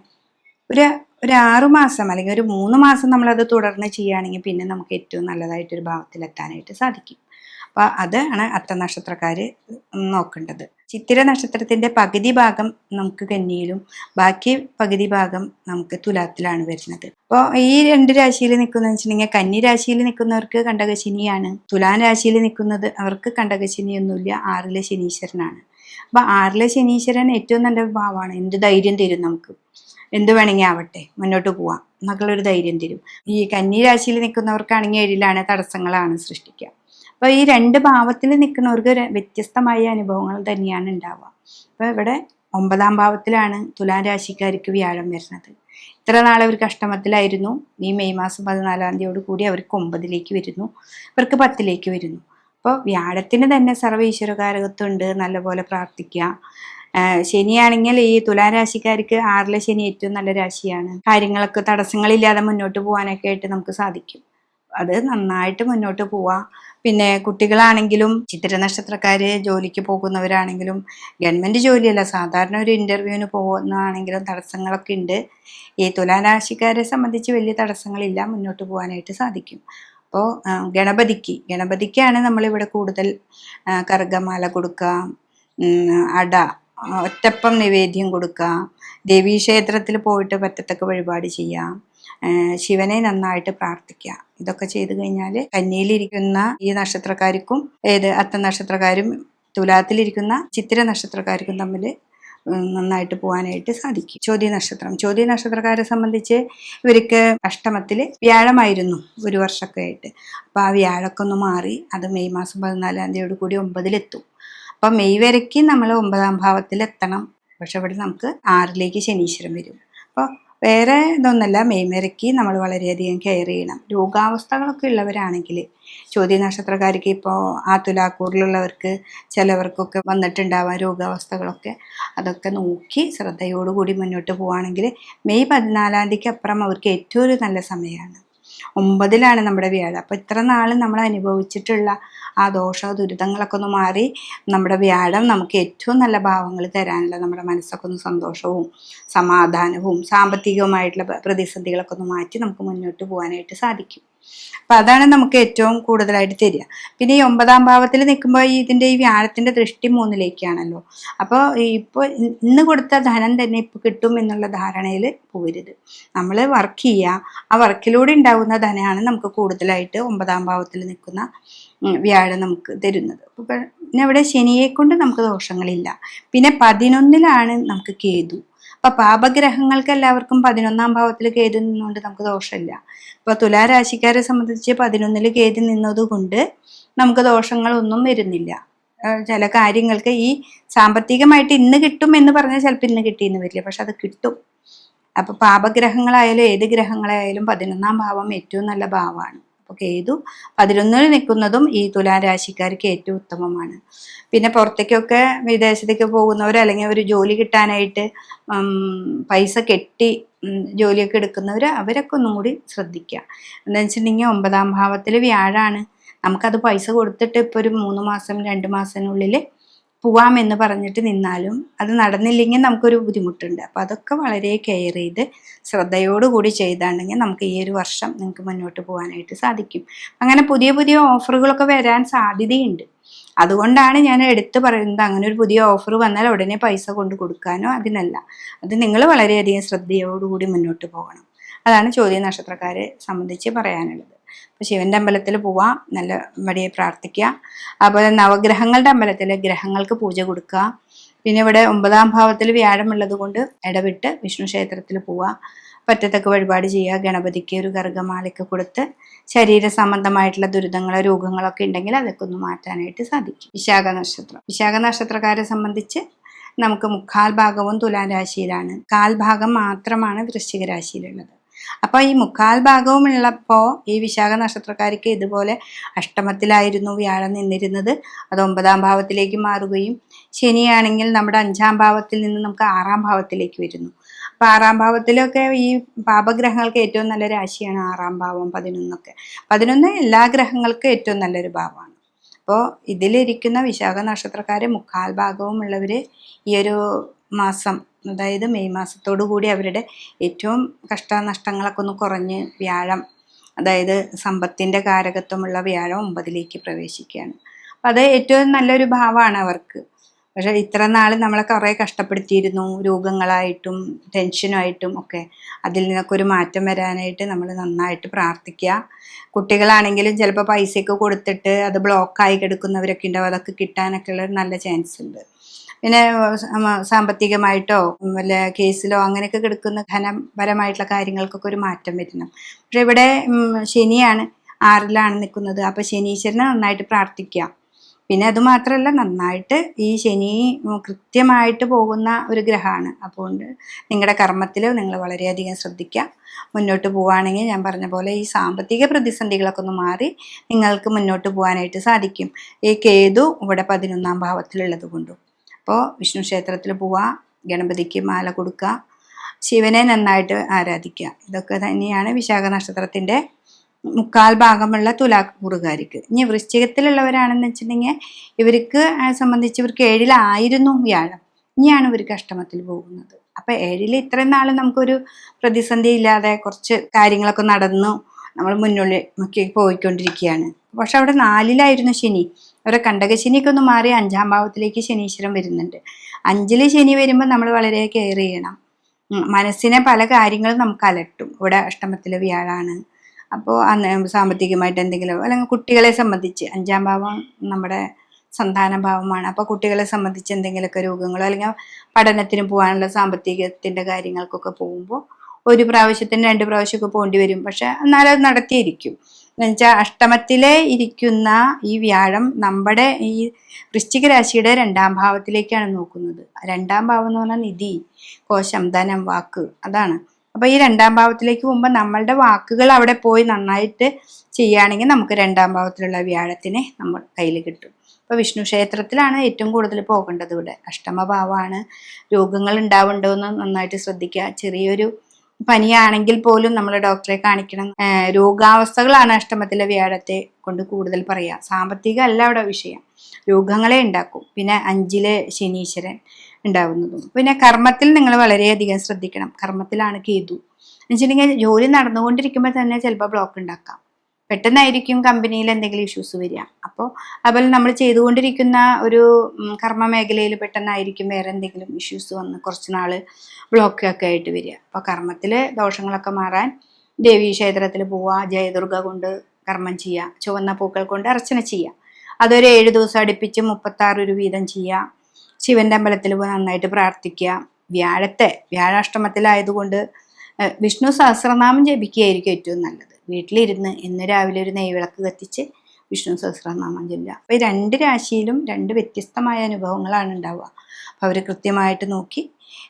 ഒരു 6 മാസം അല്ലെങ്കിൽ ഒരു 3 മാസം നമ്മളത് തുടർന്ന് ചെയ്യുകയാണെങ്കിൽ പിന്നെ നമുക്ക് ഏറ്റവും നല്ലതായിട്ടൊരു ഭാവത്തിലെത്താനായിട്ട് സാധിക്കും. അപ്പോൾ അതാണ് അത്ത നക്ഷത്രക്കാർ നോക്കേണ്ടത്. ചിത്തിര നക്ഷത്രത്തിൻ്റെ പകുതി ഭാഗം നമുക്ക് കന്നിയിലും ബാക്കി പകുതി ഭാഗം നമുക്ക് തുലാത്തിലാണ് വരുന്നത്. അപ്പോൾ ഈ 2 രാശിയിൽ നിൽക്കുന്നതെന്ന് വെച്ചിട്ടുണ്ടെങ്കിൽ കന്നി രാശിയിൽ നിൽക്കുന്നവർക്ക് കണ്ടകശനിയാണ്. തുലാൻ രാശിയിൽ നിൽക്കുന്നത് അവർക്ക് കണ്ടകശനിയൊന്നുമില്ല, 6ലെ ശനീശ്വരനാണ്. അപ്പോൾ 6ലെ ശനീശ്വരൻ ഏറ്റവും നല്ലൊരു ഭാവമാണ്. എന്ത് ധൈര്യം തരും, നമുക്ക് എന്ത് വേണമെങ്കിൽ ആവട്ടെ മുന്നോട്ട് പോവാം എന്നൊക്കെയുള്ളൊരു ധൈര്യം തരും. ഈ കന്നി രാശിയിൽ നിൽക്കുന്നവർക്കാണെങ്കിൽ 7ലാണ് തടസ്സങ്ങളാണ് സൃഷ്ടിക്കുക. അപ്പോൾ ഈ 2 ഭാവത്തിൽ നിൽക്കുന്നവർക്ക് വ്യത്യസ്തമായ അനുഭവങ്ങൾ തന്നെയാണ് ഉണ്ടാവുക. അപ്പോൾ ഇവിടെ 9ാം ഭാവത്തിലാണ് തുലാം രാശിക്കാർക്ക് വ്യാഴം വരുന്നത്. ഇത്ര നാളെ അവർ കഷ്ടമത്തിലായിരുന്നു. ഈ മെയ് മാസം 14-ാം തീയതിയോട് കൂടി അവർക്ക് 9ലേക്ക് വരുന്നു, ഇവർക്ക് 10ലേക്ക് വരുന്നു. അപ്പോൾ വ്യാഴത്തിന് തന്നെ സർവ്വ ഈശ്വരകാരകത്വം ഉണ്ട്. നല്ലപോലെ പ്രാർത്ഥിക്കുക. ശനിയാണെങ്കിൽ ഈ തുലാം രാശിക്കാർക്ക് 6ലെ ശനി ഏറ്റവും നല്ല രാശിയാണ്. കാര്യങ്ങളൊക്കെ തടസ്സങ്ങളില്ലാതെ മുന്നോട്ട് പോകാനൊക്കെ ആയിട്ട് നമുക്ക് സാധിക്കും. അത് നന്നായിട്ട് മുന്നോട്ട് പോവാം. പിന്നെ കുട്ടികളാണെങ്കിലും ചിത്തിര നക്ഷത്രക്കാര് ജോലിക്ക് പോകുന്നവരാണെങ്കിലും ഗവൺമെൻറ് ജോലിയല്ല, സാധാരണ ഒരു ഇൻ്റർവ്യൂവിന് പോകുന്നതാണെങ്കിലും തടസ്സങ്ങളൊക്കെ ഉണ്ട്. ഈ തുലാം രാശിക്കാരെ സംബന്ധിച്ച് വലിയ തടസ്സങ്ങളില്ല, മുന്നോട്ട് പോകാനായിട്ട് സാധിക്കും. അപ്പോൾ ഗണപതിക്കാണ് നമ്മളിവിടെ കൂടുതൽ കറുകമാല കൊടുക്കുക, അട, ഒറ്റപ്പം നിവേദ്യം കൊടുക്കുക, ദേവീക്ഷേത്രത്തിൽ പോയിട്ട് പറ്റത്തക്ക വഴിപാട് ചെയ്യാം, ശിവനെ നന്നായിട്ട് പ്രാർത്ഥിക്കുക. ഇതൊക്കെ ചെയ്തു കഴിഞ്ഞാൽ കന്നിയിലിരിക്കുന്ന ഈ നക്ഷത്രക്കാർക്കും അത്ത നക്ഷത്രക്കാരും തുലാത്തിലിരിക്കുന്ന ചിത്തിര നക്ഷത്രക്കാർക്കും തമ്മിൽ നന്നായിട്ട് പോകാനായിട്ട് സാധിക്കും. ചോതി നക്ഷത്രക്കാരെ സംബന്ധിച്ച് ഇവർക്ക് അഷ്ടമത്തിൽ വ്യാഴമായിരുന്നു ഒരു വർഷമൊക്കെ ആയിട്ട്. അപ്പോൾ ആ വ്യാഴമൊക്കെ ഒന്ന് മാറി അത് മെയ് മാസം 14-ാം തീയതിയോട് കൂടി 9-ലെത്തും. അപ്പം മെയ് വരയ്ക്ക് നമ്മൾ 9-ാം ഭാവത്തിൽ എത്തണം. പക്ഷെ ഇവിടെ നമുക്ക് 6-ലേക്ക് ശനീശ്വരൻ വരും. അപ്പോൾ വേറെ ഇതൊന്നല്ല, മെയ് വരയ്ക്ക് നമ്മൾ വളരെയധികം കെയർ ചെയ്യണം. രോഗാവസ്ഥകളൊക്കെ ഉള്ളവരാണെങ്കിൽ, ചോദ്യ നക്ഷത്രക്കാർക്ക് ഇപ്പോൾ ആ തുലാക്കൂറിലുള്ളവർക്ക് ചിലവർക്കൊക്കെ വന്നിട്ടുണ്ടാവാം രോഗാവസ്ഥകളൊക്കെ, അതൊക്കെ നോക്കി ശ്രദ്ധയോടുകൂടി മുന്നോട്ട് പോവുകയാണെങ്കിൽ മെയ് 14-ാം തീയതിക്ക് അപ്പുറം അവർക്ക് ഏറ്റവും ഒരു നല്ല സമയമാണ്. 9-ലാണ് നമ്മുടെ വ്യാഴം. അപ്പോൾ ഇത്ര നാൾ നമ്മൾ അനുഭവിച്ചിട്ടുള്ള ആ ദോഷ ദുരിതങ്ങളൊക്കെ ഒന്ന് മാറി നമ്മുടെ വ്യാഴം നമുക്ക് ഏറ്റവും നല്ല ഭാവങ്ങൾ തരാനുള്ള, നമ്മുടെ മനസ്സൊക്കെ ഒന്ന് സന്തോഷവും സമാധാനവും സാമ്പത്തികവുമായിട്ടുള്ള പ്രതിസന്ധികളൊക്കെ ഒന്ന് മാറ്റി നമുക്ക് മുന്നോട്ട് പോകാനായിട്ട് സാധിക്കും. അപ്പം അതാണ് നമുക്ക് ഏറ്റവും കൂടുതലായിട്ട് തരിക. പിന്നെ ഈ 9-ാം ഭാവത്തിൽ നിൽക്കുമ്പോൾ ഇതിൻ്റെ ഈ വ്യാഴത്തിൻ്റെ ദൃഷ്ടി 3-ലേക്കാണല്ലോ. അപ്പോൾ ഇപ്പോൾ ഇന്ന് കൊടുത്ത ധനം തന്നെ ഇപ്പോൾ കിട്ടും എന്നുള്ള ധാരണയിൽ പോകരുത്. നമ്മൾ വർക്ക് ചെയ്യുക, ആ വർക്കിലൂടെ ഉണ്ടാകുന്ന ധനമാണ് നമുക്ക് കൂടുതലായിട്ട് 9-ാം ഭാവത്തിൽ നിൽക്കുന്ന വ്യാഴം നമുക്ക് തരുന്നത്. പിന്നെ ഇവിടെ ശനിയെ കൊണ്ട് നമുക്ക് ദോഷങ്ങളില്ല. പിന്നെ 11-ലാണ് നമുക്ക് കേതു. അപ്പൊ പാപഗ്രഹങ്ങൾക്ക് എല്ലാവർക്കും 11-ാം ഭാവത്തിൽ കേതു നിന്നുകൊണ്ട് നമുക്ക് ദോഷമില്ല. ഇപ്പൊ തുലാരാശിക്കാരെ സംബന്ധിച്ച് 11-ൽ കേതു നിന്നതുകൊണ്ട് നമുക്ക് ദോഷങ്ങളൊന്നും വരുന്നില്ല. ചില കാര്യങ്ങൾക്ക് ഈ സാമ്പത്തികമായിട്ട് ഇന്ന് കിട്ടും എന്ന് പറഞ്ഞാൽ ചിലപ്പോൾ ഇന്ന് കിട്ടിയെന്ന് വരില്ല, പക്ഷെ അത് കിട്ടും. അപ്പൊ പാപഗ്രഹങ്ങളായാലും ഏത് ഗ്രഹങ്ങളായാലും 11-ാം ഭാവം ഏറ്റവും നല്ല ഭാവമാണ്. അപ്പോൾ കേതു 11-ൽ നിൽക്കുന്നതും ഈ തുലാരാശിക്കാർക്ക് ഏറ്റവും ഉത്തമമാണ്. പിന്നെ പുറത്തേക്കൊക്കെ വിദേശത്തേക്ക് പോകുന്നവർ, അല്ലെങ്കിൽ ഒരു ജോലി കിട്ടാനായിട്ട് പൈസ കെട്ടി ജോലിയൊക്കെ എടുക്കുന്നവർ, അവരൊക്കെ ഒന്നും കൂടി ശ്രദ്ധിക്കുക. എന്താണെന്ന് വെച്ചിട്ടുണ്ടെങ്കിൽ 9-ാം ഭാവത്തിൽ വ്യാഴാണ്. നമുക്കത് പൈസ കൊടുത്തിട്ട് ഇപ്പോൾ ഒരു 3 മാസം 2 മാസത്തിനുള്ളിൽ പോവാമെന്ന് പറഞ്ഞിട്ട് നിന്നാലും അത് നടന്നില്ലെങ്കിൽ നമുക്കൊരു ബുദ്ധിമുട്ടുണ്ട്. അപ്പോൾ അതൊക്കെ വളരെ കെയർ ചെയ്ത് ശ്രദ്ധയോടുകൂടി ചെയ്താണെങ്കിൽ നമുക്ക് ഈ ഒരു വർഷം നിങ്ങൾക്ക് മുന്നോട്ട് പോകാനായിട്ട് സാധിക്കും. അങ്ങനെ പുതിയ പുതിയ ഓഫറുകളൊക്കെ വരാൻ സാധ്യതയുണ്ട്. അതുകൊണ്ടാണ് ഞാൻ എടുത്തു പറയുന്നത്, അങ്ങനെ ഒരു പുതിയ ഓഫർ വന്നാൽ ഉടനെ പൈസ കൊണ്ട് കൊടുക്കാനോ അതിനല്ല. അത് നിങ്ങൾ വളരെയധികം ശ്രദ്ധയോടുകൂടി മുന്നോട്ട് പോകണം. അതാണ് ചോദ്യ നക്ഷത്രക്കാരെ സംബന്ധിച്ച് പറയാനുള്ളത്. അപ്പോൾ ശിവന്റെ അമ്പലത്തിൽ പോവാം, നല്ല വടിയെ പ്രാർത്ഥിക്കുക. അതുപോലെ നവഗ്രഹങ്ങളുടെ അമ്പലത്തിൽ ഗ്രഹങ്ങൾക്ക് പൂജ കൊടുക്കുക. പിന്നെ ഇവിടെ 9-ാം ഭാവത്തിൽ വ്യാഴമുള്ളത് കൊണ്ട് ഇടവിട്ട് വിഷ്ണു ക്ഷേത്രത്തിൽ പോവുക, പറ്റത്തക്ക വഴിപാട് ചെയ്യുക, ഗണപതിക്ക് ഒരു കറുകമാലയൊക്കെ കൊടുത്ത് ശരീര സംബന്ധമായിട്ടുള്ള ദുരിതങ്ങളോ രോഗങ്ങളൊക്കെ ഉണ്ടെങ്കിൽ അതൊക്കെ ഒന്ന് മാറ്റാനായിട്ട് സാധിക്കും. വിശാഖ നക്ഷത്രക്കാരെ സംബന്ധിച്ച് നമുക്ക് 1/4 ഭാഗവും തുലാം രാശിയിലാണ്, 1/4 ഭാഗം മാത്രമാണ് വൃശ്ചിക രാശിയിലുള്ളത്. അപ്പോൾ ഈ 1/4 ഭാഗവും ഉള്ളപ്പോൾ ഈ വിശാഖ നക്ഷത്രക്കാർക്ക് ഇതുപോലെ അഷ്ടമത്തിലായിരുന്നു വ്യാഴം നിന്നിരുന്നത്, അത് 9-ാം ഭാവത്തിലേക്ക് മാറുകയും ശനിയാണെങ്കിൽ നമ്മുടെ 5-ാം ഭാവത്തിൽ നിന്ന് നമുക്ക് 6-ാം ഭാവത്തിലേക്ക് വരുന്നു. അപ്പോൾ 6-ാം ഭാവത്തിലൊക്കെ ഈ പാപഗ്രഹങ്ങൾക്ക് ഏറ്റവും നല്ല രാശിയാണ് 6-ാം ഭാവം, 11 11 എല്ലാ ഗ്രഹങ്ങൾക്കും ഏറ്റവും നല്ലൊരു ഭാവമാണ്. അപ്പോൾ ഇതിലിരിക്കുന്ന വിശാഖ നക്ഷത്രക്കാരെ 1/4 ഭാഗവും ഉള്ളവർ ഈ ഒരു മാസം, അതായത് മെയ് മാസത്തോടു കൂടി അവരുടെ ഏറ്റവും കഷ്ടനഷ്ടങ്ങളൊക്കെ ഒന്ന് കുറഞ്ഞ് വ്യാഴം, അതായത് സമ്പത്തിൻ്റെ കാരകത്വമുള്ള വ്യാഴം 9-ലേക്ക് പ്രവേശിക്കുകയാണ്. അപ്പം അത് ഏറ്റവും നല്ലൊരു ഭാവമാണ് അവർക്ക്. പക്ഷെ ഇത്ര നാൾ നമ്മളെ കുറേ കഷ്ടപ്പെടുത്തിയിരുന്നു, രോഗങ്ങളായിട്ടും ടെൻഷനായിട്ടും ഒക്കെ. അതിൽ നിന്നൊക്കെ ഒരു മാറ്റം വരാനായിട്ട് നമ്മൾ നന്നായിട്ട് പ്രാർത്ഥിക്കുക. കുട്ടികളാണെങ്കിലും ചിലപ്പോൾ പൈസയൊക്കെ കൊടുത്തിട്ട് അത് ബ്ലോക്കായി കിടക്കുന്നവരൊക്കെ ഉണ്ടാവും, അതൊക്കെ കിട്ടാനൊക്കെ ഉള്ള നല്ല ചാൻസ് ഉണ്ട്. പിന്നെ സാമ്പത്തികമായിട്ടോ വല്ല കേസിലോ അങ്ങനെയൊക്കെ കിടക്കുന്ന ധനപരമായിട്ടുള്ള കാര്യങ്ങൾക്കൊക്കെ ഒരു മാറ്റം വരണം. പക്ഷെ ഇവിടെ ശനിയാണ് 6-ലാണ് നിൽക്കുന്നത്. അപ്പോൾ ശനീശ്വരനെ നന്നായിട്ട് പ്രാർത്ഥിക്കുക. പിന്നെ അതുമാത്രമല്ല, നന്നായിട്ട് ഈ ശനി കൃത്യമായിട്ട് പോകുന്ന ഒരു ഗ്രഹമാണ്. അതുകൊണ്ട് നിങ്ങളുടെ കർമ്മത്തിൽ നിങ്ങൾ വളരെയധികം ശ്രദ്ധിക്കുക. മുന്നോട്ട് പോവുകയാണെങ്കിൽ ഞാൻ പറഞ്ഞ പോലെ ഈ സാമ്പത്തിക പ്രതിസന്ധികളൊക്കെ ഒന്ന് മാറി നിങ്ങൾക്ക് മുന്നോട്ട് പോകാനായിട്ട് സാധിക്കും. ഈ കേതു ഇവിടെ 11-ാം ഭാവത്തിലുള്ളത് കൊണ്ടും. അപ്പോൾ വിഷ്ണു ക്ഷേത്രത്തിൽ പോവുക, ഗണപതിക്ക് മാല കൊടുക്കുക, ശിവനെ നന്നായിട്ട് ആരാധിക്കുക. ഇതൊക്കെ തന്നെയാണ് വിശാഖ നക്ഷത്രത്തിൻ്റെ 1/4 ഭാഗമുള്ള തുലാക്കൂറുകാർക്ക്. ഇനി വൃശ്ചികത്തിലുള്ളവരാണെന്ന് വെച്ചിട്ടുണ്ടെങ്കിൽ ഇവർക്ക് സംബന്ധിച്ച് ഇവർക്ക് 7-ലായിരുന്നു വ്യാഴം, ഇനിയാണ് ഇവർക്ക് അഷ്ടമത്തിൽ പോകുന്നത്. അപ്പം 7-ൽ ഇത്രയും നാൾ നമുക്കൊരു പ്രതിസന്ധി ഇല്ലാതെ കുറച്ച് കാര്യങ്ങളൊക്കെ നടന്നു, നമ്മൾ മുന്നോട്ട് പോയിക്കൊണ്ടിരിക്കുകയാണ്. പക്ഷെ അവിടെ 4-ലായിരുന്നു ശനി. അവരുടെ കണ്ടകശനിയൊക്കെ ഒന്ന് മാറി 5-ാം ഭാവത്തിലേക്ക് ശനീശ്വരൻ വരുന്നുണ്ട്. 5-ൽ ശനി വരുമ്പോൾ നമ്മൾ വളരെ കെയർ ചെയ്യണം. മനസ്സിനെ പല കാര്യങ്ങളും നമുക്ക് അലട്ടും. ഇവിടെ അഷ്ടമത്തിലെ വ്യാഴാണ്. അപ്പോൾ അന്ന് സാമ്പത്തികമായിട്ട് എന്തെങ്കിലും, അല്ലെങ്കിൽ കുട്ടികളെ സംബന്ധിച്ച് 5-ാം ഭാവം നമ്മുടെ സന്താന ഭാവമാണ്. അപ്പോൾ കുട്ടികളെ സംബന്ധിച്ച് എന്തെങ്കിലുമൊക്കെ രോഗങ്ങളോ അല്ലെങ്കിൽ പഠനത്തിന് പോകാനുള്ള സാമ്പത്തികത്തിൻ്റെ കാര്യങ്ങൾക്കൊക്കെ പോകുമ്പോൾ ഒരു പ്രാവശ്യത്തിന് 2 പ്രാവശ്യമൊക്കെ പോകേണ്ടി വരും. പക്ഷെ എന്നാലും അത് നടത്തിയിരിക്കും. എന്നുവെച്ചാൽ അഷ്ടമത്തിലെ ഇരിക്കുന്ന ഈ വ്യാഴം നമ്മുടെ ഈ വൃശ്ചിക രാശിയുടെ 2-ാം ഭാവത്തിലേക്കാണ് നോക്കുന്നത്. 2-ാം ഭാവം എന്ന് പറഞ്ഞാൽ നിധി, കോശം, ധനം, വാക്ക്, അതാണ്. അപ്പൊ ഈ 2-ാം ഭാവത്തിലേക്ക് പോകുമ്പോൾ നമ്മളുടെ വാക്കുകൾ അവിടെ പോയി നന്നായിട്ട് ചെയ്യുകയാണെങ്കിൽ നമുക്ക് 2-ാം ഭാവത്തിലുള്ള വ്യാഴത്തിനെ നമ്മൾ കയ്യിൽ കിട്ടും. ഇപ്പൊ വിഷ്ണു ക്ഷേത്രത്തിലാണ് ഏറ്റവും കൂടുതൽ പോകേണ്ടത്. ഇവിടെ അഷ്ടമഭാവമാണ്. രോഗങ്ങൾ ഉണ്ടാവുന്നുണ്ടോ എന്ന് നന്നായിട്ട് ശ്രദ്ധിക്കുക. ചെറിയൊരു പനിയാണെങ്കിൽ പോലും നമ്മൾ ഡോക്ടറെ കാണിക്കണം. രോഗാവസ്ഥകളാണ് അഷ്ടമത്തിലെ വ്യാഴത്തെ കൊണ്ട് കൂടുതൽ പറയുക. സാമ്പത്തികം അല്ല അവിടെ വിഷയം, രോഗങ്ങളെ ഉണ്ടാക്കും. പിന്നെ 5-ലെ ശനീശ്വരൻ ഉണ്ടാവുന്നതും. പിന്നെ കർമ്മത്തിൽ നിങ്ങൾ വളരെയധികം ശ്രദ്ധിക്കണം. കർമ്മത്തിലാണ് കേതു എന്ന് വെച്ചിട്ടുണ്ടെങ്കിൽ ജോലി നടന്നുകൊണ്ടിരിക്കുമ്പോൾ തന്നെ ചിലപ്പോൾ ബ്ലോക്ക് ഉണ്ടാക്കാം. പെട്ടെന്നായിരിക്കും കമ്പനിയിൽ എന്തെങ്കിലും ഇഷ്യൂസ് വരിക. അപ്പോൾ അതുപോലെ നമ്മൾ ചെയ്തുകൊണ്ടിരിക്കുന്ന ഒരു കർമ്മ മേഖലയിൽ പെട്ടെന്നായിരിക്കും വേറെ എന്തെങ്കിലും ഇഷ്യൂസ് വന്ന് കുറച്ച് നാൾ ബ്ലോക്കൊക്കെ ആയിട്ട് വരിക. അപ്പോൾ കർമ്മത്തിൽ ദോഷങ്ങളൊക്കെ മാറാൻ ദേവീ ക്ഷേത്രത്തിൽ പോവുക, ജയദുർഗ കൊണ്ട് കർമ്മം ചെയ്യുക, ചുവന്ന പൂക്കൾ കൊണ്ട് അർച്ചന ചെയ്യുക. അതൊരു 7 ദിവസം അടുപ്പിച്ച് 36 ഒരു വീതം ചെയ്യുക. ശിവന്റെ അമ്പലത്തിൽ പോയി നന്നായിട്ട് പ്രാർത്ഥിക്കുക. വ്യാഴാഷ്ടമത്തിലായതുകൊണ്ട് വിഷ്ണു സഹസ്രനാമം ജപിക്കുകയായിരിക്കും ഏറ്റവും നല്ലത്. വീട്ടിലിരുന്ന് ഇന്ന് രാവിലെ ഒരു നെയ്വിളക്ക് കത്തിച്ച് വിഷ്ണു സഹസ്രനാമം ചൊല്ലുക. അപ്പോൾ ഈ 2 രാശിയിലും 2 വ്യത്യസ്തമായ അനുഭവങ്ങളാണ് ഉണ്ടാവുക. അപ്പോൾ അവർ കൃത്യമായിട്ട് നോക്കി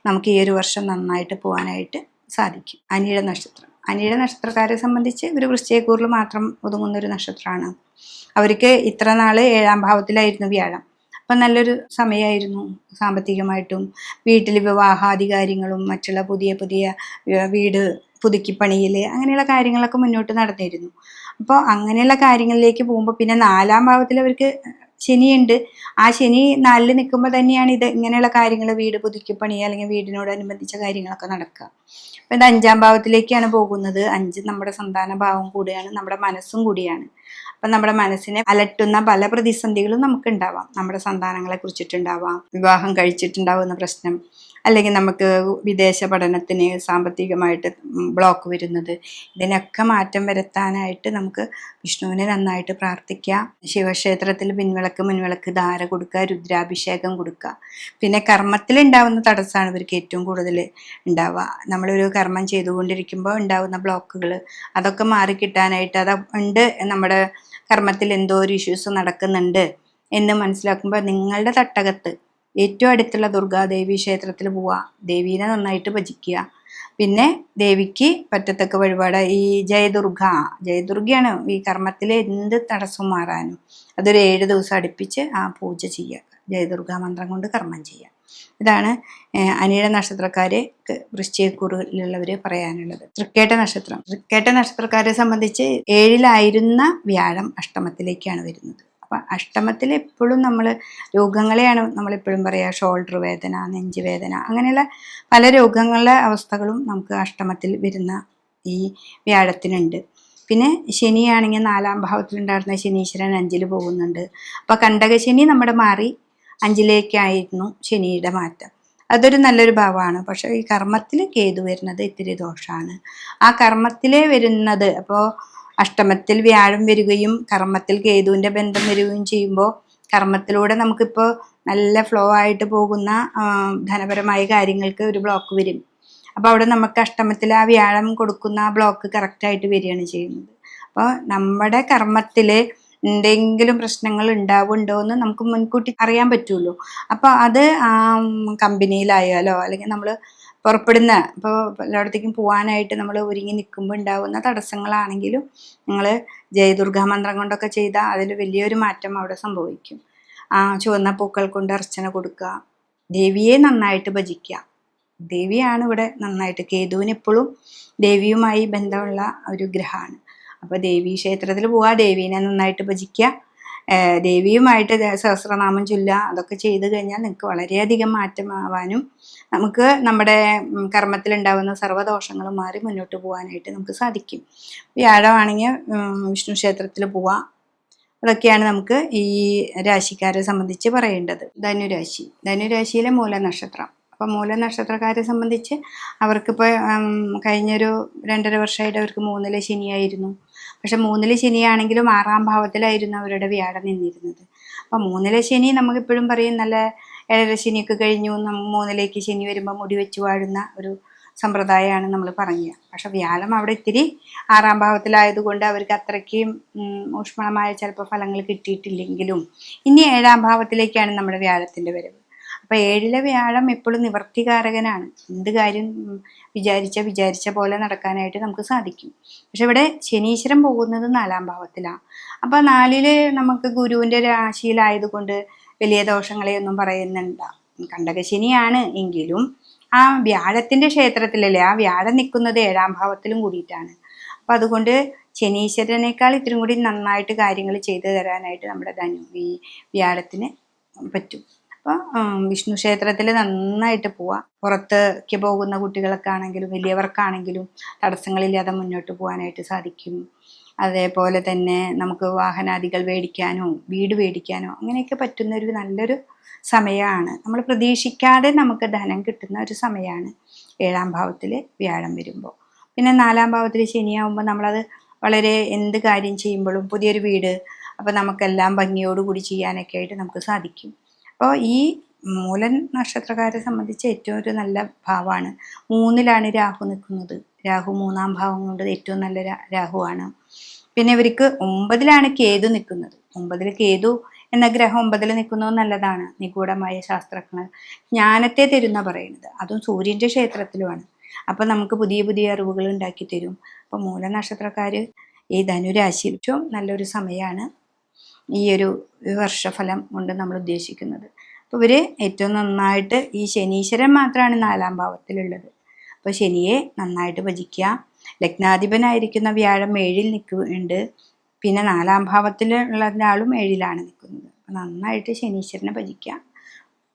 നമുക്ക് ഈ ഒരു വർഷം നന്നായിട്ട് പോകാനായിട്ട് സാധിക്കും. അനിഴ നക്ഷത്രം. അനിഴ നക്ഷത്രക്കാരെ സംബന്ധിച്ച് ഒരു വൃശ്ചികക്കൂറിൽ മാത്രം ഒതുങ്ങുന്ന ഒരു നക്ഷത്രമാണ്. അവർക്ക് ഇത്ര നാള് 7-ാം ഭാവത്തിലായിരുന്നു വ്യാഴം. അപ്പം നല്ലൊരു സമയമായിരുന്നു സാമ്പത്തികമായിട്ടും. വീട്ടിൽ വിവാഹാദി കാര്യങ്ങളും മറ്റുള്ള പുതിയ വീട് പുതുക്കിപ്പണിയിൽ അങ്ങനെയുള്ള കാര്യങ്ങളൊക്കെ മുന്നോട്ട് നടന്നിരുന്നു. അപ്പോൾ അങ്ങനെയുള്ള കാര്യങ്ങളിലേക്ക് പോകുമ്പോൾ പിന്നെ 4-ാം ഭാവത്തിൽ അവർക്ക് ശനിയുണ്ട്. ആ ശനി 4-ൽ നിൽക്കുമ്പോൾ തന്നെയാണ് ഇത് ഇങ്ങനെയുള്ള കാര്യങ്ങൾ, വീട് പുതുക്കിപ്പണി അല്ലെങ്കിൽ വീടിനോടനുബന്ധിച്ച കാര്യങ്ങളൊക്കെ നടക്കുക. അപ്പം ഇത് 5-ാം ഭാവത്തിലേക്കാണ് പോകുന്നത്. 5 നമ്മുടെ സന്താന ഭാവം കൂടിയാണ്, നമ്മുടെ മനസ്സും കൂടിയാണ്. അപ്പം നമ്മുടെ മനസ്സിനെ അലട്ടുന്ന പല പ്രതിസന്ധികളും നമുക്ക് ഉണ്ടാവാം. നമ്മുടെ സന്താനങ്ങളെ കുറിച്ചിട്ടുണ്ടാവാം, വിവാഹം കഴിച്ചിട്ടുണ്ടാവുന്ന പ്രശ്നം, അല്ലെങ്കിൽ നമുക്ക് വിദേശ പഠനത്തിന് സാമ്പത്തികമായിട്ട് ബ്ലോക്ക് വരുന്നത്. ഇതിനൊക്കെ മാറ്റം വരുത്താനായിട്ട് നമുക്ക് വിഷ്ണുവിനെ നന്നായിട്ട് പ്രാർത്ഥിക്കാം. ശിവക്ഷേത്രത്തിൽ മുൻവിളക്ക് ധാര കൊടുക്കുക, രുദ്രാഭിഷേകം കൊടുക്കുക. പിന്നെ കർമ്മത്തിലുണ്ടാവുന്ന തടസ്സമാണ് ഇവർക്ക് ഏറ്റവും കൂടുതൽ ഉണ്ടാവുക. നമ്മളൊരു കർമ്മം ചെയ്തുകൊണ്ടിരിക്കുമ്പോൾ ഉണ്ടാവുന്ന ബ്ലോക്കുകൾ അതൊക്കെ മാറിക്കിട്ടാനായിട്ട്, അത് ഉണ്ട് നമ്മുടെ കർമ്മത്തിൽ എന്തോ ഒരു ഇഷ്യൂസ് നടക്കുന്നുണ്ട് എന്ന് മനസ്സിലാക്കുമ്പോൾ നിങ്ങളുടെ തട്ടകത്ത് ഏറ്റവും അടുത്തുള്ള ദുർഗാദേവി ക്ഷേത്രത്തിൽ പോവുക, ദേവീനെ നന്നായിട്ട് ഭജിക്കുക. പിന്നെ ദേവിക്ക് പറ്റത്തക്ക വഴിപാട് ഈ ജയദുർഗയാണ് ഈ കർമ്മത്തിലെ എന്ത് തടസ്സം മാറാനും. അതൊരു 7 ദിവസം അടുപ്പിച്ച് ആ പൂജ ചെയ്യുക, ജയദുർഗ മന്ത്രം കൊണ്ട് കർമ്മം ചെയ്യുക. ഇതാണ് അനിഴ നക്ഷത്രക്കാരെ വൃശ്ചികക്കൂറിലുള്ളവർ പറയാനുള്ളത്. തൃക്കേട്ട നക്ഷത്രക്കാരെ സംബന്ധിച്ച് 7-ലായിരുന്ന വ്യാഴം അഷ്ടമത്തിലേക്കാണ് വരുന്നത്. അപ്പം അഷ്ടമത്തിൽ എപ്പോഴും നമ്മൾ രോഗങ്ങളെയാണ് നമ്മളെപ്പോഴും പറയുക. ഷോൾഡർ വേദന, നെഞ്ച് വേദന, അങ്ങനെയുള്ള പല രോഗങ്ങളുടെ അവസ്ഥകളും നമുക്ക് അഷ്ടമത്തിൽ വരുന്ന ഈ വ്യാഴത്തിനുണ്ട്. പിന്നെ ശനിയാണെങ്കിൽ 4-ാം ഭാവത്തിലുണ്ടായിരുന്ന ശനീശ്വരൻ 5-ൽ പോകുന്നുണ്ട്. അപ്പോൾ കണ്ടകശനി നമ്മുടെ മാറി 5-ലേക്കായിരുന്നു ശനിയുടെ മാറ്റം. അതൊരു നല്ലൊരു ഭാവമാണ്. പക്ഷേ ഈ കർമ്മത്തിൽ കേതു വരുന്നത് ഇത്തിരി ദോഷമാണ്. ആ കർമ്മത്തിലേ വരുന്നത്, അപ്പോൾ അഷ്ടമത്തിൽ വ്യാഴം വരികയും കർമ്മത്തിൽ കേതുവിൻ്റെ ബന്ധം വരികയും ചെയ്യുമ്പോൾ കർമ്മത്തിലൂടെ നമുക്കിപ്പോൾ നല്ല ഫ്ലോ ആയിട്ട് പോകുന്ന ധനപരമായ കാര്യങ്ങൾക്ക് ഒരു ബ്ലോക്ക് വരും. അപ്പോൾ അവിടെ നമുക്ക് അഷ്ടമത്തിൽ ആ വ്യാഴം കൊടുക്കുന്ന ആ ബ്ലോക്ക് കറക്റ്റായിട്ട് വരികയാണ് ചെയ്യുന്നത്. അപ്പോൾ നമ്മുടെ കർമ്മത്തിൽ എന്തെങ്കിലും പ്രശ്നങ്ങൾ ഉണ്ടാവുന്നുണ്ടോ എന്ന് നമുക്ക് മുൻകൂട്ടി അറിയാൻ പറ്റുമല്ലോ. അപ്പോൾ അത് കമ്പനിയിലായാലോ അല്ലെങ്കിൽ നമ്മൾ പുറപ്പെടുന്ന ഇപ്പോൾ എല്ലായിടത്തേക്കും പോകാനായിട്ട് നമ്മൾ ഒരുങ്ങി നിൽക്കുമ്പോൾ ഉണ്ടാകുന്ന തടസ്സങ്ങളാണെങ്കിലും നിങ്ങൾ ജയദുർഗാ മന്ത്രം കൊണ്ടൊക്കെ ചെയ്താൽ അതിൽ വലിയൊരു മാറ്റം അവിടെ സംഭവിക്കും. ചുവന്ന പൂക്കൾ കൊണ്ട് അർച്ചന കൊടുക്കുക, ദേവിയെ നന്നായിട്ട് ഭജിക്കുക. ദേവിയാണ് ഇവിടെ നന്നായിട്ട്, കേതുവിന് എപ്പോഴും ദേവിയുമായി ബന്ധമുള്ള ഒരു ഗ്രഹമാണ്. അപ്പോൾ ദേവീ ക്ഷേത്രത്തിൽ പോവുക, ദേവീനെ നന്നായിട്ട് ഭജിക്കുക. ദേവിയുമായിട്ട് സഹസ്രനാമം ചൊല്ലുക, അതൊക്കെ ചെയ്തു കഴിഞ്ഞാൽ നിങ്ങൾക്ക് വളരെയധികം മാറ്റമാവാനും നമുക്ക് നമ്മുടെ കർമ്മത്തിലുണ്ടാകുന്ന സർവ്വദോഷങ്ങളും മാറി മുന്നോട്ട് പോകാനായിട്ട് നമുക്ക് സാധിക്കും. വ്യാഴമാണെങ്കിൽ വിഷ്ണു ക്ഷേത്രത്തിൽ പോവാം. അതൊക്കെയാണ് നമുക്ക് ഈ രാശിക്കാരെ സംബന്ധിച്ച് പറയേണ്ടത്. ധനുരാശിയിലെ മൂലനക്ഷത്രം. അപ്പം മൂലനക്ഷത്രക്കാരെ സംബന്ധിച്ച് അവർക്കിപ്പോൾ കഴിഞ്ഞൊരു 2.5 വർഷമായിട്ട് അവർക്ക് 3-ലെ ശനിയായിരുന്നു. പക്ഷെ 3-ലെ ശനിയാണെങ്കിലും 6-ാം ഭാവത്തിലായിരുന്നു അവരുടെ വ്യാഴം നിന്നിരുന്നത്. അപ്പം 3-ലെ ശനി നമുക്കിപ്പോഴും പറയും നല്ല 7-ലെ ശനിയൊക്കെ കഴിഞ്ഞു, 3-ലേക്ക് ശനി വരുമ്പോൾ മുടി വെച്ച് വാഴുന്ന ഒരു സമ്പ്രദായമാണ് നമ്മൾ പറയുക. പക്ഷെ വ്യാഴം അവിടെ ഇത്തിരി 6-ാം ഭാവത്തിലായതുകൊണ്ട് അവർക്ക് അത്രയ്ക്കും ഊഷ്മളമായ ചിലപ്പോൾ ഫലങ്ങൾ കിട്ടിയിട്ടില്ലെങ്കിലും ഇനി 7-ാം ഭാവത്തിലേക്കാണ് നമ്മുടെ വ്യാഴത്തിൻ്റെ വരവ്. അപ്പോൾ 7-ലെ വ്യാഴം എപ്പോഴും നിവർത്തികാരകനാണ്. എന്ത് കാര്യം വിചാരിച്ച പോലെ നടക്കാനായിട്ട് നമുക്ക് സാധിക്കും. പക്ഷെ ഇവിടെ ശനീശ്വരൻ പോകുന്നത് 4-ാം ഭാവത്തിലാണ്. അപ്പോൾ 4-ല് നമുക്ക് ഗുരുവിൻ്റെ രാശിയിലായതുകൊണ്ട് വലിയ ദോഷങ്ങളെയൊന്നും പറയുന്നുണ്ട. കണ്ടകശനിയാണ് എങ്കിലും ആ വ്യാഴത്തിൻ്റെ ക്ഷേത്രത്തിലല്ലേ, ആ വ്യാഴം നിൽക്കുന്നത് 7-ാം ഭാവത്തിലും കൂടിയിട്ടാണ്. അപ്പം അതുകൊണ്ട് ശനീശ്വരനേക്കാൾ ഇത്തിരി കൂടി നന്നായിട്ട് കാര്യങ്ങൾ ചെയ്തു തരാനായിട്ട് നമ്മുടെ ഈ വ്യാഴത്തിന് പറ്റും. അപ്പോൾ വിഷ്ണു ക്ഷേത്രത്തിൽ നന്നായിട്ട് പോവാം. പുറത്തേക്ക് പോകുന്ന കുട്ടികൾക്ക് ആണെങ്കിലും വലിയവർക്കാണെങ്കിലും തടസ്സങ്ങളില്ലാതെ മുന്നോട്ട് പോകാനായിട്ട് സാധിക്കും. അതേപോലെ തന്നെ നമുക്ക് വാഹനാദികൾ മേടിക്കാനോ വീട് മേടിക്കാനോ അങ്ങനെയൊക്കെ പറ്റുന്ന ഒരു നല്ലൊരു സമയമാണ്. നമ്മൾ പ്രതീക്ഷിക്കാതെ നമുക്ക് ധനം കിട്ടുന്ന ഒരു സമയമാണ് 7-ാം ഭാവത്തിൽ വ്യാഴം വരുമ്പോൾ. പിന്നെ 4-ാം ഭാവത്തിൽ ശനിയാകുമ്പോൾ നമ്മളത് വളരെ എന്ത് കാര്യം ചെയ്യുമ്പോഴും പുതിയൊരു വീട്, അപ്പോൾ നമുക്കെല്ലാം ഭംഗിയോടുകൂടി ചെയ്യാനൊക്കെ ആയിട്ട് നമുക്ക് സാധിക്കും. അപ്പോൾ ഈ മൂലൻ നക്ഷത്രക്കാരെ സംബന്ധിച്ച് ഏറ്റവും ഒരു നല്ല ഭാവമാണ്. 3-ലാണ് രാഹു നിൽക്കുന്നത്. രാഹു 3-ാം ഭാവം കൊണ്ട് ഏറ്റവും നല്ല രാഹുവാണ്. പിന്നെ ഇവർക്ക് 9-ലാണ് കേതു നിൽക്കുന്നത്. 9-ൽ കേതു എന്ന ഗ്രഹം 9-ൽ നിൽക്കുന്നത് നല്ലതാണ്. നിഗൂഢമായ ശാസ്ത്രജ്ഞ ജ്ഞാനത്തെ തരുന്ന പറയുന്നത്, അതും സൂര്യൻ്റെ ക്ഷേത്രത്തിലുമാണ്. അപ്പം നമുക്ക് പുതിയ പുതിയ അറിവുകൾ ഉണ്ടാക്കി തരും. അപ്പം മൂലനക്ഷത്രക്കാർ ഈ ധനുരാശിയിൽ ഏറ്റവും നല്ലൊരു സമയമാണ് ഈ ഒരു വർഷഫലം കൊണ്ട് നമ്മൾ ഉദ്ദേശിക്കുന്നത്. അപ്പോൾ ഇവർ ഏറ്റവും നന്നായിട്ട് ഈ ശനീശ്വരൻ മാത്രമാണ് 4-ാം ഭാവത്തിലുള്ളത്. അപ്പോൾ ശനിയെ നന്നായിട്ട് ഭജിക്കുക. ലഗ്നാധിപനായിരിക്കുന്ന വ്യാഴം 7-ൽ നിൽക്കുന്നുണ്ട്. പിന്നെ 4-ാം ഭാവത്തിലുള്ള ആളും 7-ലാണ് നിൽക്കുന്നത്. അപ്പോൾ നന്നായിട്ട് ശനീശ്വരനെ ഭജിക്കുക.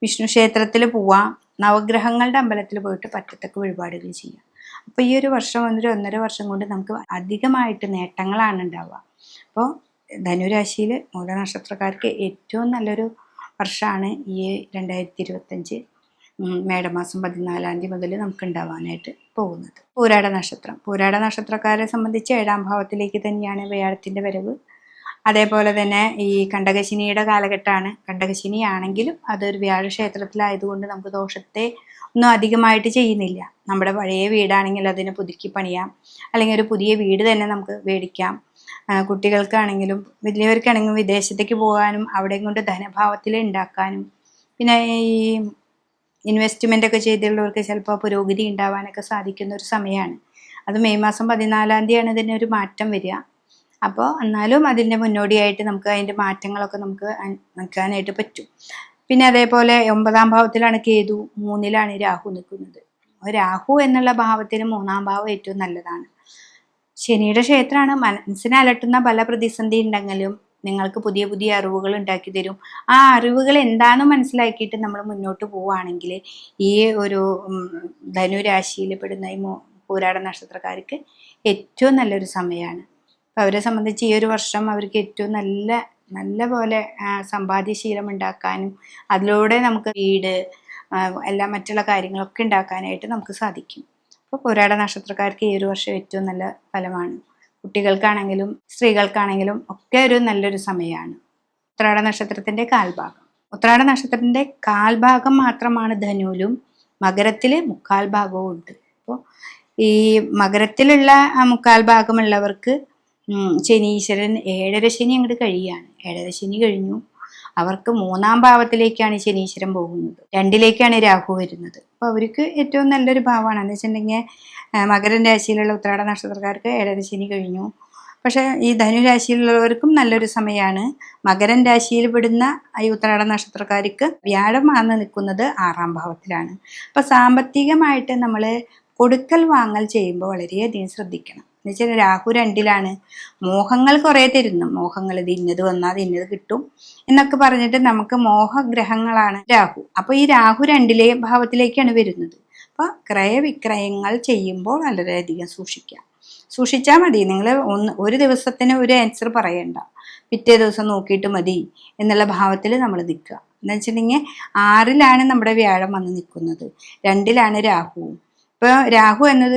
വിഷ്ണു ക്ഷേത്രത്തിൽ പോവാം. നവഗ്രഹങ്ങളുടെ അമ്പലത്തിൽ പോയിട്ട് പറ്റത്തക്ക വഴിപാടുകൾ ചെയ്യുക. അപ്പോൾ ഈ ഒരു വർഷം 1.5 വർഷം കൊണ്ട് നമുക്ക് അധികമായിട്ട് നേട്ടങ്ങളാണ് ഉണ്ടാവുക. അപ്പോൾ ധനുരാശിയിൽ മൂലനക്ഷത്രക്കാർക്ക് ഏറ്റവും നല്ലൊരു വർഷമാണ് ഈ 2025 മേടമാസം 14-ാം തീയതി മുതൽ നമുക്ക് ഉണ്ടാവാനായിട്ട് പോകുന്നത്. പൂരാട നക്ഷത്രക്കാരെ സംബന്ധിച്ച് 7-ാം ഭാവത്തിലേക്ക് തന്നെയാണ് വ്യാഴത്തിൻ്റെ വരവ്. അതേപോലെ തന്നെ ഈ കണ്ടകശനിയുടെ കാലഘട്ടമാണ്. കണ്ടകശനി ആണെങ്കിലും അതൊരു വ്യാഴക്ഷേത്രത്തിലായതുകൊണ്ട് നമുക്ക് ദോഷത്തെ ഒന്നും അധികമായിട്ട് ചെയ്യുന്നില്ല. നമ്മുടെ പഴയ വീടാണെങ്കിൽ അതിനെ പുതുക്കി പണിയാം, അല്ലെങ്കിൽ ഒരു പുതിയ വീട് തന്നെ നമുക്ക് മേടിക്കാം. കുട്ടികൾക്കാണെങ്കിലും വലിയവർക്കാണെങ്കിലും വിദേശത്തേക്ക് പോകാനും അവിടെ കൊണ്ട് ധനഭാവത്തിൽ ഉണ്ടാക്കാനും പിന്നെ ഈ ഇൻവെസ്റ്റ്മെൻ്റ് ഒക്കെ ചെയ്തിട്ടുള്ളവർക്ക് ചിലപ്പോൾ പുരോഗതി ഉണ്ടാവാനൊക്കെ സാധിക്കുന്ന ഒരു സമയമാണ്. അത് മെയ് മാസം 14-ാം തീയതിയാണ് ഇതിനൊരു മാറ്റം വരിക. അപ്പോൾ എന്നാലും അതിൻ്റെ മുന്നോടിയായിട്ട് നമുക്ക് അതിൻ്റെ മാറ്റങ്ങളൊക്കെ നമുക്ക് നിൽക്കാനായിട്ട് പറ്റും. പിന്നെ അതേപോലെ 9-ാം ഭാവത്തിലാണ് കേതു, 3-ലാണ് രാഹു നിൽക്കുന്നത്. രാഹു എന്നുള്ള ഭാവത്തിന് 3-ാം ഭാവം ഏറ്റവും നല്ലതാണ്. ശനിയുടെ ക്ഷേത്രമാണ്. മനസ്സിനെ അലട്ടുന്ന പല പ്രതിസന്ധി ഉണ്ടെങ്കിലും നിങ്ങൾക്ക് പുതിയ പുതിയ അറിവുകൾ ഉണ്ടാക്കി തരും. ആ അറിവുകൾ എന്താണെന്ന് മനസ്സിലാക്കിയിട്ട് നമ്മൾ മുന്നോട്ട് പോവുകയാണെങ്കിൽ ഈ ഒരു ധനുരാശിയിൽ പെടുന്ന ഈ പൂരാട നക്ഷത്രക്കാർക്ക് ഏറ്റവും നല്ലൊരു സമയമാണ്. അപ്പോൾ അവരെ സംബന്ധിച്ച് ഈ ഒരു വർഷം അവർക്ക് ഏറ്റവും നല്ല പോലെ സമ്പാദ്യശീലം ഉണ്ടാക്കാനും അതിലൂടെ നമുക്ക് വീട് എല്ലാ മറ്റുള്ള കാര്യങ്ങളൊക്കെ ഉണ്ടാക്കാനായിട്ട് നമുക്ക് സാധിക്കും. അപ്പോൾ പൂരാട നക്ഷത്രക്കാർക്ക് ഈ ഒരു വർഷം ഏറ്റവും നല്ല ഫലമാണ്. കുട്ടികൾക്കാണെങ്കിലും സ്ത്രീകൾക്കാണെങ്കിലും ഒക്കെ ഒരു നല്ലൊരു സമയമാണ്. ഉത്രാട നക്ഷത്രത്തിൻ്റെ കാൽഭാഗം മാത്രമാണ് ധനുവിലും, മകരത്തിൽ 1/4 ഭാഗവും ഉണ്ട്. അപ്പോൾ ഈ മകരത്തിലുള്ള 1/4 ഭാഗമുള്ളവർക്ക് ശനീശ്വരൻ 7.5 ശനി അങ്ങോട്ട് കഴിയുകയാണ്. 7.5 ശനി കഴിഞ്ഞു. അവർക്ക് 3-ാം ഭാവത്തിലേക്കാണ് ശനീശ്വരൻ പോകുന്നത്. 2-ലേക്കാണ് രാഹു വരുന്നത്. അപ്പോൾ അവർക്ക് ഏറ്റവും നല്ലൊരു ഭാവമാണ്. എന്ന് വെച്ചിട്ടുണ്ടെങ്കിൽ മകരൻ രാശിയിലുള്ള ഉത്രാട നക്ഷത്രക്കാർക്ക് 7.5 ശനി കഴിഞ്ഞു. പക്ഷേ ഈ ധനുരാശിയിലുള്ളവർക്കും നല്ലൊരു സമയമാണ്. മകരൻ രാശിയിൽ പെടുന്ന ഈ ഉത്രാട നക്ഷത്രക്കാർക്ക് വ്യാഴം വന്ന് നിൽക്കുന്നത് 6-ാം ഭാവത്തിലാണ്. അപ്പോൾ സാമ്പത്തികമായിട്ട് നമ്മൾ കൊടുക്കൽ വാങ്ങൽ ചെയ്യുമ്പോൾ വളരെയധികം ശ്രദ്ധിക്കണം. എന്നുവെച്ചാൽ രാഹു 2-ലാണ്. മോഹങ്ങൾ കുറേ തരുന്നു. മോഹങ്ങൾ ഇത് ഇന്നത് വന്നാൽ അത് ഇന്നത് കിട്ടും എന്നൊക്കെ പറഞ്ഞിട്ട് നമുക്ക് മോഹഗ്രഹങ്ങളാണ് രാഹു. അപ്പോൾ ഈ രാഹു 2-ലെ ഭാവത്തിലേക്കാണ് വരുന്നത്. അപ്പോൾ ക്രയവിക്രയങ്ങൾ ചെയ്യുമ്പോൾ വളരെയധികം സൂക്ഷിച്ചാൽ മതി. നിങ്ങൾ ഒരു ദിവസത്തിന് ഒരു ആൻസർ പറയണ്ട, പിറ്റേ ദിവസം നോക്കിയിട്ട് മതി എന്നുള്ള ഭാവത്തിൽ നമ്മൾ നിൽക്കുക. എന്ന് വെച്ചിട്ടുണ്ടെങ്കിൽ 6-ലാണ് നമ്മുടെ വ്യാഴം വന്ന് നിൽക്കുന്നത്, 2-ലാണ് രാഹുവും. ഇപ്പോൾ രാഹു എന്നത്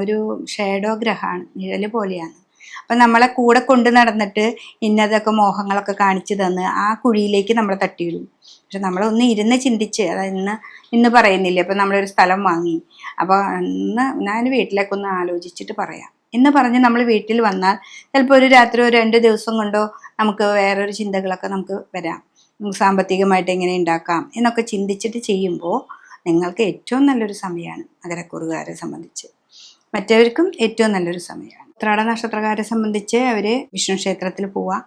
ഒരു ഷേഡോ ഗ്രഹമാണ്, നിഴല് പോലെയാണ്. അപ്പം നമ്മളെ കൂടെ കൊണ്ട് നടന്നിട്ട് ഇന്നതൊക്കെ മോഹങ്ങളൊക്കെ കാണിച്ചു തന്ന് ആ കുഴിയിലേക്ക് നമ്മളെ തട്ടിയിടും. പക്ഷെ നമ്മളൊന്ന് ഇരുന്ന് ചിന്തിച്ച്, അതായത് ഇന്ന് പറയുന്നില്ലേ, അപ്പം നമ്മളൊരു സ്ഥലം വാങ്ങി, അപ്പോൾ ഞാൻ വീട്ടിലേക്ക് ഒന്ന് ആലോചിച്ചിട്ട് പറയാം എന്ന് പറഞ്ഞ് നമ്മൾ വീട്ടിൽ വന്നാൽ ചിലപ്പോൾ ഒരു രാത്രി 2 ദിവസം കൊണ്ടോ നമുക്ക് വേറൊരു ചിന്തകളൊക്കെ നമുക്ക് വരാം. സാമ്പത്തികമായിട്ട് എങ്ങനെ ഉണ്ടാക്കാം എന്നൊക്കെ ചിന്തിച്ചിട്ട് ചെയ്യുമ്പോൾ നിങ്ങൾക്ക് ഏറ്റവും നല്ലൊരു സമയമാണ് മകരക്കൂറുകാരെ സംബന്ധിച്ച്. മറ്റവർക്കും ഏറ്റവും നല്ലൊരു സമയമാണ്. ഉത്രാട നക്ഷത്രക്കാരെ സംബന്ധിച്ച് അവർ വിഷ്ണു ക്ഷേത്രത്തിൽ പോവുക,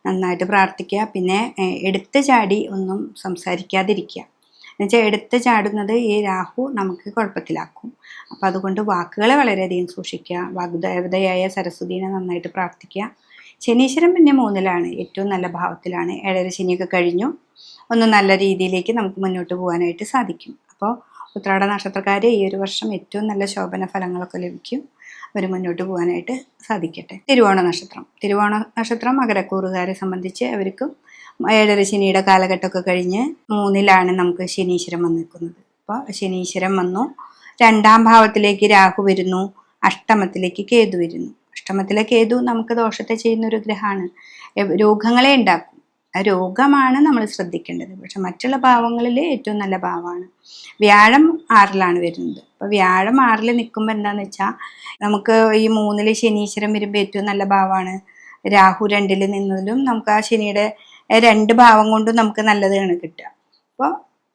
നന്നായിട്ട് പ്രാർത്ഥിക്കുക. പിന്നെ എടുത്ത് ചാടി ഒന്നും സംസാരിക്കാതിരിക്കുക. എന്നുവെച്ചാൽ എടുത്ത് ചാടുന്നത് ഈ രാഹു നമുക്ക് കുഴപ്പത്തിലാക്കും. അപ്പോൾ അതുകൊണ്ട് വാക്കുകളെ വളരെയധികം സൂക്ഷിക്കുക. വാഗ്ദേവതയായ സരസ്വതീനെ നന്നായിട്ട് പ്രാർത്ഥിക്കുക. ശനീശ്വരൻ പിന്നെ 3-ലാണ്, ഏറ്റവും നല്ല ഭാവത്തിലാണ്. 7.5 ശനിയൊക്കെ കഴിഞ്ഞു. ഒന്ന് നല്ല രീതിയിലേക്ക് നമുക്ക് മുന്നോട്ട് പോകാനായിട്ട് സാധിക്കും. അപ്പോൾ ഉത്രാട നക്ഷത്രക്കാരെ ഈ ഒരു വർഷം ഏറ്റവും നല്ല ശോഭന ഫലങ്ങളൊക്കെ ലഭിക്കും. അവർ മുന്നോട്ട് പോകാനായിട്ട് സാധിക്കട്ടെ. തിരുവോണ നക്ഷത്രം മകരക്കൂറുകാരെ സംബന്ധിച്ച് അവർക്കും 7.5 ശനിയുടെ കാലഘട്ടമൊക്കെ കഴിഞ്ഞ് 3-ലാണ് നമുക്ക് ശനീശ്വരൻ വന്ന് നിൽക്കുന്നത്. അപ്പോൾ ശനീശ്വരൻ വന്നു, 2-ാം ഭാവത്തിലേക്ക് രാഹു വരുന്നു, അഷ്ടമത്തിലേക്ക് കേതു വരുന്നു. അഷ്ടമത്തിലെ കേതു നമുക്ക് ദോഷത്തെ ചെയ്യുന്ന ഒരു ഗ്രഹമാണ്, രോഗങ്ങളെ ഉണ്ടാക്കും. രോഗമാണ് നമ്മൾ ശ്രദ്ധിക്കേണ്ടത്. പക്ഷെ മറ്റുള്ള ഭാവങ്ങളിൽ ഏറ്റവും നല്ല ഭാവമാണ്. വ്യാഴം 6-ലാണ് വരുന്നത്. അപ്പോൾ വ്യാഴം 6-ൽ നിൽക്കുമ്പോൾ എന്താണെന്ന് വെച്ചാൽ നമുക്ക് ഈ 3-ൽ ശനീശ്വരൻ വരുമ്പോൾ ഏറ്റവും നല്ല ഭാവമാണ്. രാഹു 2-ൽ നിന്നതിലും നമുക്ക് ആ ശനിയുടെ 2 ഭാവം കൊണ്ടും നമുക്ക് നല്ലതാണ് കിട്ടുക. അപ്പോൾ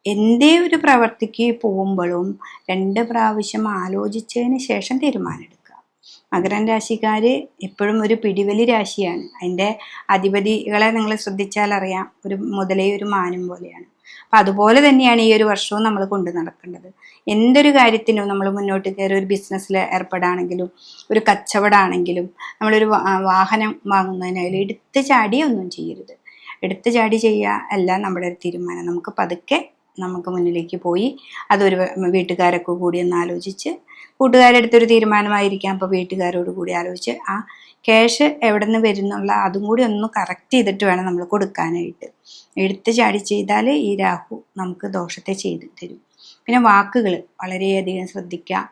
എന്തേ ഒരു പ്രവർത്തിക്ക് പോകുമ്പോഴും 2 പ്രാവശ്യം ആലോചിച്ചതിന് ശേഷം തീരുമാനമെടുക്കുക. മകരം രാശിക്കാർ എപ്പോഴും ഒരു പിടിവലി രാശിയാണ്. അതിൻ്റെ അധിപതികളെ നിങ്ങൾ ശ്രദ്ധിച്ചാൽ അറിയാം, ഒരു മുതലേ ഒരു മാനും പോലെയാണ്. അപ്പം അതുപോലെ തന്നെയാണ് ഈ ഒരു വർഷവും നമ്മൾ കൊണ്ടു നടക്കേണ്ടത്. എന്തൊരു കാര്യത്തിനും നമ്മൾ മുന്നോട്ട് കയറി ഒരു ബിസിനസ്സിൽ ഏർപ്പെടാണെങ്കിലും ഒരു കച്ചവടമാണെങ്കിലും നമ്മളൊരു വാഹനം വാങ്ങുന്നതിനായാലും എടുത്ത് ചാടി ഒന്നും ചെയ്യരുത്. എടുത്ത് ചാടി ചെയ്യുക അല്ല നമ്മുടെ ഒരു തീരുമാനം. നമുക്ക് പതുക്കെ നമുക്ക് മുന്നിലേക്ക് പോയി അതൊരു വീട്ടുകാരൊക്കെ കൂടി ഒന്ന് ആലോചിച്ച്, കൂട്ടുകാരെടുത്തൊരു തീരുമാനമായിരിക്കാം, അപ്പോൾ വീട്ടുകാരോട് കൂടി ആലോചിച്ച് ആ ക്യാഷ് എവിടെ നിന്ന് വരുന്നുള്ള അതും കൂടി ഒന്ന് കറക്റ്റ് ചെയ്തിട്ട് വേണം നമ്മൾ കൊടുക്കാനായിട്ട്. എടുത്ത് ചാടി ചെയ്താൽ ഈ രാഹു നമുക്ക് ദോഷത്തെ ചെയ്ത് തരും. പിന്നെ വാക്കുകൾ വളരെയധികം ശ്രദ്ധിക്കുക.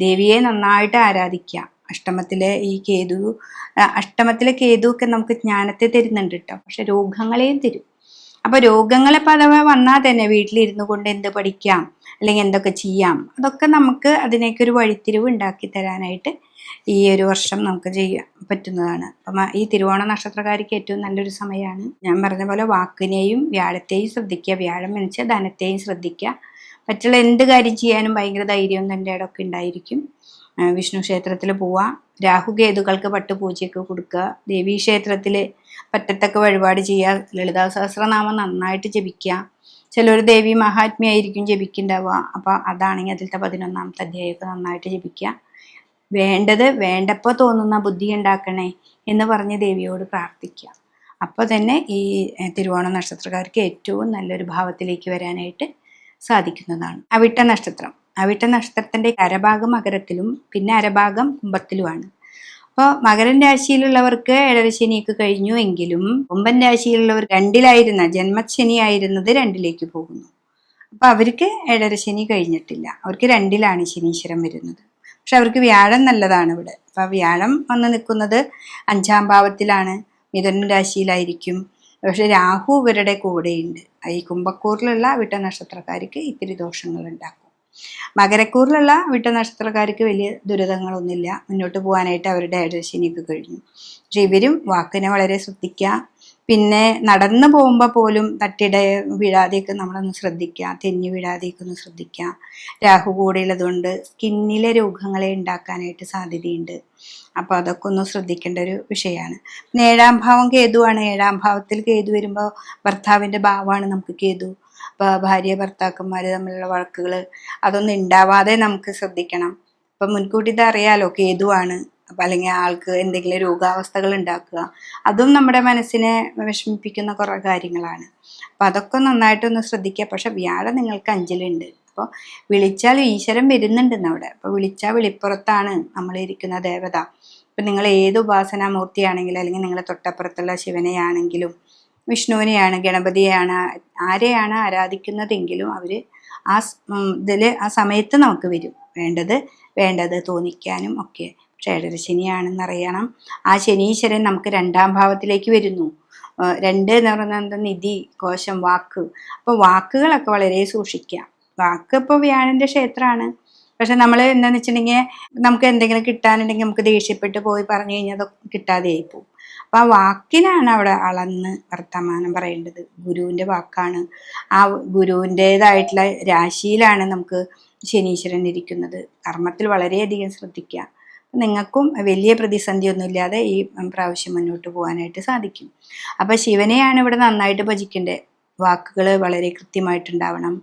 ദേവിയെ നന്നായിട്ട് ആരാധിക്കുക. അഷ്ടമത്തിലെ കേതു ഒക്കെ നമുക്ക് ജ്ഞാനത്തെ തരുന്നുണ്ട് കേട്ടോ, പക്ഷെ രോഗങ്ങളെയും തരും. അപ്പോൾ രോഗങ്ങളെ പലവ വന്നാൽ തന്നെ വീട്ടിലിരുന്നു കൊണ്ട് എന്ത് പഠിക്കാം അല്ലെങ്കിൽ എന്തൊക്കെ ചെയ്യാം, അതൊക്കെ നമുക്ക് അതിനേക്ക് ഒരു വഴിത്തിരിവ് ഉണ്ടാക്കി തരാനായിട്ട് ഈ ഒരു വർഷം നമുക്ക് ചെയ്യാൻ പറ്റുന്നതാണ്. അപ്പം ഈ തിരുവോണ നക്ഷത്രക്കാർക്ക് ഏറ്റവും നല്ലൊരു സമയമാണ്. ഞാൻ പറഞ്ഞ പോലെ വാക്കിനെയും വ്യാഴത്തെയും ശ്രദ്ധിക്കുക. വ്യാഴം വെച്ചാൽ ധനത്തെയും ശ്രദ്ധിക്കുക. മറ്റുള്ള എന്ത് കാര്യം ചെയ്യാനും ഭയങ്കര ധൈര്യവും തൻ്റെ ഇടമൊക്കെ ഉണ്ടായിരിക്കും. വിഷ്ണു ക്ഷേത്രത്തിൽ പോവുക, രാഹുകേതുക്കൾക്ക് പട്ടുപൂജയൊക്കെ കൊടുക്കുക, ദേവീക്ഷേത്രത്തിൽ പറ്റത്തൊക്കെ വഴിപാട് ചെയ്യുക, ലളിതാ സഹസ്രനാമം നന്നായിട്ട് ജപിക്കുക. ചിലർ ദേവി മഹാത്മ്യായിരിക്കും ജപിക്കുന്നുണ്ടാവുക, അപ്പോൾ അതാണെങ്കിൽ അതിലത്തെ 11ാമത്തെ അധ്യായമൊക്കെ നന്നായിട്ട് ജപിക്കുക. വേണ്ടപ്പോൾ തോന്നുന്ന ബുദ്ധി ഉണ്ടാക്കണേ എന്ന് പറഞ്ഞ് ദേവിയോട് പ്രാർത്ഥിക്കുക. അപ്പോൾ തന്നെ ഈ തിരുവോണ നക്ഷത്രക്കാർക്ക് ഏറ്റവും നല്ലൊരു ഭാവത്തിലേക്ക് വരാനായിട്ട് സാധിക്കുന്നതാണ്. അവിട്ട നക്ഷത്രത്തിൻ്റെ അരഭാഗം മകരത്തിലും പിന്നെ അരഭാഗം കുംഭത്തിലുമാണ്. അപ്പോൾ മകരൻ രാശിയിലുള്ളവർക്ക് 7.5 ശനിയൊക്കെ കഴിഞ്ഞു എങ്കിലും കുംഭൻ രാശിയിലുള്ളവർ 2-ലായിരുന്ന ജന്മശനി ആയിരുന്നത് 2-ലേക്ക് പോകുന്നു. അപ്പോൾ അവർക്ക് 7.5 ശനി കഴിഞ്ഞിട്ടില്ല, അവർക്ക് 2-ലാണ് ശനീശ്വരൻ വരുന്നത്. പക്ഷെ അവർക്ക് വ്യാഴം നല്ലതാണ് ഇവിടെ. അപ്പോൾ വ്യാഴം വന്ന് നിൽക്കുന്നത് 5-ാം ഭാവത്തിലാണ്, മിഥുന രാശിയിലായിരിക്കും. പക്ഷെ രാഹു ഇവരുടെ കൂടെയുണ്ട്. ഈ കുംഭക്കൂറിലുള്ള വിട്ട നക്ഷത്രക്കാർക്ക് ഇത്തിരി ദോഷങ്ങൾ ഉണ്ടാക്കും. മകരക്കൂറിലുള്ള വിട്ട നക്ഷത്രക്കാർക്ക് വലിയ ദുരിതങ്ങളൊന്നുമില്ല, മുന്നോട്ട് പോകാനായിട്ട് അവരുടെ 7.5 ശനിയൊക്കെ കഴിഞ്ഞു. പക്ഷെ ഇവരും വാക്കിനെ വളരെ ശ്രദ്ധിക്കുക. പിന്നെ നടന്നു പോകുമ്പോൾ പോലും തട്ടിട വീഴാതെയൊക്കെ നമ്മളൊന്ന് ശ്രദ്ധിക്കുക, തെന്നി വീഴാതെയൊക്കെ ഒന്ന് ശ്രദ്ധിക്കുക. രാഹു കൂടെയുള്ളതുകൊണ്ട് സ്കിന്നിലെ രോഗങ്ങളെ ഉണ്ടാക്കാനായിട്ട് സാധ്യതയുണ്ട്. അപ്പോൾ അതൊക്കെ ഒന്ന് ശ്രദ്ധിക്കേണ്ട ഒരു വിഷയമാണ്. പിന്നെ 7-ാം ഭാവം കേതുവാണ്. 7-ാം ഭാവത്തിൽ കേതു വരുമ്പോൾ ഭർത്താവിൻ്റെ ഭാവമാണ് നമുക്ക് കേതു. അപ്പോൾ ഭാര്യ ഭർത്താക്കന്മാർ തമ്മിലുള്ള വഴക്കുകൾ അതൊന്നും ഉണ്ടാവാതെ നമുക്ക് ശ്രദ്ധിക്കണം. അപ്പം മുൻകൂട്ടി ഇത് അറിയാലോ കേതുവാണ്, അപ്പം അല്ലെങ്കിൽ ആൾക്ക് എന്തെങ്കിലും രോഗാവസ്ഥകൾ ഉണ്ടാക്കുക, അതും നമ്മുടെ മനസ്സിനെ വിഷമിപ്പിക്കുന്ന കുറേ കാര്യങ്ങളാണ്. അപ്പം അതൊക്കെ നന്നായിട്ടൊന്ന് ശ്രദ്ധിക്കുക. പക്ഷെ വ്യാഴം നിങ്ങൾക്ക് 5-ലുണ്ട്. അപ്പോൾ വിളിച്ചാൽ ഈശ്വരൻ വരുന്നുണ്ടെന്ന് അവിടെ. അപ്പോൾ വിളിച്ചാൽ വിളിപ്പുറത്താണ് നമ്മളിരിക്കുന്ന ദേവത. ഇപ്പം നിങ്ങൾ ഏത് ഉപാസനാമൂർത്തിയാണെങ്കിലും അല്ലെങ്കിൽ നിങ്ങളെ തൊട്ടപ്പുറത്തുള്ള ശിവനെയാണെങ്കിലും വിഷ്ണുവിനെയാണ് ഗണപതിയെയാണ് ആരെയാണ് ആരാധിക്കുന്നതെങ്കിലും അവർ ആ ഇതിൽ ആ സമയത്ത് നമുക്ക് വരും, വേണ്ടത് തോന്നിക്കാനും ഒക്കെ. പക്ഷേ ഏഴര ശനിയാണെന്നറിയണം. ആ ശനീശ്വരൻ നമുക്ക് 2-ാം ഭാവത്തിലേക്ക് വരുന്നു. 2 എന്ന് പറയുന്നത് നിധി, കോശം, വാക്ക്. അപ്പോൾ വാക്കുകളൊക്കെ വളരെ സൂക്ഷിക്കുക. വാക്ക് ഇപ്പോൾ വ്യാഴൻ്റെ ക്ഷേത്രമാണ്. പക്ഷെ നമ്മൾ എന്താണെന്ന് വെച്ചിട്ടുണ്ടെങ്കിൽ നമുക്ക് എന്തെങ്കിലും കിട്ടാനുണ്ടെങ്കിൽ നമുക്ക് ദേഷ്യപ്പെട്ട് പോയി പറഞ്ഞു കഴിഞ്ഞാൽ അത് കിട്ടാതെയായി പോകും. അപ്പം ആ വാക്കിനാണ് അവിടെ അളന്ന് വർത്തമാനം പറയേണ്ടത്. ഗുരുവിൻ്റെ വാക്കാണ്. ആ ഗുരുവിൻ്റേതായിട്ടുള്ള രാശിയിലാണ് നമുക്ക് ശനീശ്വരൻ ഇരിക്കുന്നത്. കർമ്മത്തിൽ വളരെയധികം ശ്രദ്ധിക്കുക. നിങ്ങൾക്കും വലിയ പ്രതിസന്ധിയൊന്നുമില്ലാതെ ഈ പ്രാവശ്യം മുന്നോട്ട് പോകാനായിട്ട് സാധിക്കും. അപ്പം ശിവനെയാണ് ഇവിടെ നന്നായിട്ട് ഭജിക്കേണ്ടത്. വാക്കുകൾ വളരെ കൃത്യമായിട്ടുണ്ടാവണം.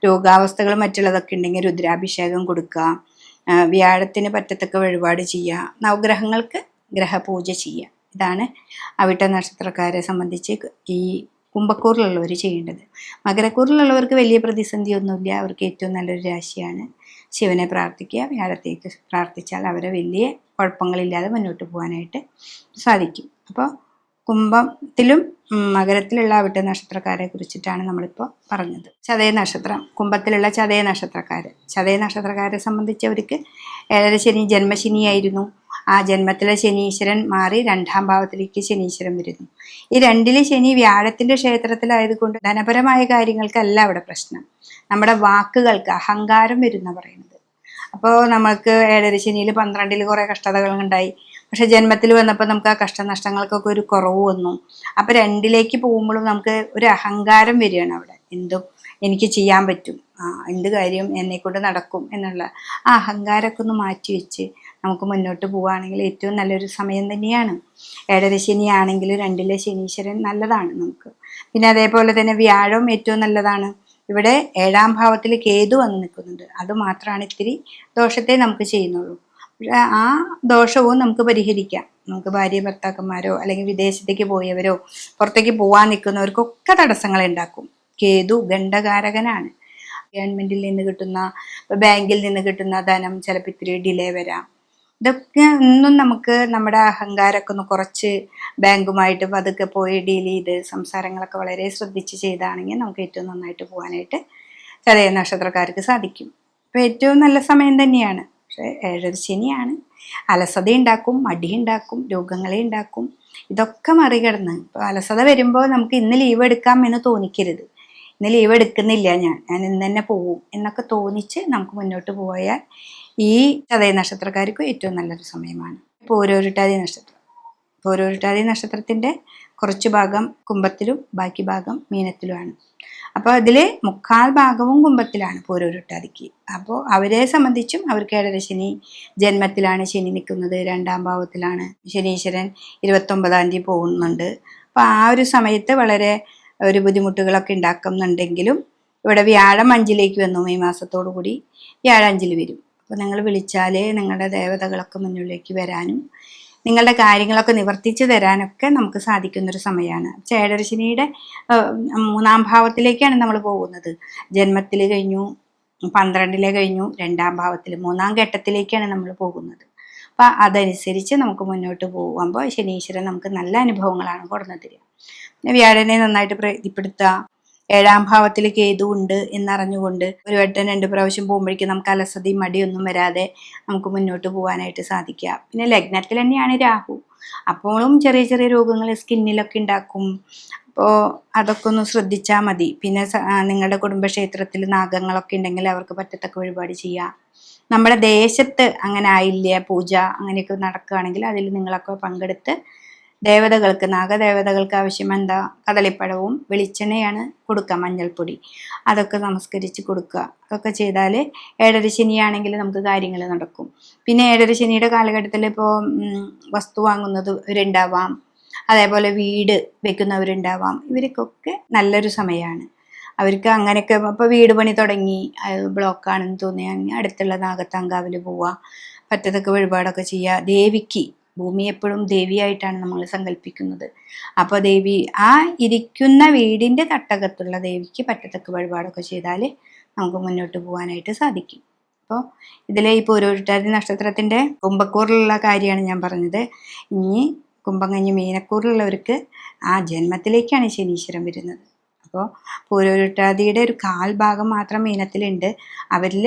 രോഗാവസ്ഥകൾ മറ്റുള്ളതൊക്കെ ഉണ്ടെങ്കിൽ രുദ്രാഭിഷേകം കൊടുക്കുക. വ്യാഴത്തിന് പറ്റത്തക്ക വഴിപാട് ചെയ്യുക. നവഗ്രഹങ്ങൾക്ക് ഗ്രഹപൂജ ചെയ്യുക. ഇതാണ് അവിട്ട നക്ഷത്രക്കാരെ സംബന്ധിച്ച് ഈ കുംഭക്കൂറിലുള്ളവർ ചെയ്യേണ്ടത്. മകരക്കൂറിലുള്ളവർക്ക് വലിയ പ്രതിസന്ധിയൊന്നുമില്ല. അവർക്ക് ഏറ്റവും നല്ലൊരു രാശിയാണ്. ശിവനെ പ്രാർത്ഥിക്കുക. വ്യാഴത്തേക്ക് പ്രാർത്ഥിച്ചാൽ അവരെ വലിയ കുഴപ്പങ്ങളില്ലാതെ മുന്നോട്ട് പോകാനായിട്ട് സാധിക്കും. അപ്പോൾ കുംഭത്തിലും മകരത്തിലുള്ള അവിട്ട നക്ഷത്രക്കാരെ കുറിച്ചിട്ടാണ് നമ്മളിപ്പോൾ പറഞ്ഞത്. ചതയ നക്ഷത്രം, കുംഭത്തിലുള്ള ചതയ നക്ഷത്രക്കാരെ സംബന്ധിച്ചവർക്ക് 7-ര ശനി ജന്മശനിയായിരുന്നു. ആ ജന്മത്തിലെ ശനീശ്വരൻ മാറി 2-ാം ഭാവത്തിലേക്ക് ശനീശ്വരൻ വരുന്നു. ഈ 2-ലെ ശനി വ്യാഴത്തിൻ്റെ ക്ഷേത്രത്തിലായതുകൊണ്ട് ധനപരമായ കാര്യങ്ങൾക്കല്ല അവിടെ പ്രശ്നം. നമ്മുടെ വാക്കുകൾക്ക് അഹങ്കാരം വരുന്ന പറയുന്നത്. അപ്പോൾ നമ്മൾക്ക് 7-ര ശനിയിൽ 12-ൽ കുറേ കഷ്ടതകൾ ഉണ്ടായി. പക്ഷെ ജന്മത്തിൽ വന്നപ്പോൾ നമുക്ക് ആ കഷ്ടനഷ്ടങ്ങൾക്കൊക്കെ ഒരു കുറവ് വന്നു. അപ്പോൾ 2-ലേക്ക് പോകുമ്പോഴും നമുക്ക് ഒരു അഹങ്കാരം വരികയാണ് അവിടെ. എന്തും എനിക്ക് ചെയ്യാൻ പറ്റും, എന്ത് കാര്യം എന്നെക്കൊണ്ട് നടക്കും എന്നുള്ള ആ അഹങ്കാരമൊക്കെ ഒന്ന് മാറ്റി വെച്ച് നമുക്ക് മുന്നോട്ട് പോവുകയാണെങ്കിൽ ഏറ്റവും നല്ലൊരു സമയം തന്നെയാണ്. 7-ര ശനിയാണെങ്കിലും 2-ലെ ശനീശ്വരൻ നല്ലതാണ് നമുക്ക്. പിന്നെ അതേപോലെ തന്നെ വ്യാഴം ഏറ്റവും നല്ലതാണ്. ഇവിടെ 7-ാം ഭാവത്തിൽ കേതു വന്ന് നിൽക്കുന്നുണ്ട്. അത് മാത്രമാണ് ഇത്തിരി ദോഷത്തെ നമുക്ക് ചെയ്യുന്നുള്ളൂ. പക്ഷേ ആ ദോഷവും നമുക്ക് പരിഹരിക്കാം. നമുക്ക് ഭാര്യ ഭർത്താക്കന്മാരോ അല്ലെങ്കിൽ വിദേശത്തേക്ക് പോയവരോ പുറത്തേക്ക് പോകാൻ നിൽക്കുന്നവർക്കൊക്കെ തടസ്സങ്ങൾ ഉണ്ടാക്കും. കേതു ഗണ്ഡകാരകനാണ്. ഗവൺമെന്റിൽ നിന്ന് കിട്ടുന്ന, ബാങ്കിൽ നിന്ന് കിട്ടുന്ന ധനം ചിലപ്പോൾ ഇത്തിരി ഡിലേ വരാം. ഇതൊക്കെ ഒന്നും നമുക്ക് നമ്മുടെ അഹങ്കാരമൊക്കെ ഒന്ന് കുറച്ച് ബാങ്കുമായിട്ട് പതുക്കെ പോയി ഡീൽ ചെയ്ത് സംസാരങ്ങളൊക്കെ വളരെ ശ്രദ്ധിച്ച് ചെയ്താണെങ്കിൽ നമുക്ക് ഏറ്റവും നന്നായിട്ട് പോകാനായിട്ട് ചതയ നക്ഷത്രക്കാർക്ക് സാധിക്കും. അപ്പോൾ ഏറ്റവും നല്ല സമയം തന്നെയാണ്. പക്ഷേ 7-ര ശനിയാണ്. അലസത ഉണ്ടാക്കും, മടി ഉണ്ടാക്കും, രോഗങ്ങളെ ഉണ്ടാക്കും. ഇതൊക്കെ മറികടന്ന് ഇപ്പോൾ അലസത വരുമ്പോൾ നമുക്ക് ഇന്ന് ലീവ് എടുക്കാം എന്ന് തോന്നിക്കരുത്. ഇന്ന് ലീവ് എടുക്കുന്നില്ല, ഞാൻ ഇന്ന് തന്നെ പോവും എന്നൊക്കെ തോന്നിച്ച് നമുക്ക് മുന്നോട്ട് പോയാൽ ഈ ചതയ നക്ഷത്രക്കാർക്ക് ഏറ്റവും നല്ലൊരു സമയമാണ്. പോരോരുട്ടാതി നക്ഷത്രത്തിൻ്റെ കുറച്ച് ഭാഗം കുംഭത്തിലും ബാക്കി ഭാഗം മീനത്തിലുമാണ്. അപ്പോൾ അതിൽ 3/4 ഭാഗവും കുംഭത്തിലാണ് പോരോരുട്ടാതിക്ക്. അപ്പോൾ അവരെ സംബന്ധിച്ചും അവർക്ക് 7-ര ശനി ജന്മത്തിലാണ് ശനി നിൽക്കുന്നത്. 2-ാം ഭാവത്തിലാണ്. ശനീശ്വരൻ 29-ാം തീയതി പോകുന്നുണ്ട്. അപ്പോൾ ആ ഒരു സമയത്ത് വളരെ ഒരു ബുദ്ധിമുട്ടുകളൊക്കെ ഉണ്ടാക്കുന്നുണ്ടെങ്കിലും ഇവിടെ വ്യാഴം 5-ലേക്ക് വന്നു. മെയ് മാസത്തോടു കൂടി വ്യാഴം 5-ൽ വരും. അപ്പോൾ നിങ്ങൾ വിളിച്ചാൽ നിങ്ങളുടെ ദേവതകളൊക്കെ മുന്നിലേക്ക് വരാനും നിങ്ങളുടെ കാര്യങ്ങളൊക്കെ നിവർത്തിച്ച് തരാനൊക്കെ നമുക്ക് സാധിക്കുന്നൊരു സമയമാണ്. 7-ര ശനിയുടെ 3-ാം ഭാവത്തിലേക്കാണ് നമ്മൾ പോകുന്നത്. ജന്മത്തിൽ കഴിഞ്ഞു, 12-ലെ കഴിഞ്ഞു, 2-ാം ഭാവത്തിൽ 3-ാം ഘട്ടത്തിലേക്കാണ് നമ്മൾ പോകുന്നത്. അപ്പം അതനുസരിച്ച് നമുക്ക് മുന്നോട്ട് പോകുമ്പോൾ ശനീശ്വരൻ നമുക്ക് നല്ല അനുഭവങ്ങളാണ് കൊടുന്നു തരിക. പിന്നെ വ്യാഴനെ നന്നായിട്ട് പ്രീതിപ്പെടുത്തുക. 7-ാം ഭാവത്തിൽ കേതു ഉണ്ട് എന്നറിഞ്ഞുകൊണ്ട് ഒരു വട്ടം 2 പ്രാവശ്യം പോകുമ്പോഴേക്കും നമുക്ക് അലസതയും മടിയൊന്നും വരാതെ നമുക്ക് മുന്നോട്ട് പോകാനായിട്ട് സാധിക്കുക. പിന്നെ ലഗ്നത്തിൽ തന്നെയാണ് രാഹു. അപ്പോഴും ചെറിയ ചെറിയ രോഗങ്ങൾ സ്കിന്നിലൊക്കെ ഉണ്ടാക്കും. അപ്പോൾ അതൊക്കെ ഒന്ന് ശ്രദ്ധിച്ചാൽ മതി. പിന്നെ നിങ്ങളുടെ കുടുംബക്ഷേത്രത്തിൽ നാഗങ്ങളൊക്കെ ഉണ്ടെങ്കിൽ അവർക്ക് പറ്റത്തക്ക വഴിപാട് ചെയ്യുക. നമ്മുടെ ദേശത്ത് അങ്ങനെ ആയില്ല പൂജ അങ്ങനെയൊക്കെ നടക്കുകയാണെങ്കിൽ അതിൽ നിങ്ങളൊക്കെ പങ്കെടുത്ത് ദേവതകൾക്ക്, നാഗദേവതകൾക്ക് ആവശ്യം എന്താ, കദളിപ്പഴവും വെളിച്ചെണ്ണയാണ് കൊടുക്കുക, മഞ്ഞൾപ്പൊടി അതൊക്കെ നമസ്കരിച്ച് കൊടുക്കുക. അതൊക്കെ ചെയ്താൽ 7-ര ശനിയാണെങ്കിൽ നമുക്ക് കാര്യങ്ങൾ നടക്കും. പിന്നെ 7-ര ശനിയുടെ കാലഘട്ടത്തിൽ ഇപ്പോൾ വസ്തു വാങ്ങുന്നവരുണ്ടാവാം, അതേപോലെ വീട് വെക്കുന്നവരുണ്ടാവാം. ഇവർക്കൊക്കെ നല്ലൊരു സമയമാണ്. അവർക്ക് അങ്ങനെയൊക്കെ ഇപ്പോൾ വീട് പണി തുടങ്ങി ബ്ലോക്കാണെന്ന് തോന്നിയാൽ അടുത്തുള്ള നാഗത്താങ്കാവിൽ പോവുക. പറ്റത്തക്ക വഴിപാടൊക്കെ ചെയ്യുക. ദേവിക്ക്, ഭൂമി എപ്പോഴും ദേവിയായിട്ടാണ് നമ്മൾ സങ്കല്പിക്കുന്നത്. അപ്പോൾ ദേവി, ആ ഇരിക്കുന്ന വീടിൻ്റെ തട്ടകത്തുള്ള ദേവിക്ക് പറ്റത്തക്ക വഴിപാടൊക്കെ ചെയ്താൽ നമുക്ക് മുന്നോട്ട് പോകാനായിട്ട് സാധിക്കും. അപ്പോൾ ഇതിലെ ഈ പൂരോരുട്ടാതി നക്ഷത്രത്തിൻ്റെ കുംഭക്കൂറിലുള്ള കാര്യമാണ് ഞാൻ പറഞ്ഞത്. ഇനി കുംഭം കഴിഞ്ഞ് മീനക്കൂറിലുള്ളവർക്ക് ആ ജന്മത്തിലേക്കാണ് ശനീശ്വരൻ വരുന്നത്. അപ്പോൾ പൂരോരുട്ടാതിയുടെ ഒരു കാൽഭാഗം മാത്രം മീനത്തിലുണ്ട്. അവരിൽ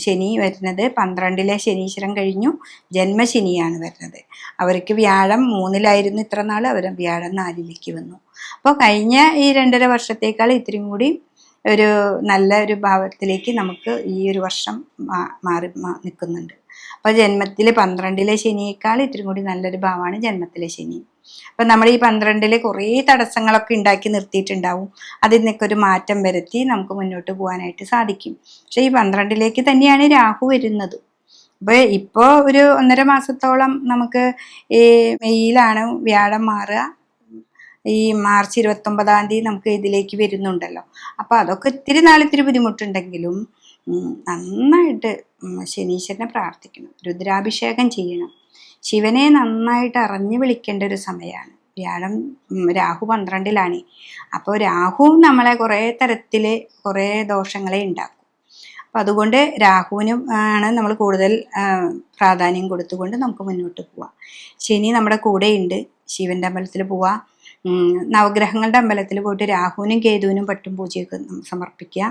ശനി വരുന്നത് 12-ലെ ശനീശ്വരൻ കഴിഞ്ഞു ജന്മശനിയാണ് വരുന്നത്. അവർക്ക് വ്യാഴം 3-ലായിരുന്നു ഇത്ര നാൾ, അവർ വ്യാഴം 4-ലേക്ക് വന്നു. അപ്പോൾ കഴിഞ്ഞ ഈ 2.5 വർഷത്തേക്കാൾ ഇത്രയും കൂടി ഒരു നല്ല ഒരു ഭാവത്തിലേക്ക് നമുക്ക് ഈ ഒരു വർഷം മാറി നിൽക്കുന്നുണ്ട്. അപ്പോൾ ജന്മത്തിൽ 12-ലെ ശനിയേക്കാൾ ഇത്തിരി കൂടി നല്ലൊരു ഭാവമാണ് ജന്മത്തിലെ ശനി. അപ്പം നമ്മൾ ഈ 12-ൽ കുറേ തടസ്സങ്ങളൊക്കെ ഉണ്ടാക്കി നിർത്തിയിട്ടുണ്ടാവും. അതിൽ നിന്നൊക്കെ ഒരു മാറ്റം വരുത്തി നമുക്ക് മുന്നോട്ട് പോകാനായിട്ട് സാധിക്കും. പക്ഷേ ഈ 12-ലേക്ക് തന്നെയാണ് രാഹു വരുന്നത്. അപ്പോൾ ഇപ്പോൾ ഒരു 1.5 മാസത്തോളം നമുക്ക് ഈ മെയ്യിലാണ് വ്യാഴം മാറുക. ഈ മാർച്ച് 29-ാം തീയതി നമുക്ക് ഇതിലേക്ക് വരുന്നുണ്ടല്ലോ. അപ്പോൾ അതൊക്കെ ഇത്തിരി നാളിത്തിരി ബുദ്ധിമുട്ടുണ്ടെങ്കിലും നന്നായിട്ട് ശനീശ്വരനെ പ്രാർത്ഥിക്കണം, രുദ്രാഭിഷേകം ചെയ്യണം, ശിവനെ നന്നായിട്ട് അറിഞ്ഞു വിളിക്കേണ്ട ഒരു സമയമാണ്. രാഹു 12-ലാണ്. അപ്പോൾ രാഹു നമ്മളെ കുറേ തരത്തിൽ കുറേ ദോഷങ്ങളെ ഉണ്ടാക്കും. അപ്പം അതുകൊണ്ട് രാഹുവിനും ആണ് നമ്മൾ കൂടുതൽ പ്രാധാന്യം കൊടുത്തുകൊണ്ട് നമുക്ക് മുന്നോട്ട് പോവാം. ശനി നമ്മുടെ കൂടെയുണ്ട്. ശിവൻ്റെ അമ്പലത്തിൽ പോവാം, നവഗ്രഹങ്ങളുടെ അമ്പലത്തിൽ പോയിട്ട് രാഹുവിനും കേതുവിനും പട്ടും പൂജയൊക്കെ സമർപ്പിക്കുക.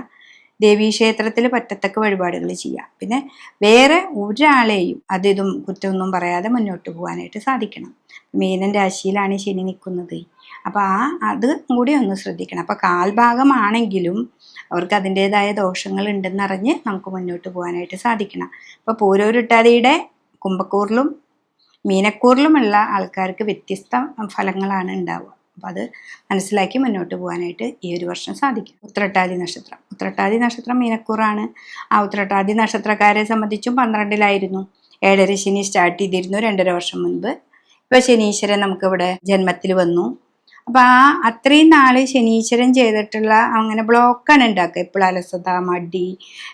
ദേവീക്ഷേത്രത്തിൽ പറ്റത്തക്ക വഴിപാടുകൾ ചെയ്യുക. പിന്നെ വേറെ ഒരാളെയും അതിതും കുറ്റമൊന്നും പറയാതെ മുന്നോട്ട് പോകാനായിട്ട് സാധിക്കണം. മീനൻ രാശിയിലാണ് ശനി നിൽക്കുന്നത്. അപ്പോൾ അത് കൂടി ഒന്ന് ശ്രദ്ധിക്കണം. അപ്പോൾ കാൽഭാഗമാണെങ്കിലും അവർക്ക് അതിൻ്റേതായ ദോഷങ്ങൾ ഉണ്ടെന്നറിഞ്ഞ് നമുക്ക് മുന്നോട്ട് പോകാനായിട്ട് സാധിക്കണം. അപ്പോൾ പൂരോരുട്ടാതിയുടെ കുംഭക്കൂറിലും മീനക്കൂറിലുമുള്ള ആൾക്കാർക്ക് വ്യത്യസ്ത ഫലങ്ങളാണ് ഉണ്ടാവുക. അപ്പോൾ അത് മനസ്സിലാക്കി മുന്നോട്ട് പോകാനായിട്ട് ഈ ഒരു വർഷം സാധിക്കും. ഉത്രട്ടാതി നക്ഷത്രം മീനക്കൂറാണ്. ആ ഉത്രട്ടാതി നക്ഷത്രക്കാരെ സംബന്ധിച്ചും 12-ലായിരുന്നു. 7.5 ശനി സ്റ്റാർട്ട് ചെയ്തിരുന്നു 2.5 വർഷം മുൻപ്. ഇപ്പോൾ ശനീശ്വരൻ നമുക്കിവിടെ ജന്മത്തിൽ വന്നു. അപ്പോൾ അത്രയും നാൾ ശനീശ്വരൻ ചെയ്തിട്ടുള്ള അങ്ങനെ ബ്ലോക്കാണ് ഉണ്ടാക്കുക. എപ്പോഴും അലസത, മടി,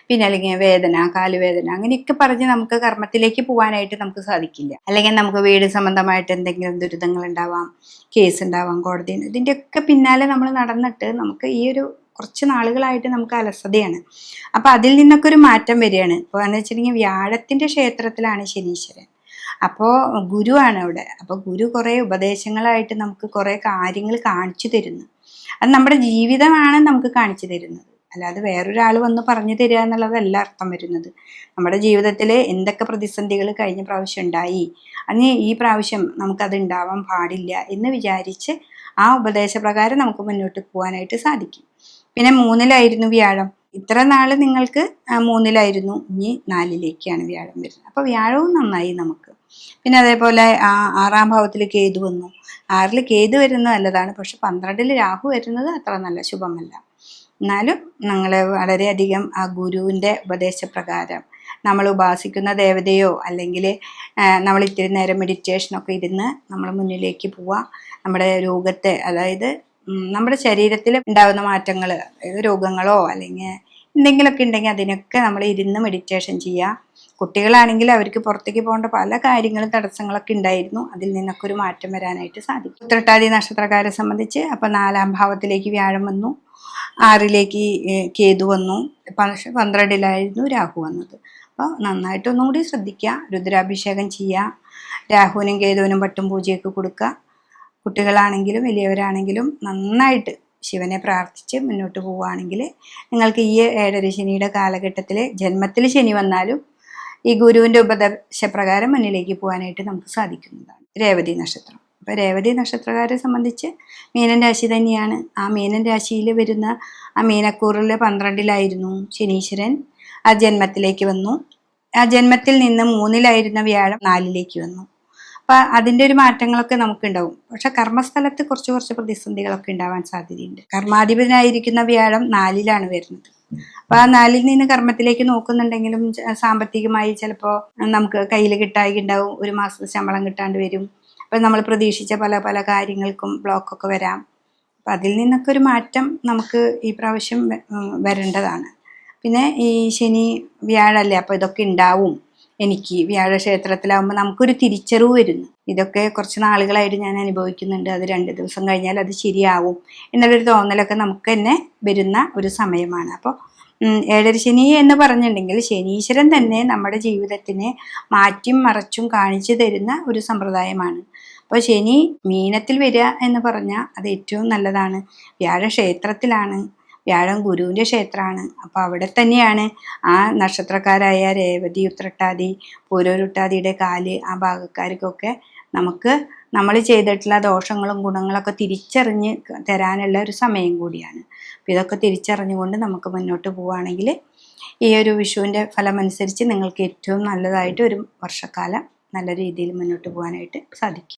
പിന്നെ അല്ലെങ്കിൽ വേദന, കാലുവേദന, അങ്ങനെയൊക്കെ പറഞ്ഞ് നമുക്ക് കർമ്മത്തിലേക്ക് പോകാനായിട്ട് നമുക്ക് സാധിക്കില്ല. അല്ലെങ്കിൽ നമുക്ക് വീട് സംബന്ധമായിട്ട് എന്തെങ്കിലും ദുരിതങ്ങൾ ഉണ്ടാവാം, കേസ് ഉണ്ടാവാം, കോടതി, ഇതിൻ്റെയൊക്കെ പിന്നാലെ നമ്മൾ നടന്നിട്ട് നമുക്ക് ഈ ഒരു കുറച്ച് നാളുകളായിട്ട് നമുക്ക് അലസതയാണ്. അപ്പോൾ അതിൽ നിന്നൊക്കെ ഒരു മാറ്റം വരികയാണ്. ഇപ്പോൾ എന്ന് വെച്ചിട്ടുണ്ടെങ്കിൽ വ്യാഴത്തിൻ്റെ ക്ഷേത്രത്തിലാണ് ശനീശ്വരൻ. അപ്പോൾ ഗുരുവാണ് അവിടെ. അപ്പോൾ ഗുരു കുറേ ഉപദേശങ്ങളായിട്ട് നമുക്ക് കുറേ കാര്യങ്ങൾ കാണിച്ചു തരുന്നു. അത് നമ്മുടെ ജീവിതമാണ് നമുക്ക് കാണിച്ചു തരുന്നത്, അല്ലാതെ വേറൊരാൾ വന്ന് പറഞ്ഞു തരിക എന്നുള്ളതല്ല അർത്ഥം വരുന്നത്. നമ്മുടെ ജീവിതത്തിൽ എന്തൊക്കെ പ്രതിസന്ധികൾ കഴിഞ്ഞ പ്രാവശ്യം ഉണ്ടായി, അന്ന് ഈ പ്രാവശ്യം നമുക്കത് ഉണ്ടാവാൻ പാടില്ല എന്ന് വിചാരിച്ച് ആ ഉപദേശപ്രകാരം നമുക്ക് മുന്നോട്ട് പോകാനായിട്ട് സാധിക്കും. പിന്നെ 3-ലായിരുന്നു വ്യാഴം. ഇത്ര നാൾ നിങ്ങൾക്ക് 3-ലായിരുന്നു, ഇനി 4-ലേക്കാണ് വ്യാഴം വരുന്നത്. അപ്പോൾ വ്യാഴവും നന്നായി നമുക്ക്. പിന്നെ അതേപോലെ 6-ാം ഭാവത്തിൽ കേതു വന്നു. 6-ൽ കേതു വരുന്നത് നല്ലതാണ്, പക്ഷെ 12-ൽ രാഹു വരുന്നത് അത്ര നല്ല ശുഭമല്ല. എന്നാലും ഞങ്ങൾ വളരെയധികം ആ ഗുരുവിൻ്റെ ഉപദേശപ്രകാരം നമ്മൾ ഉപാസിക്കുന്ന ദേവതയോ അല്ലെങ്കിൽ നമ്മൾ ഇത്തിരി നേരം മെഡിറ്റേഷനൊക്കെ ഇരുന്ന് നമ്മൾ മുന്നിലേക്ക് പോവുക. നമ്മുടെ രോഗത്തെ, അതായത് നമ്മുടെ ശരീരത്തിൽ ഉണ്ടാകുന്ന മാറ്റങ്ങൾ, രോഗങ്ങളോ അല്ലെങ്കിൽ എന്തെങ്കിലുമൊക്കെ ഉണ്ടെങ്കിൽ അതിനൊക്കെ നമ്മൾ ഇരുന്ന് മെഡിറ്റേഷൻ ചെയ്യുക. കുട്ടികളാണെങ്കിൽ അവർക്ക് പുറത്തേക്ക് പോകേണ്ട പല കാര്യങ്ങളും തടസ്സങ്ങളൊക്കെ ഉണ്ടായിരുന്നു. അതിൽ നിന്നൊക്കെ ഒരു മാറ്റം വരാനായിട്ട് സാധിക്കും. ഉത്രട്ടാതി നക്ഷത്രക്കാരെ സംബന്ധിച്ച് അപ്പോൾ 4-ാം ഭാവത്തിലേക്ക് വ്യാഴം വന്നു, 6-ലേക്ക് കേതു വന്നു, 12-ലായിരുന്നു രാഹു വന്നത്. അപ്പോൾ നന്നായിട്ടൊന്നും കൂടി ശ്രദ്ധിക്കുക, രുദ്രാഭിഷേകം ചെയ്യുക, രാഹുവിനും കേതുവിനും പട്ടും പൂജയൊക്കെ കൊടുക്കുക. കുട്ടികളാണെങ്കിലും വലിയവരാണെങ്കിലും നന്നായിട്ട് ശിവനെ പ്രാർത്ഥിച്ച് മുന്നോട്ട് പോവുകയാണെങ്കിൽ നിങ്ങൾക്ക് ഈ 7.5 ശനിയുടെ കാലഘട്ടത്തിൽ ജന്മത്തിൽ ശനി വന്നാലും ഈ ഗുരുവിൻ്റെ ഉപദേശപ്രകാരം മുന്നിലേക്ക് പോകാനായിട്ട് നമുക്ക് സാധിക്കുന്നതാണ്. രേവതി നക്ഷത്രം. അപ്പോൾ രേവതി നക്ഷത്രക്കാരെ സംബന്ധിച്ച് മീനൻ രാശി തന്നെയാണ്. ആ മീനൻ രാശിയിൽ വരുന്ന ആ മീനക്കൂറിൽ 12-ലായിരുന്നു ശനീശ്വരൻ. ആ ജന്മത്തിലേക്ക് വന്നു. ആ ജന്മത്തിൽ നിന്ന് 3-ലായിരുന്ന വ്യാഴം 4-ലേക്ക് വന്നു. അപ്പം അതിൻ്റെ ഒരു മാറ്റങ്ങളൊക്കെ നമുക്കുണ്ടാവും. പക്ഷെ കർമ്മസ്ഥലത്ത് കുറച്ച് പ്രതിസന്ധികളൊക്കെ ഉണ്ടാവാൻ സാധ്യതയുണ്ട്. കർമാധിപനായിരിക്കുന്ന വ്യാഴം 4-ലാണ് വരുന്നത്. അപ്പോൾ ആ 4-ൽ നിന്ന് കർമ്മത്തിലേക്ക് നോക്കുന്നുണ്ടെങ്കിലും സാമ്പത്തികമായി ചിലപ്പോൾ നമുക്ക് കയ്യിൽ കിട്ടായി ഉണ്ടാവും, ഒരു മാസത്തെ ശമ്പളം കിട്ടാണ്ട് വരും. അപ്പം നമ്മൾ പ്രതീക്ഷിച്ച പല കാര്യങ്ങൾക്കും ബ്ലോക്കൊക്കെ വരാം. അപ്പം അതിൽ നിന്നൊക്കെ ഒരു മാറ്റം നമുക്ക് ഈ പ്രാവശ്യം വരേണ്ടതാണ്. പിന്നെ ഈ ശനി വ്യാഴല്ലേ, അപ്പോൾ ഇതൊക്കെ ഉണ്ടാവും. എനിക്ക് വ്യാഴക്ഷേത്രത്തിലാവുമ്പോൾ നമുക്കൊരു തിരിച്ചറിവ് വരുന്നു. ഇതൊക്കെ കുറച്ച് നാളുകളായിട്ട് ഞാൻ അനുഭവിക്കുന്നുണ്ട്. അത് 2 ദിവസം കഴിഞ്ഞാൽ അത് ശരിയാവും എന്നുള്ളൊരു തോന്നലൊക്കെ നമുക്ക് തന്നെ വരുന്ന ഒരു സമയമാണ്. അപ്പോൾ ഏഴര ശനി എന്ന് പറഞ്ഞിട്ടുണ്ടെങ്കിൽ ശനീശ്വരൻ തന്നെ നമ്മുടെ ജീവിതത്തിനെ മാറ്റിയും മറച്ചും കാണിച്ചു തരുന്ന ഒരു സമ്പ്രദായമാണ്. അപ്പോൾ ശനി മീനത്തിൽ വരിക എന്ന് പറഞ്ഞാൽ അത് ഏറ്റവും നല്ലതാണ്. വ്യാഴക്ഷേത്രത്തിലാണ്, വ്യാഴം ഗുരുവിൻ്റെ ക്ഷേത്രമാണ്. അപ്പോൾ അവിടെ തന്നെയാണ് ആ നക്ഷത്രക്കാരായ രേവതി, ഉത്രട്ടാതി, പൂരോരുട്ടാതിയുടെ കാല് ആ ഭാഗക്കാർക്കൊക്കെ നമുക്ക് നമ്മൾ ചെയ്തിട്ടുള്ള ദോഷങ്ങളും ഗുണങ്ങളൊക്കെ തിരിച്ചറിഞ്ഞ് തരാനുള്ള ഒരു സമയം കൂടിയാണ്. അപ്പോൾ ഇതൊക്കെ തിരിച്ചറിഞ്ഞുകൊണ്ട് നമുക്ക് മുന്നോട്ട് പോവുകയാണെങ്കിൽ ഈ ഒരു വിഷുവിൻ്റെ ഫലമനുസരിച്ച് നിങ്ങൾക്ക് ഏറ്റവും നല്ലതായിട്ട് ഒരു വർഷക്കാലം നല്ല രീതിയിൽ മുന്നോട്ട് പോകാനായിട്ട് സാധിക്കും.